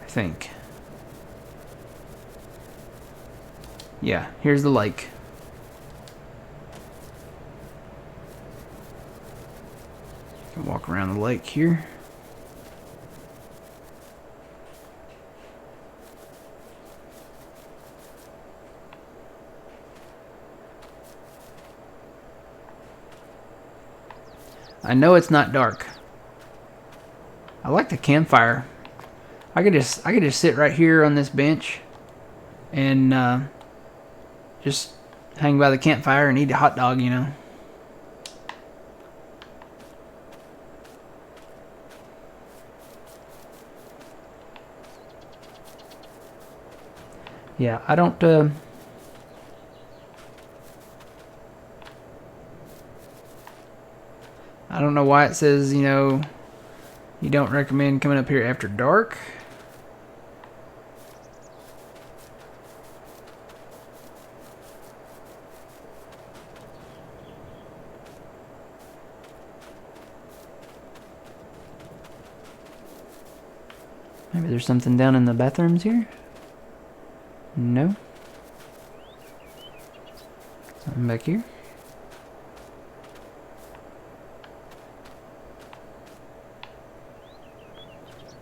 I think. Yeah, here's the lake. Walk around the lake here. I know it's not dark. I like the campfire. I could just sit right here on this bench and just hang by the campfire and eat a hot dog, you know. Yeah, I don't know why it says, you know, you don't recommend coming up here after dark. Maybe there's something down in the bathrooms here? No. Something back here?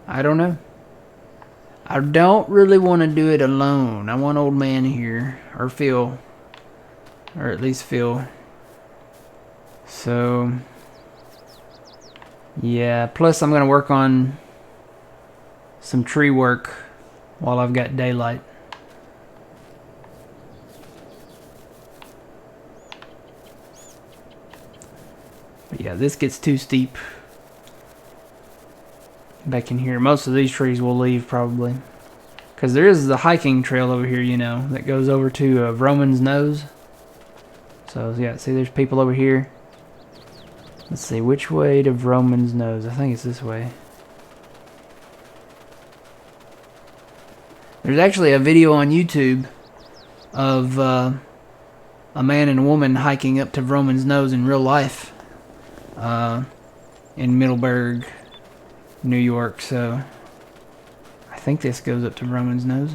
I don't know. I don't really want to do it alone. I want old man here. Or Phil. Or at least Phil. So yeah, plus I'm going to work on some tree work while I've got daylight. But yeah, this gets too steep back in here. Most of these trees will leave probably, because there is the hiking trail over here, you know, that goes over to Roman's Nose. So yeah, see, there's people over here. Let's see, which way to Roman's Nose? I think it's this way. There's actually a video on YouTube of a man and a woman hiking up to Roman's Nose in real life in Middleburgh, New York. So I think this goes up to Roman's Nose.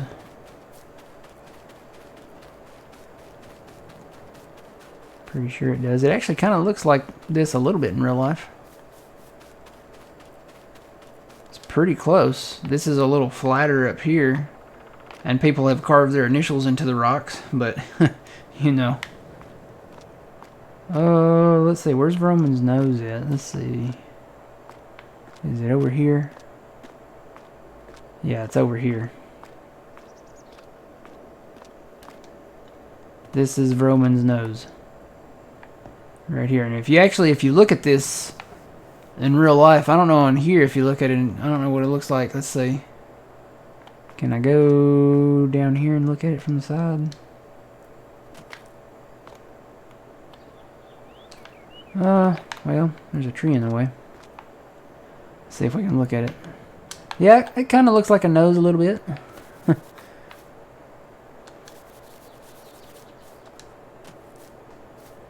Pretty sure it does. It actually kind of looks like this a little bit in real life. pretty close. This is a little flatter up here. And people have carved their initials into the rocks, but, you know. Oh, let's see. Where's Roman's nose at? Let's see. Is it over here? Yeah, it's over here. This is Roman's nose. Right here. And if you look at this in real life, I don't know on here if you look at it, I don't know what it looks like. Let's see. Can I go down here and look at it from the side? Well, there's a tree in the way. Let's see if we can look at it. Yeah, it kind of looks like a nose a little bit.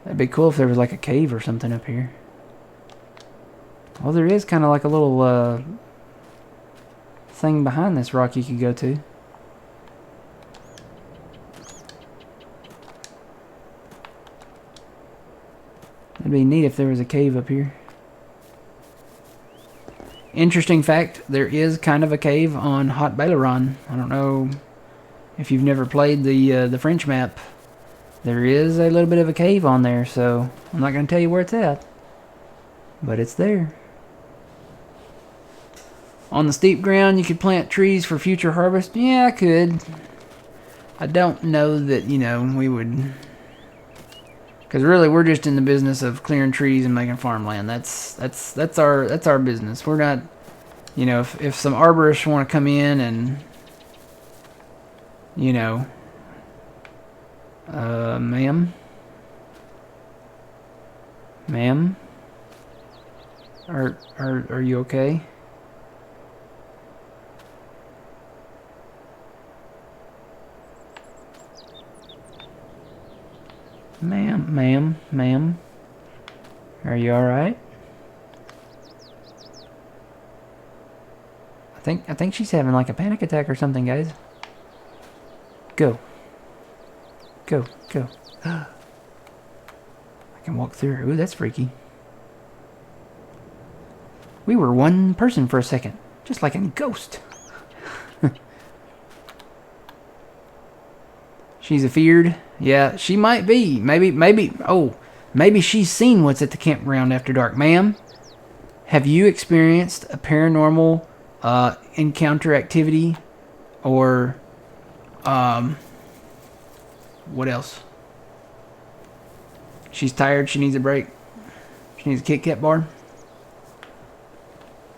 That'd be cool if there was like a cave or something up here. Well, there is kind of like a little thing behind this rock you could go to. It'd be neat if there was a cave up here. Interesting fact, there is kind of a cave on Hot Baileron. I don't know if you've never played the French map. There is a little bit of a cave on there, so I'm not going to tell you where it's at. But it's there. On the steep ground, you could plant trees for future harvest. Yeah, I could. I don't know that, you know, we would... Because really, we're just in the business of clearing trees and making farmland. That's our business. We're not, you know, if some arborists want to come in and, you know, ma'am, are you okay? Ma'am, are you all right? I think she's having like a panic attack or something, guys. Go. I can walk through. Ooh, that's freaky. We were one person for a second, just like a ghost. She's afeared. Yeah, she might be. Maybe she's seen what's at the campground after dark. Ma'am, have you experienced a paranormal encounter activity? Or, what else? She's tired. She needs a break. She needs a Kit Kat bar.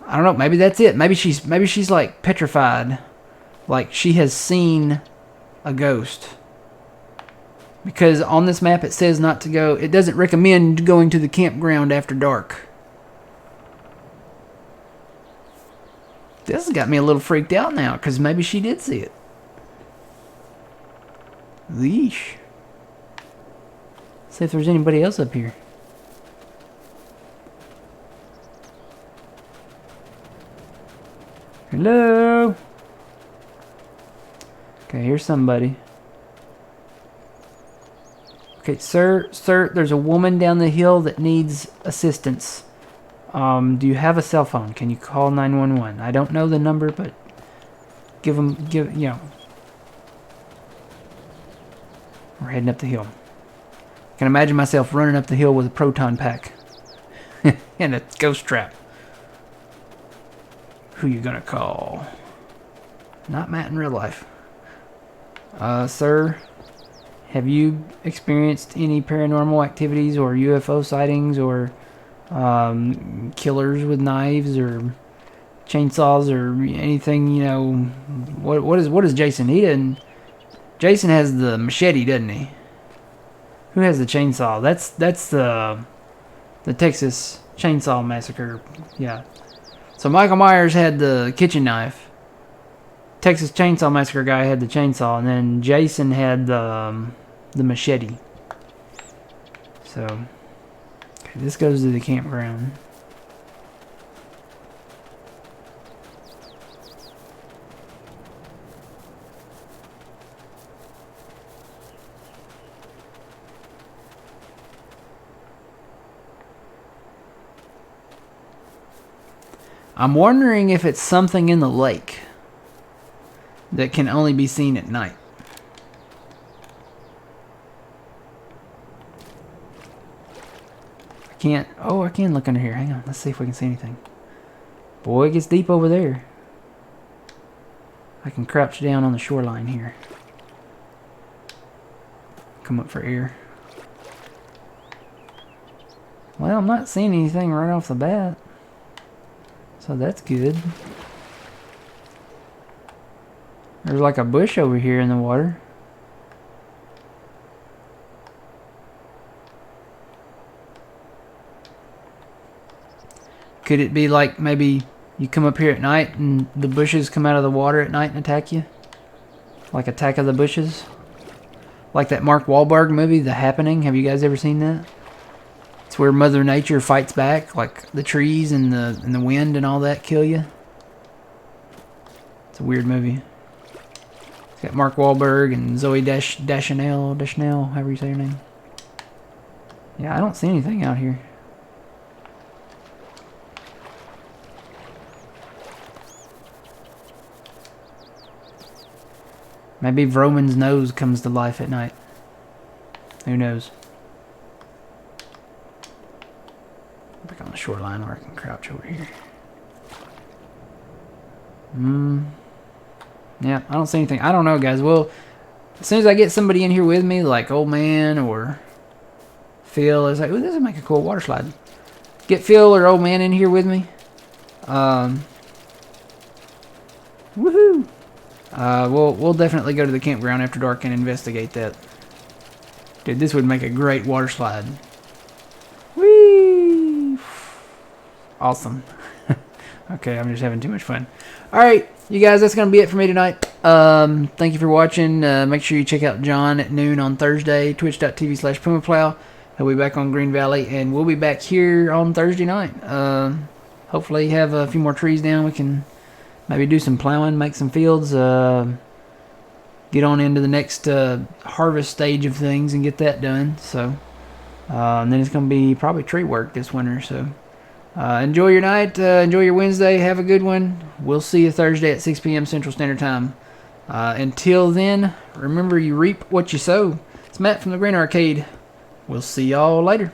I don't know. Maybe that's it. Maybe she's like petrified. Like she has seen a ghost. Because on this map it says not to go. It doesn't recommend going to the campground after dark. This has got me a little freaked out now. Because maybe she did see it. Leash. See if there's anybody else up here. Hello? Okay, here's somebody. Okay, sir, there's a woman down the hill that needs assistance. Do you have a cell phone? Can you call 911? I don't know the number, but you know. We're heading up the hill. I can imagine myself running up the hill with a proton pack. And a ghost trap. Who you gonna call? Not Matt in real life. Sir, have you experienced any paranormal activities or UFO sightings or killers with knives or chainsaws or anything? You know, what is Jason? Jason has the machete, doesn't he? Who has the chainsaw? That's the Texas Chainsaw Massacre. Yeah. So Michael Myers had the kitchen knife. Texas Chainsaw Massacre guy had the chainsaw, and then Jason had the machete. So, okay, this goes to the campground. I'm wondering if it's something in the lake that can only be seen at night. I can't. Oh, I can look under here. Hang on. Let's see if we can see anything. Boy, it gets deep over there. I can crouch down on the shoreline here. Come up for air. Well, I'm not seeing anything right off the bat. So that's good. There's like a bush over here in the water. Could it be like maybe you come up here at night and the bushes come out of the water at night and attack you? Like Attack of the Bushes? Like that Mark Wahlberg movie, The Happening. Have you guys ever seen that? It's where Mother Nature fights back, like the trees and the wind and all that kill you. It's a weird movie. It's got Mark Wahlberg and Zoe Deschanel, however you say her name. Yeah, I don't see anything out here. Maybe Vroman's nose comes to life at night. Who knows? Back on the shoreline where I can crouch over here. Yeah, I don't see anything. I don't know, guys. Well, as soon as I get somebody in here with me, like Old Man or Phil, it's like, ooh, this would make a cool water slide. Get Phil or Old Man in here with me. Woohoo! We'll definitely go to the campground after dark and investigate that. Dude, this would make a great water slide. Whee! Awesome. Okay, I'm just having too much fun. Alright, you guys, that's going to be it for me tonight. Thank you for watching. Make sure you check out John at noon on Thursday, twitch.tv/PumaPlow. He'll be back on Green Valley, and we'll be back here on Thursday night. Hopefully have a few more trees down. We can maybe do some plowing, make some fields, get on into the next harvest stage of things and get that done. So, and then it's going to be probably tree work this winter. So, enjoy your night, enjoy your Wednesday, have a good one. We'll see you Thursday at 6 p.m. Central Standard Time. Until then, remember you reap what you sow. It's Matt from the Green Arcade. We'll see y'all later.